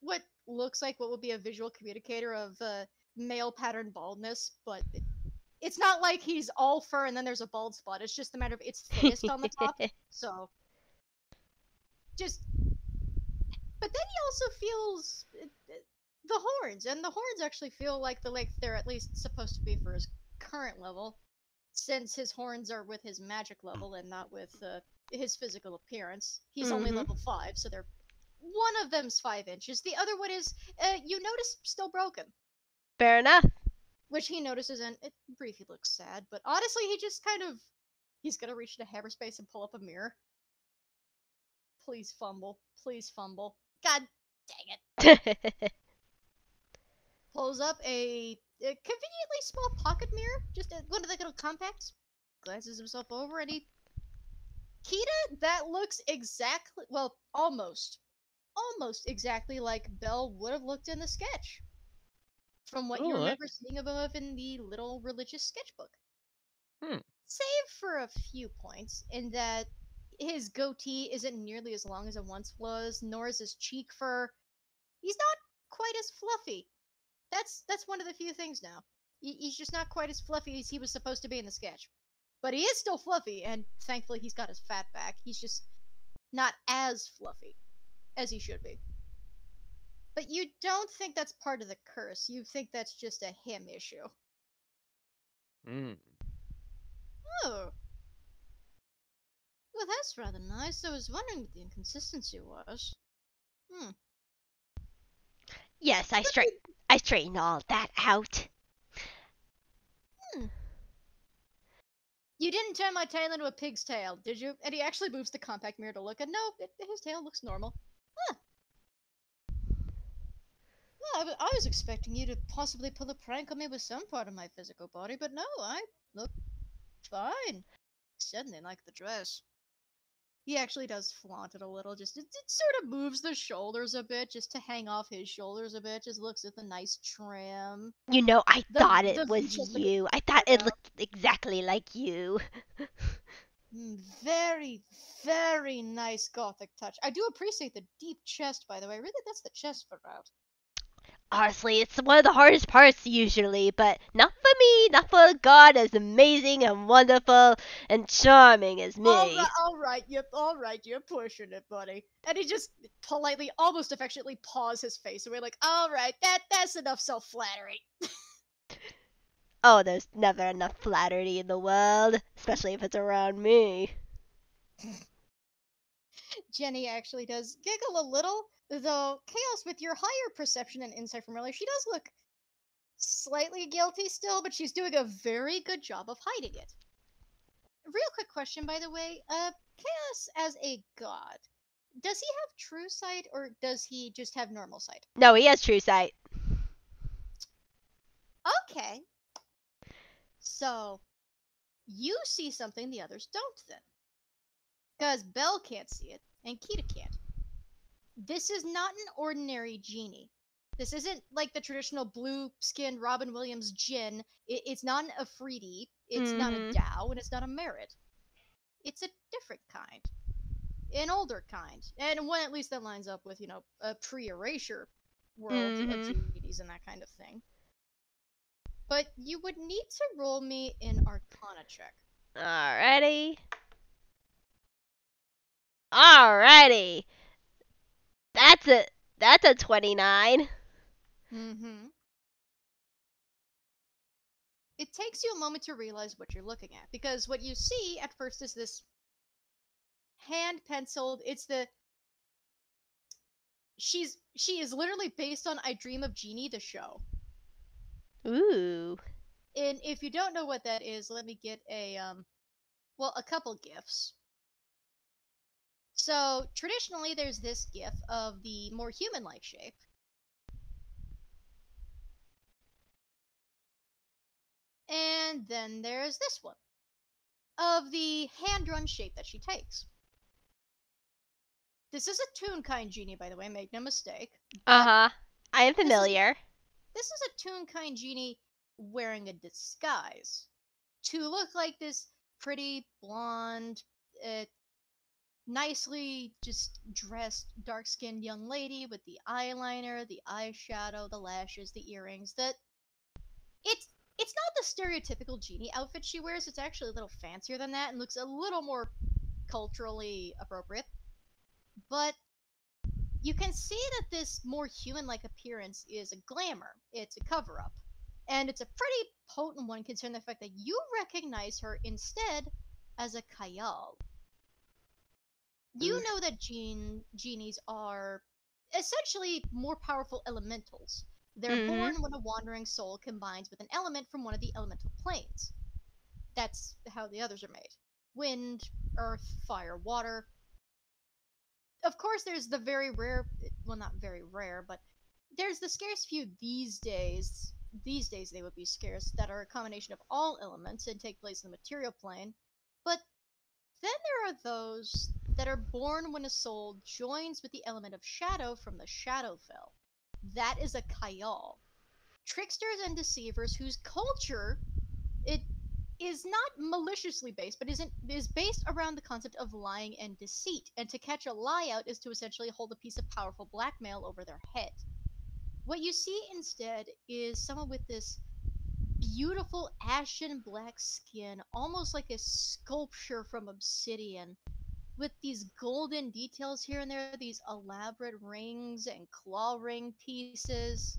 what looks like what would be a visual communicator of male pattern baldness, but it's not like he's all fur and then there's a bald spot. It's just a matter of it's thinnest on the top. So just, but then he also feels the horns, and the horns actually feel like the length they're at least supposed to be for his current level, since his horns are with his magic level and not with his physical appearance. He's only level 5, so they're one of them's 5 inches. The other one is, you notice, still broken. Fair enough. Which he notices, and it briefly looks sad, but honestly, he just kind of, he's gonna reach into hyperspace and pull up a mirror. Please fumble. Please fumble. God dang it. Pulls up a conveniently small pocket mirror, just one of the little compacts. Glances himself over, and Kita, that looks exactly, well, almost exactly like Belle would have looked in the sketch. From what you remember seeing above in the little religious sketchbook. Save for a few points, in that his goatee isn't nearly as long as it once was, nor is his cheek fur. He's not quite as fluffy. That's one of the few things now. He's just not quite as fluffy as he was supposed to be in the sketch. But he is still fluffy, and thankfully he's got his fat back. He's just not as fluffy as he should be. But you don't think that's part of the curse. You think that's just a him issue. Oh. Well, that's rather nice. I was wondering what the inconsistency was. Yes, I straightened all that out. You didn't turn my tail into a pig's tail, did you? And he actually moves the compact mirror to look, and no, his tail looks normal. Huh. Well, I was expecting you to possibly pull a prank on me with some part of my physical body, but no, I look fine. Certainly like the dress. He actually does flaunt it a little, just it sort of moves the shoulders a bit, just to hang off his shoulders a bit, just looks at the nice trim. You know, I thought it was just you. I thought it looked exactly like you. Very, very nice gothic touch. I do appreciate the deep chest, by the way. Really, that's the chest for out. Honestly, it's one of the hardest parts usually, but not for me, not for a god as amazing and wonderful and charming as me. All right, you're pushing it, buddy. And he just politely, almost affectionately paws his face away, like, all right, that's enough self-flattery. Oh, there's never enough flattery in the world, especially if it's around me. Jenny actually does giggle a little, though Chaos, with your higher perception and insight from earlier, she does look slightly guilty still, but she's doing a very good job of hiding it. Real quick question, by the way, Chaos as a god, does he have true sight, or does he just have normal sight? No, he has true sight. Okay. So, you see something the others don't then. Because Belle can't see it, and Kita can't. This is not an ordinary genie. This isn't like the traditional blue-skinned Robin Williams djinn. It's not an Afridi, it's not a Dao, and it's not a Merit. It's a different kind. An older kind. And one at least that lines up with, a pre-erasure world of genies and that kind of thing. But you would need to roll me an Arcana check. Alrighty. That's a 29. It takes you a moment to realize what you're looking at, because what you see at first is this hand-penciled, she is literally based on I Dream of Jeannie, the show. Ooh. And if you don't know what that is, let me get a couple gifs. So, traditionally, there's this gif of the more human-like shape. And then there's this one, of the hand-drawn shape that she takes. This is a Toonkind genie, by the way, make no mistake. I am familiar. This is a Toonkind genie wearing a disguise to look like this pretty blonde, nicely just dressed, dark-skinned young lady with the eyeliner, the eyeshadow, the lashes, the earrings. That it's not the stereotypical genie outfit she wears. It's actually a little fancier than that and looks a little more culturally appropriate. But you can see that this more human-like appearance is a glamour. It's a cover-up. And it's a pretty potent one considering the fact that you recognize her instead as a Kayal. You know that genies are essentially more powerful elementals. They're born when a wandering soul combines with an element from one of the elemental planes. That's how the others are made. Wind, earth, fire, water. Of course, there's the very rare, well, not very rare, but there's the scarce few these days they would be scarce, that are a combination of all elements and take place in the material plane. But then there are those that are born when a soul joins with the element of shadow from the Shadowfell. That is a Kayal. Tricksters and deceivers whose culture, it is not maliciously based, but is based around the concept of lying and deceit, and to catch a lie out is to essentially hold a piece of powerful blackmail over their head. What you see instead is someone with this beautiful ashen black skin, almost like a sculpture from obsidian, with these golden details here and there, these elaborate rings and claw ring pieces.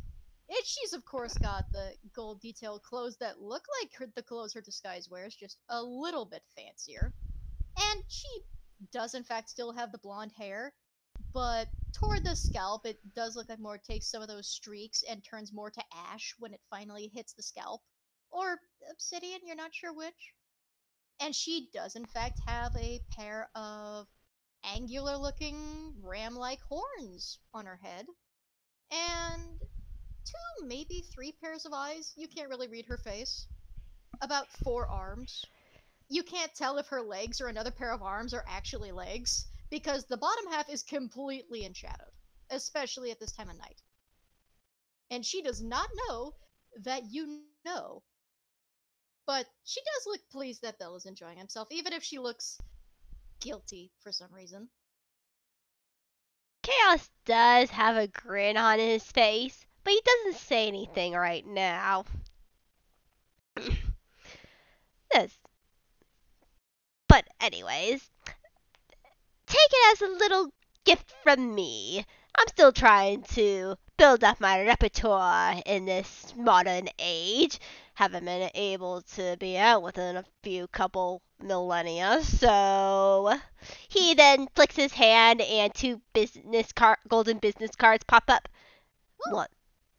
And she's of course got the gold detailed clothes that look like the clothes her disguise wears, just a little bit fancier. And she does in fact still have the blonde hair, but toward the scalp it does look like more takes some of those streaks and turns more to ash when it finally hits the scalp. Or obsidian, you're not sure which. And she does in fact have a pair of angular looking ram-like horns on her head. And 2, maybe 3 pairs of eyes. You can't really read her face. About 4 arms. You can't tell if her legs or another pair of arms are actually legs, because the bottom half is completely enshadowed, especially at this time of night. And she does not know that you know. But she does look pleased that Belle is enjoying himself, even if she looks guilty for some reason. Chaos does have a grin on his face, but he doesn't say anything right now. Yes. But anyways, take it as a little gift from me. I'm still trying to build up my repertoire in this modern age. Haven't been able to be out within a few couple millennia, so he then flicks his hand and 2 golden business cards pop up.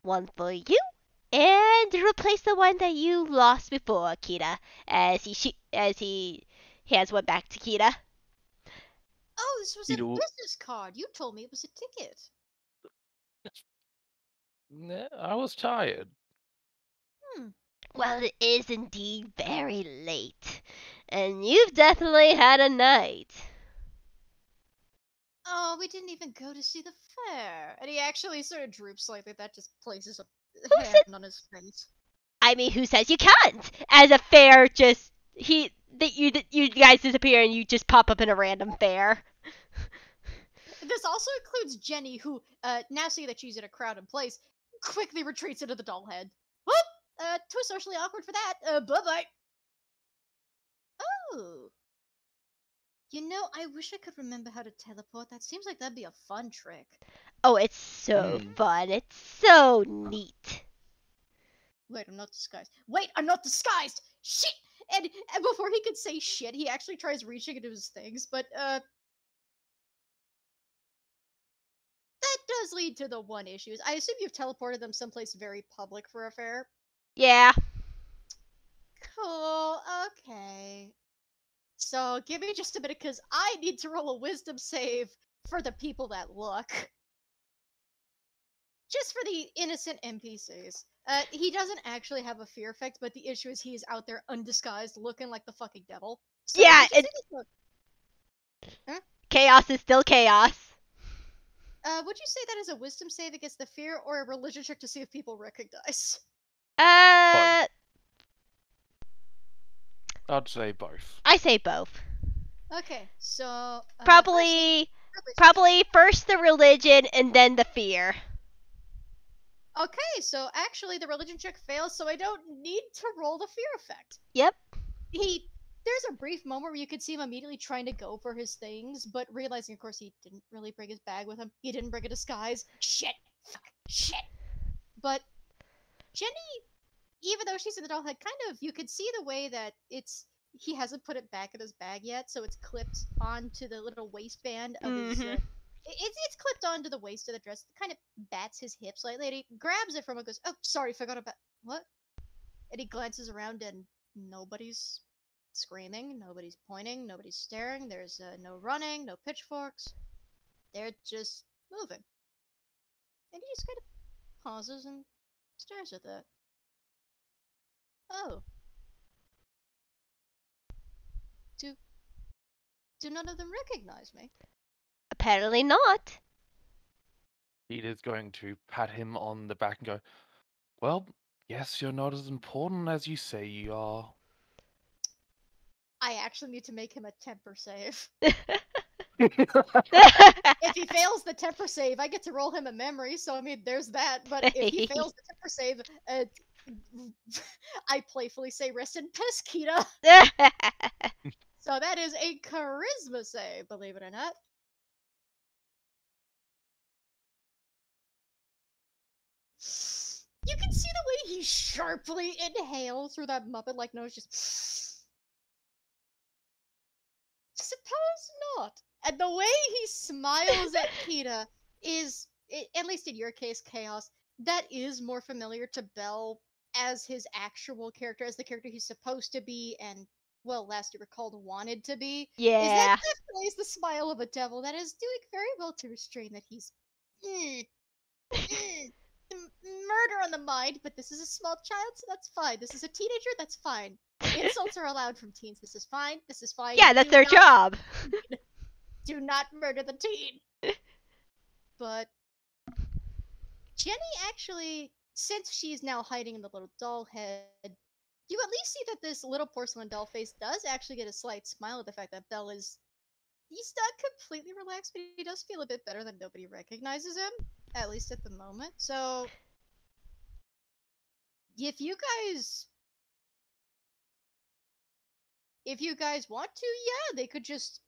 One for you, and replace the one that you lost before, Kita, as he hands one back to Kita. Oh, this was a business card. You told me it was a ticket. I was tired. Well, it is indeed very late, and you've definitely had a night. Oh, we didn't even go to see the fair. And he actually sort of droops slightly. That just places a hand on his face. I mean, who says you can't? As a fair, just you guys disappear and you just pop up in a random fair. This also includes Jenny, who, now seeing that she's in a crowded place, quickly retreats into the doll head. Whoop! Too socially awkward for that. Bye-bye. Oh. You know, I wish I could remember how to teleport. That seems like that'd be a fun trick. Oh, it's so fun. It's so neat. Wait, I'm not disguised. Wait, I'm not disguised! Shit! And before he could say shit, he actually tries reaching into his things, but, that does lead to the one issue. I assume you've teleported them someplace very public for a fair? Yeah. Cool, okay. So, give me just a minute, because I need to roll a wisdom save for the people that look. Just for the innocent NPCs. He doesn't actually have a fear effect, but the issue is he's out there undisguised, looking like the fucking devil. So yeah, chaos is still chaos. Would you say that is a wisdom save against the fear, or a religion check to see if people recognize? I'd say both. I say both. Okay, so Probably first, first the religion and then the fear. okay, so actually the religion check fails, so I don't need to roll the fear effect. Yep. There's a brief moment where you could see him immediately trying to go for his things, but realizing, of course, he didn't really bring his bag with him. He didn't bring a disguise. Shit, fuck, shit. But Jenny, even though she's in the doll head, kind of, you could see the way that he hasn't put it back in his bag yet, so it's clipped onto the little waistband of his. It's clipped onto the waist of the dress. It kind of bats his hip slightly. And he grabs it from it, goes, "Oh, sorry, forgot about what?" And he glances around, and nobody's screaming, nobody's pointing, nobody's staring. There's no running, no pitchforks. They're just moving, and he just kind of pauses and stares at that. Oh. Do none of them recognize me? Apparently not. Kita's going to pat him on the back and go, "Well, yes, you're not as important as you say you are." I actually need to make him a temper save. If he fails the temper save, I get to roll him a memory, so I mean, there's that. But if he fails the temper save, I playfully say, "Rest in peace, Kita." So that is a charisma save, believe it or not. You can see the way he sharply inhales through that Muppet-like nose, just... Suppose not. And the way he smiles at Kita is, at least in your case, Chaos, that is more familiar to Belle as his actual character, as the character he's supposed to be, and, well, last you recalled, wanted to be. Yeah. Is that definitely is the smile of a devil that is doing very well to restrain that he's... murder on the mind, but this is a small child, so that's fine. This is a teenager, that's fine. Insults are allowed from teens. This is fine. This is fine. Yeah, that's their job. Do not murder the teen. But Jenny actually, since she's now hiding in the little doll head, you at least see that this little porcelain doll face does actually get a slight smile at the fact that Belle is... He's not completely relaxed, but he does feel a bit better than nobody recognizes him, at least at the moment. So, if you guys want to, yeah, they could just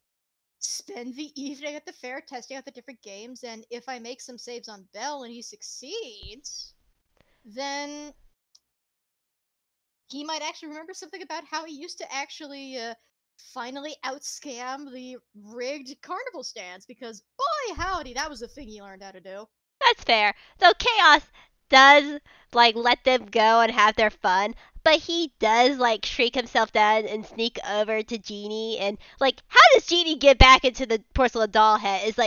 spend the evening at the fair testing out the different games, and if I make some saves on Belle and he succeeds, then he might actually remember something about how he used to actually finally outscam the rigged carnival stands, because boy howdy, that was the thing he learned how to do. That's fair. So Chaos does let them go and have their fun, but he does shrink himself down and sneak over to Genie, and how does Genie get back into the porcelain doll head? Is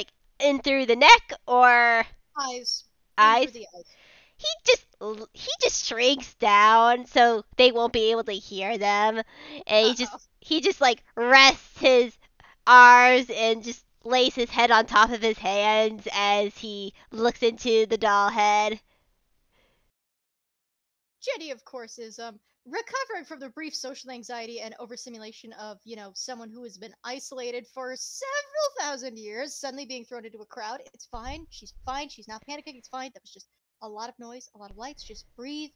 in through the neck or Eyes. eyes? The eyes. He just shrinks down so they won't be able to hear them, and he just rests his arms and just lays his head on top of his hands as he looks into the doll head. Jenny, of course, is recovering from the brief social anxiety and overstimulation of, someone who has been isolated for several thousand years, suddenly being thrown into a crowd. It's fine. She's fine. She's not panicking. It's fine. That was just a lot of noise, a lot of lights. Just breathe.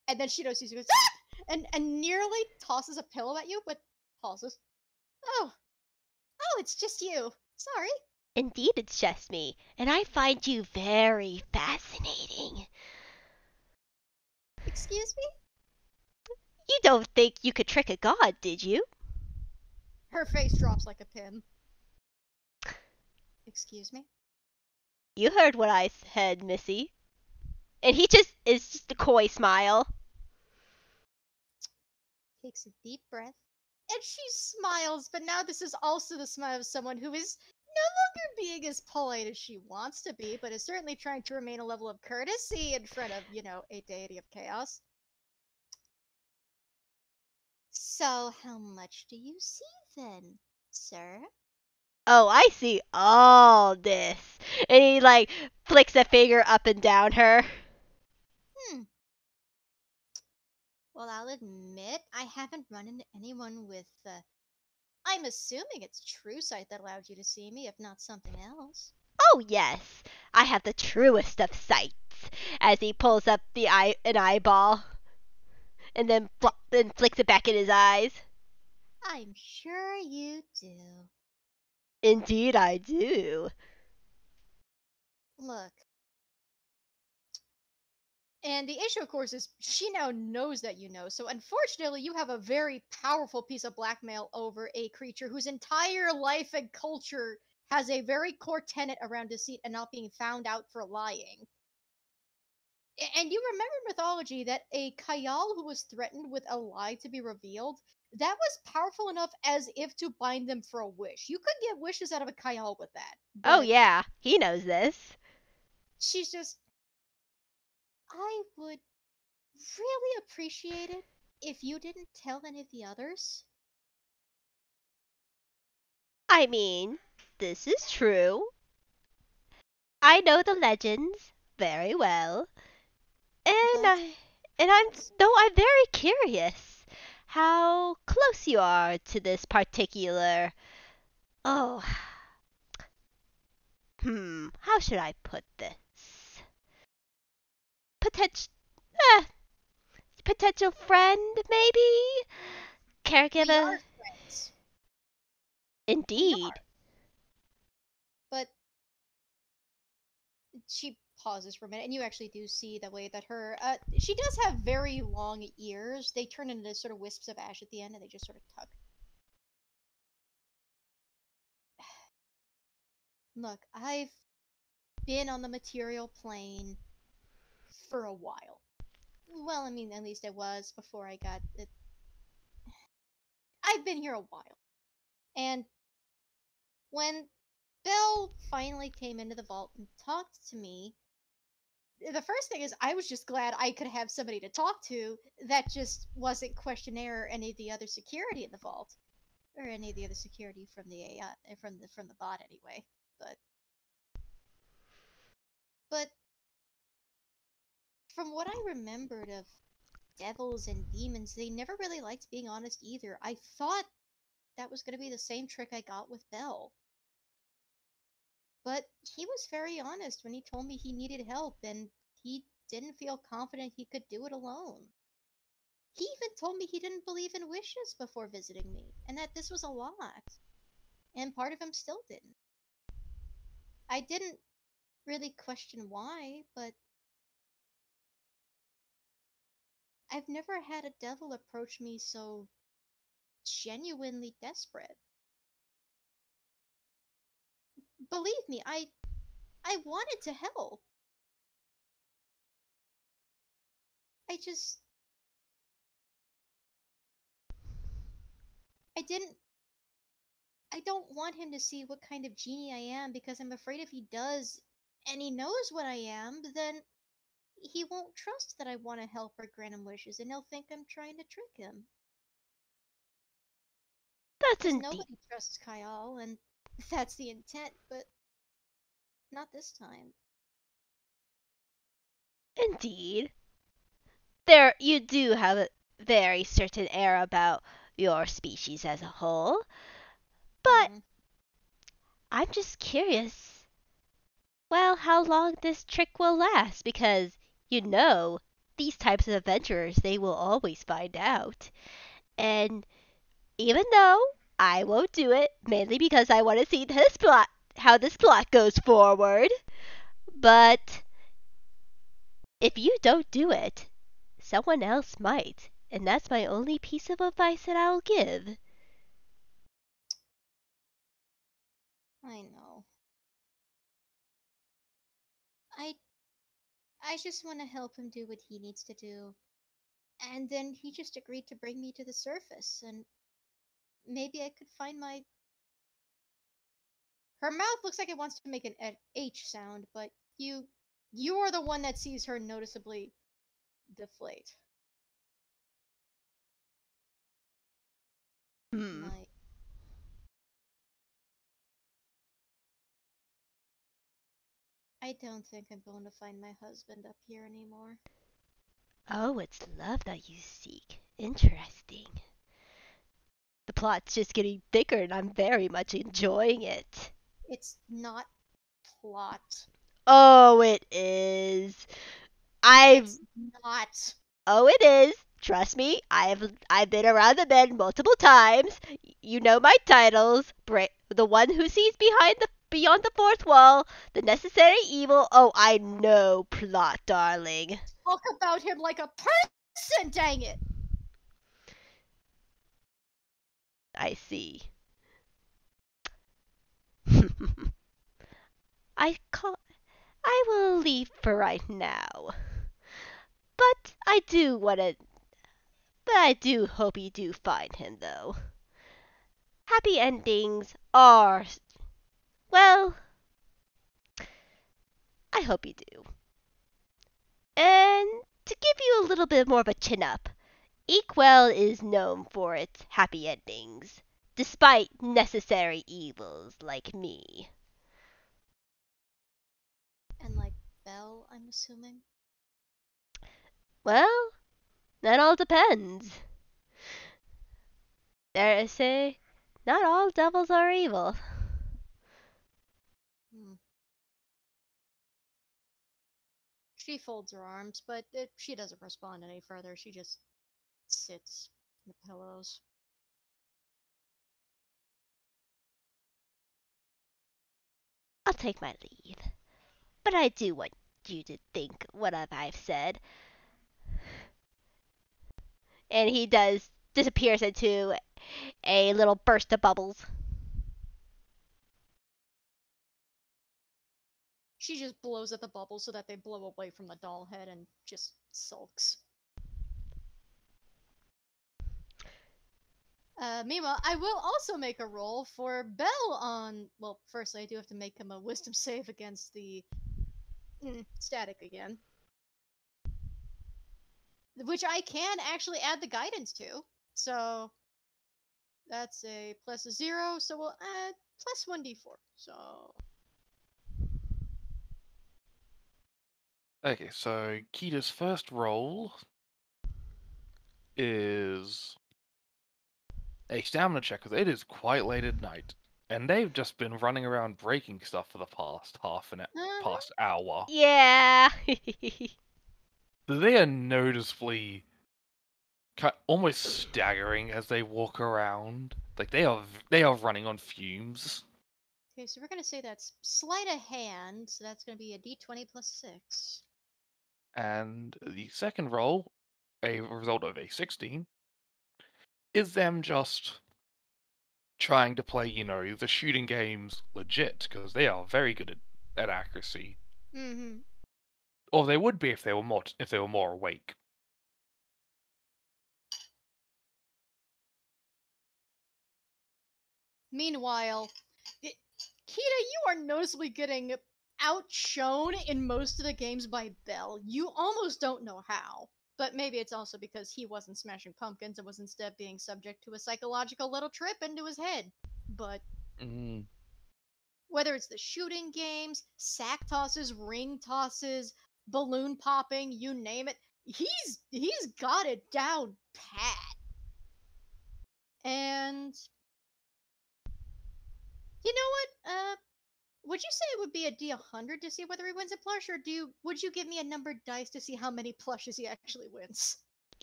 And then she notices, she goes, ah! and nearly tosses a pillow at you, but pauses. Oh, it's just you. Sorry. Indeed, it's just me, and I find you very fascinating. Excuse me? You don't think you could trick a god, did you? Her face drops like a pin. Excuse me? You heard what I said, Missy. And he is just a coy smile. Takes a deep breath. And she smiles, but now this is also the smile of someone who is no longer being as polite as she wants to be, but is certainly trying to remain a level of courtesy in front of, a deity of chaos. So, how much do you see then, sir? Oh, I see all this. And he flicks a finger up and down her. Well, I'll admit I haven't run into anyone with. I'm assuming it's true sight that allowed you to see me, if not something else. Oh, yes, I have the truest of sights. As he pulls up an eyeball and then flicks it back in his eyes. I'm sure you do. Indeed, I do. Look. And the issue, of course, is she now knows that you know. So, unfortunately, you have a very powerful piece of blackmail over a creature whose entire life and culture has a very core tenet around deceit and not being found out for lying. And you remember in mythology that a Kayal who was threatened with a lie to be revealed, that was powerful enough as if to bind them for a wish. You could get wishes out of a Kayal with that. Oh, But yeah, he knows this. she's just, I would really appreciate it if you didn't tell any of the others. I mean, this is true. I know the legends very well. And But I and I'm very curious how close you are to this particular oh how should I put this? Potential uh, potential friend maybe? we Caregiver? are friends. We Indeed. are. But she pauses for a minute, and you actually do see the way that she does have very long ears. They turn into sort of wisps of ash at the end, and they just sort of tuck. Look, I've been on the material plane for a while. Well, I mean, at least I was before I got it. I've been here a while. And when Belle finally came into the vault and talked to me, the first thing is I was just glad I could have somebody to talk to that just wasn't questionnaire or any of the other security in the vault, or any of the other security from the AI, from the bot anyway. But from what I remembered of devils and demons, they never really liked being honest either. I thought that was going to be the same trick I got with Belle. But he was very honest when he told me he needed help and he didn't feel confident he could do it alone. He even told me he didn't believe in wishes before visiting me, and that this was a lot. And part of him still didn't. I didn't really question why, but I've never had a devil approach me so genuinely desperate. Believe me, I wanted to help. I just I didn't I don't want him to see what kind of genie I am because I'm afraid if he does and he knows what I am, then he won't trust that I want to help or grant him wishes and he'll think I'm trying to trick him. That's Because indeed nobody trusts Kyle, and that's the intent, but not this time. indeed. There you do have a very certain air about your species as a whole. But Hmm. I'm just curious, well, how long this trick will last because these types of adventurers, they will always find out. And even though I won't do it, mainly because I want to see how this plot goes forward, but if you don't do it, someone else might. And that's my only piece of advice that I'll give. I know. I I just want to help him do what he needs to do. And then he just agreed to bring me to the surface, and maybe I could find my. Her mouth looks like it wants to make an H sound, but you are the one that sees her noticeably deflate. Hmm. My I don't think I'm going to find my husband up here anymore. Oh, it's love that you seek. Interesting. The plot's just getting thicker and I'm very much enjoying it. It's not plot. Oh, it is. I've It's not. Oh, it is. Trust me, I've been around the bend multiple times. You know my titles. The one who sees beyond the fourth wall, the necessary evil. Oh, I know plot, darling. Talk about him like a person, dang it! I see. I will leave for right now. But I do hope you do find him though. Happy endings are, well, I hope you do. And to give you a little bit more of a chin up, Equel is known for its happy endings, despite necessary evils like me. And like Belle, I'm assuming. Well, that all depends. Dare I say, not all devils are evil. Hmm. She folds her arms, but she doesn't respond any further. She just sits in the pillows. I'll take my leave. But I do want you to think what I've said. And he disappears into a little burst of bubbles. She just blows at the bubbles so that they blow away from the doll head and just sulks. Meanwhile, I will also make a roll for Belle on. Well, first I do have to make him a wisdom save against the static again. Which I can actually add the guidance to. So that's a plus a 0, so we'll add plus 1d4. So. Okay, so Kita's first roll is a stamina check because it is quite late at night, and they've just been running around breaking stuff for the past past hour. Yeah. So they are noticeably almost staggering as they walk around. Like they are running on fumes. Okay, so we're gonna say that's sleight of hand, so that's gonna be a d20 plus 6. And the second roll, a result of a 16, is them just trying to play, the shooting games legit, because they are very good at accuracy. Mm-hmm. Or they would be if they were more awake. Meanwhile, Kita, you are noticeably getting outshone in most of the games by Belle. You almost don't know how. But maybe it's also because he wasn't smashing pumpkins and was instead being subject to a psychological little trip into his head. But Mm. whether it's the shooting games, sack tosses, ring tosses, balloon popping, you name it, he's got it down pat. And you know what? Would you say it would be a D100 to see whether he wins a plush, or would you give me a numbered dice to see how many plushes he actually wins?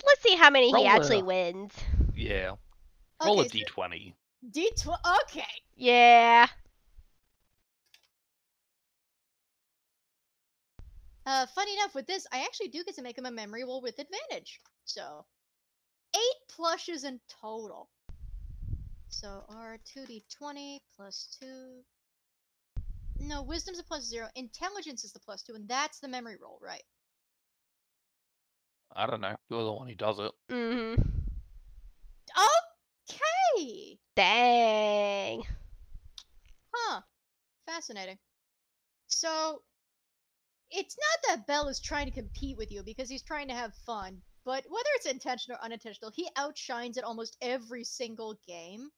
Let's see how many he Roll actually a- wins. Yeah. Roll a Okay, so d20. D12. Okay. Yeah. Funny enough, with this, I actually do get to make him a memory roll with advantage. So, 8 plushes in total. So, our 2d20 plus 2. No, wisdom's a plus 0. Intelligence is the plus 2, and that's the memory roll, right? I don't know. You're the one who does it. Mm-hmm. Okay! Dang. Huh. Fascinating. So, it's not that Belle is trying to compete with you because he's trying to have fun, but whether it's intentional or unintentional, he outshines at almost every single game.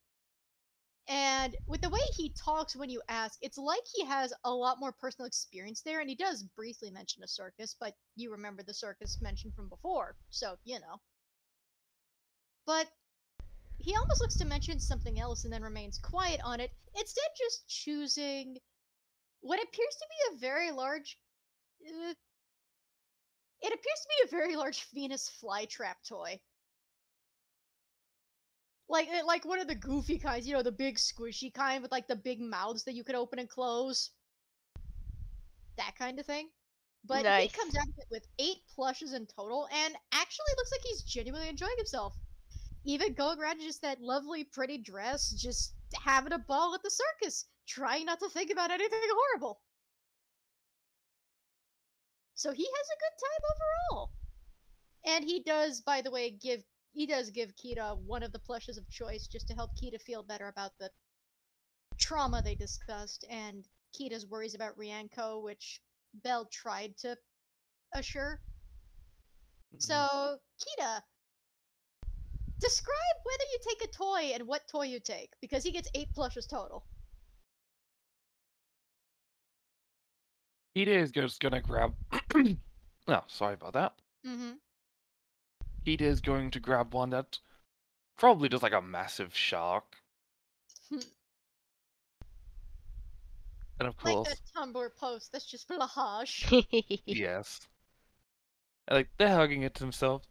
And with the way he talks when you ask, it's like he has a lot more personal experience there, and he does briefly mention a circus, but you remember the circus mentioned from before, so, you know. But he almost looks to mention something else and then remains quiet on it, instead just choosing what appears to be a very large... it appears to be a very large Venus flytrap toy. Like one of the goofy kinds, you know, the big squishy kind with like the big mouths that you could open and close. That kind of thing. But Nice. he comes out of it with 8 plushes in total, and actually looks like he's genuinely enjoying himself. Even going around in just that lovely, pretty dress, just having a ball at the circus, trying not to think about anything horrible. So he has a good time overall. And he does, by the way, give Kita one of the plushes of choice just to help Kita feel better about the trauma they discussed and Kita's worries about Rianko, which Belle tried to assure. So, Kita, describe whether you take a toy and what toy you take, because he gets 8 plushes total. Kita is just gonna grab. Oh, sorry about that. Mm-hmm. Kita is going to grab one that's probably just like a massive shark. And of Like course, that Tumblr post that's just blahage. yes. And, like, they're hugging it to themselves.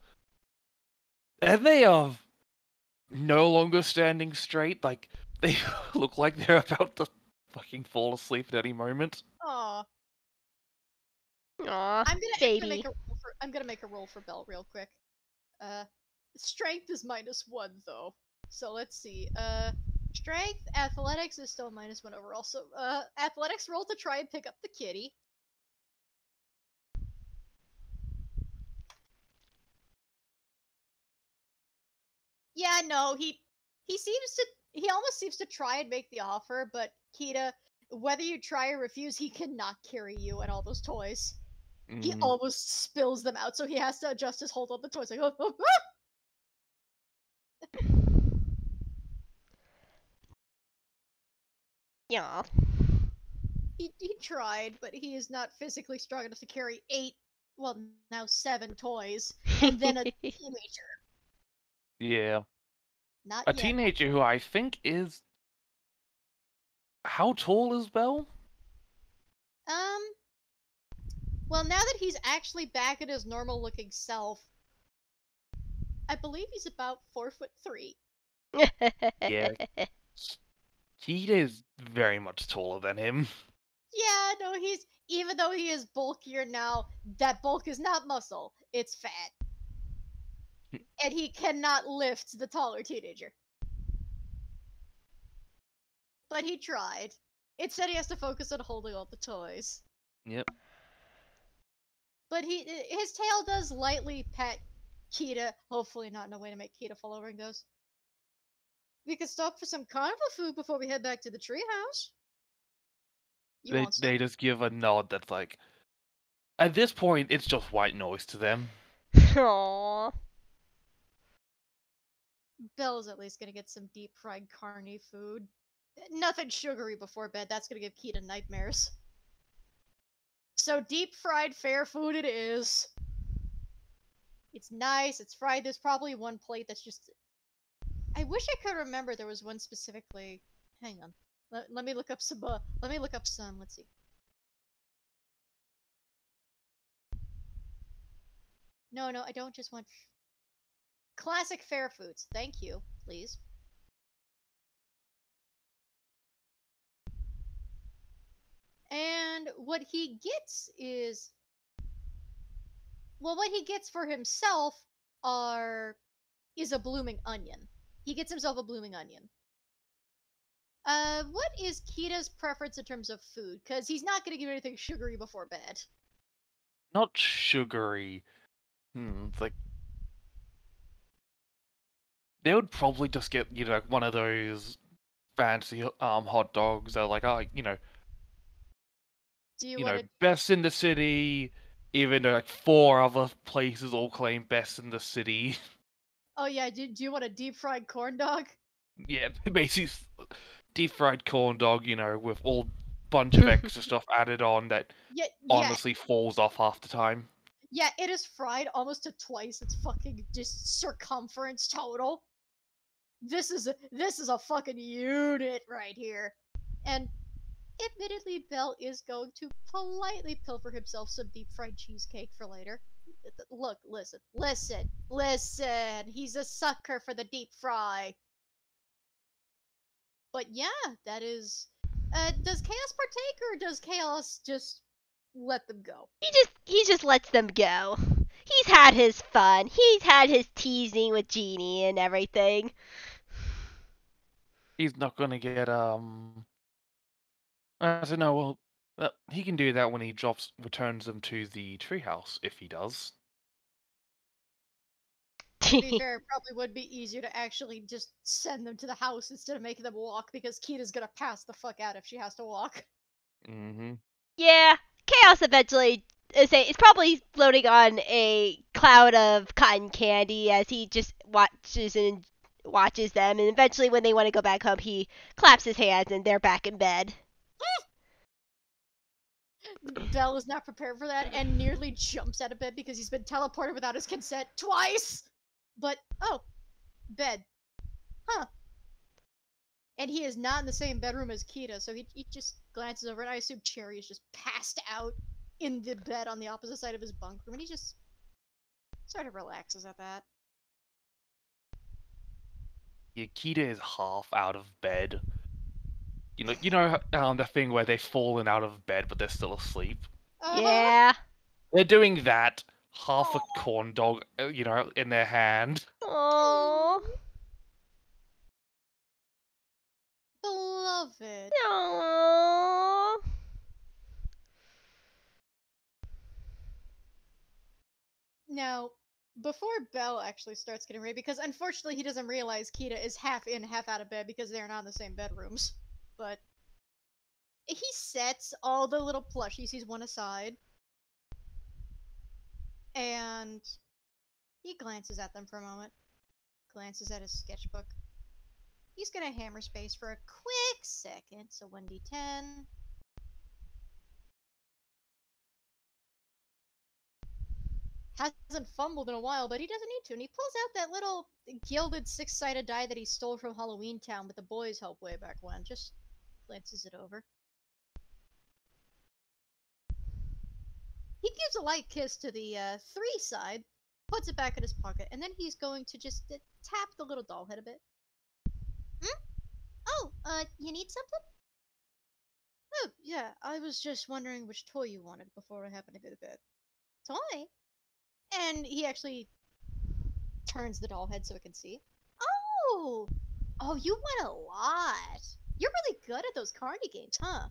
And they are no longer standing straight. Like, they look like they're about to fucking fall asleep at any moment. Aw. Aw, I'm baby. gonna make a roll for Belle real quick. Strength is -1 though. So let's see. Strength, athletics is still -1 overall. So athletics roll to try and pick up the kitty. Yeah, no, he almost seems to try and make the offer, but Kita, whether you try or refuse, he cannot carry you and all those toys. He almost spills them out, so he has to adjust his hold on the toys. Like, oh, oh, ah! Yeah. He tried, but he is not physically strong enough to carry 8, well, now 7 toys, and then a teenager. Yeah. Not A yet. teenager who I think is. How tall is Belle? Well, now that he's actually back at his normal-looking self, I believe he's about 4'3". Yeah. He is very much taller than him. Yeah, no, even though he is bulkier now, that bulk is not muscle, it's fat. And he cannot lift the taller teenager. But he tried. Instead, he has to focus on holding all the toys. Yep. But his tail does lightly pet Kita, hopefully not in a way to make Kita fall over and goes, "We could stop for some carnival food before we head back to the treehouse." You want some? They just give a nod that's like. At this point, it's just white noise to them. Aww. Belle's at least gonna get some deep fried carny food. Nothing sugary before bed, that's gonna give Kita nightmares. So deep fried fair food it is. It's nice, it's fried. There's probably one plate that's just... I wish I could remember there was one specifically... Hang on. Let me look up some, let's see. No, I don't just want... Classic fair foods. Thank you, please. And what he gets is... Well, what he gets for himself is a blooming onion. He gets himself a blooming onion. What is Kita's preference in terms of food? Because he's not going to give anything sugary before bed. Not sugary. It's like. They would probably just get, one of those fancy hot dogs that are like, Do you want to... best in the city, even though like 4 other places all claim best in the city. Oh yeah, do you want a deep fried corn dog? Yeah, basically, deep fried corn dog, with all bunch of extra stuff added on that Yeah, honestly falls off half the time. yeah, it is fried almost to twice its fucking just circumference total. This is a fucking unit right here. And admittedly, Belle is going to politely pilfer himself some deep fried cheesecake for later. Look, listen. He's a sucker for the deep fry. But yeah, that is. Does Chaos partake or does Chaos just let them go? He just lets them go. He's had his fun. He's had his teasing with Genie and everything. He's not gonna get I don't know. Well, he can do that when he returns them to the treehouse if he does. To be fair, it probably would be easier to actually just send them to the house instead of making them walk because Kita's gonna pass the fuck out if she has to walk. Mm-hmm. Yeah, Chaos eventually is probably floating on a cloud of cotton candy as he just watches them, and eventually when they want to go back home, he claps his hands and they're back in bed. Belle is not prepared for that and nearly jumps out of bed because he's been teleported without his consent twice. But bed, huh? And he is not in the same bedroom as Kita, so he just glances over, and I assume Cherry is just passed out in the bed on the opposite side of his bunk room, and he just sort of relaxes at that. Yeah, Kita is half out of bed. The thing where they've fallen out of bed but they're still asleep. Yeah. They're doing that. Half a corn dog, in their hand. Aww. Beloved. Aww. Now, before Belle actually starts getting ready, because unfortunately he doesn't realize Kita is half in, half out of bed because they're not in the same bedrooms. But he sets all the little plushies he's one aside, and he glances at them for a moment, glances at his sketchbook. He's gonna hammer space for a quick second, so 1d10. Hasn't fumbled in a while, but he doesn't need to, and he pulls out that little gilded six-sided die that he stole from Halloween Town with the boys' help way back when. Just glances it over. He gives a light kiss to the 3 side, puts it back in his pocket, and then he's going to just tap the little doll head a bit. Oh, you need something? Oh, yeah, I was just wondering which toy you wanted before I happened to go to bed. Toy? And he actually turns the doll head so it can see. Oh! Oh, you want a lot. You're really good at those carny games, huh?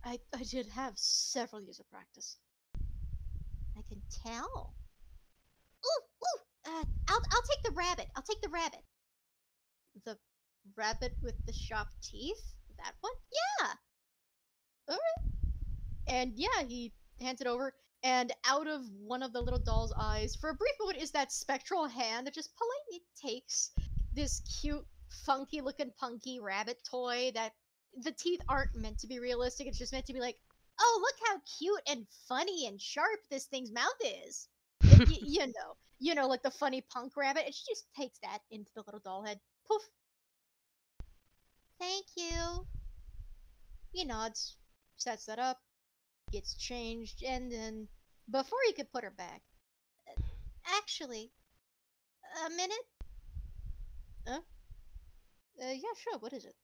I did have several years of practice. I can tell. Ooh! I'll take the rabbit. I'll take the rabbit. The rabbit with the sharp teeth? That one? Yeah! Alright. And yeah, he hands it over, and out of one of the little doll's eyes, for a brief moment, is that spectral hand that just politely takes this cute, funky looking punky rabbit toy that the teeth aren't meant to be realistic. It's just meant to be like, oh, look how cute and funny and sharp this thing's mouth is. You know, like the funny punk rabbit. And she just takes that into the little doll head. Poof. Thank you. He nods, sets that up, gets changed, and then before he could put her back, actually, a minute? Huh? Yeah, sure. What is it?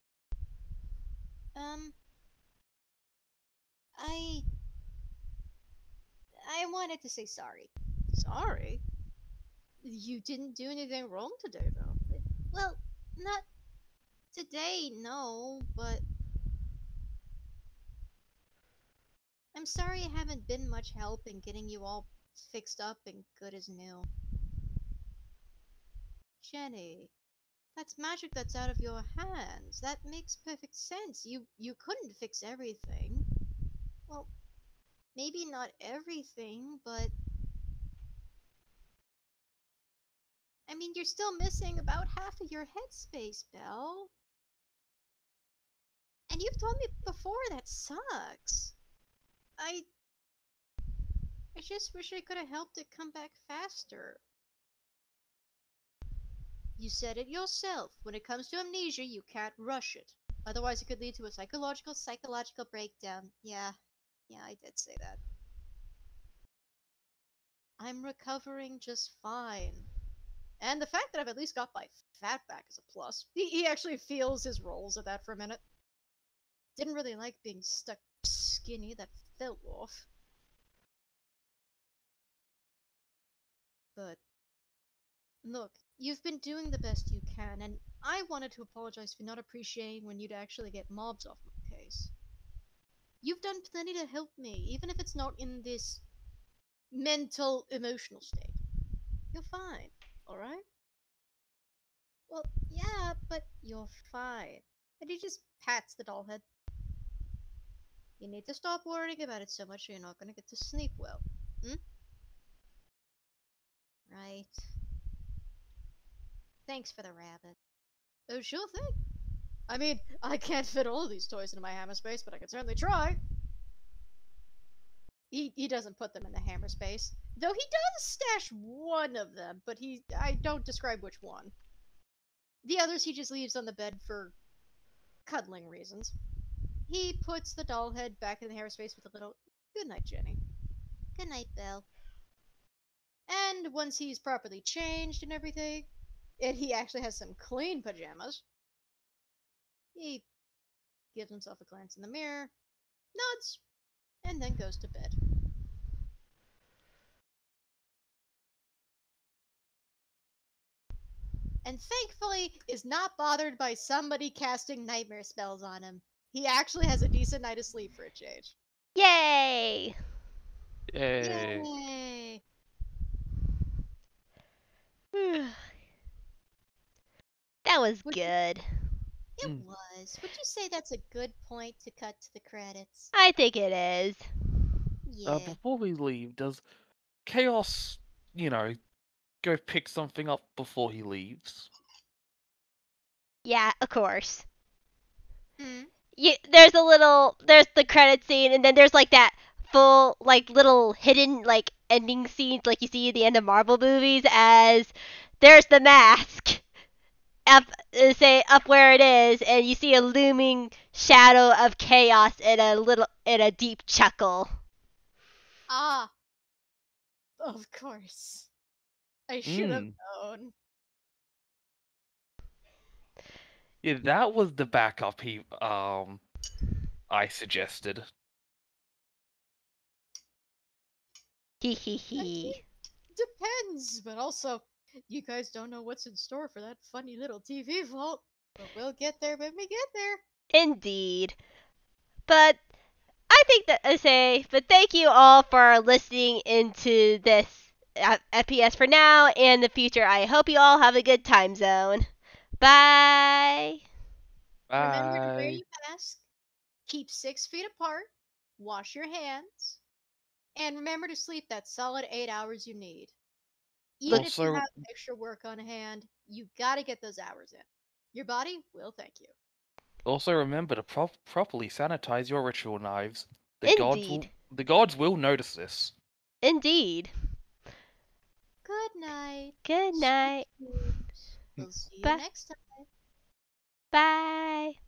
I wanted to say sorry. Sorry? You didn't do anything wrong today, though. Well, not today, no, but I'm sorry I haven't been much help in getting you all fixed up and good as new. Jenny, that's magic that's out of your hands. That makes perfect sense. You couldn't fix everything. Well, maybe not everything, but I mean, you're still missing about half of your headspace, Belle. And you've told me before that sucks. I just wish I could have helped it come back faster. You said it yourself. When it comes to amnesia, you can't rush it. Otherwise, it could lead to a psychological breakdown. Yeah, I did say that. I'm recovering just fine. And the fact that I've at least got my fat back is a plus. He actually feels his rolls of that for a minute. Didn't really like being stuck skinny, that fell off. But look, you've been doing the best you can, and I wanted to apologize for not appreciating when you'd actually get mobs off my case. You've done plenty to help me, even if it's not in this mental, emotional state. You're fine, alright? Well, yeah, but you're fine. And he just pats the doll head. You need to stop worrying about it so much or you're not gonna get to sleep well. Hmm? Right. Thanks for the rabbit. Oh, sure thing. I mean, I can't fit all of these toys into my hammer space, but I can certainly try. He doesn't put them in the hammer space. Though he does stash one of them, but I don't describe which one. The others he just leaves on the bed for cuddling reasons. He puts the doll head back in the hammer space with a little, "Good night, Jenny." "Good night, Belle." And once he's properly changed and everything, and he actually has some clean pajamas, he gives himself a glance in the mirror, nods, and then goes to bed. And thankfully is not bothered by somebody casting nightmare spells on him. He actually has a decent night of sleep for a change. Yay! Yay. Yay! That was Would good. It Mm. was. Would you say that's a good point to cut to the credits? I think it is. Yeah. Before we leave, does Chaos, go pick something up before he leaves? Yeah, of course. Hmm. There's the credit scene, and then there's like that full, like, little hidden, like, ending scenes like you see at the end of Marvel movies, as there's the mask up, up where it is, and you see a looming shadow of chaos and a deep chuckle. Ah, of course. I should have known. Yeah, that was the backup I suggested. Hee hee hee. Depends, but also, you guys don't know what's in store for that funny little TV vault. But we'll get there when we get there. Indeed. But I think that but thank you all for listening into this FPS for now and the future. I hope you all have a good time zone. Bye. Remember to wear Bye. your mask, keep 6 feet apart, wash your hands, and remember to sleep that solid 8 hours you need. Even if you Also, have extra work on hand, you gotta get those hours in. Your body will thank you. also remember to properly sanitize your ritual knives. Indeed. The gods will notice this. Indeed. Good night. Good night. Sweet dreams. We'll see you Bye. next time. Bye.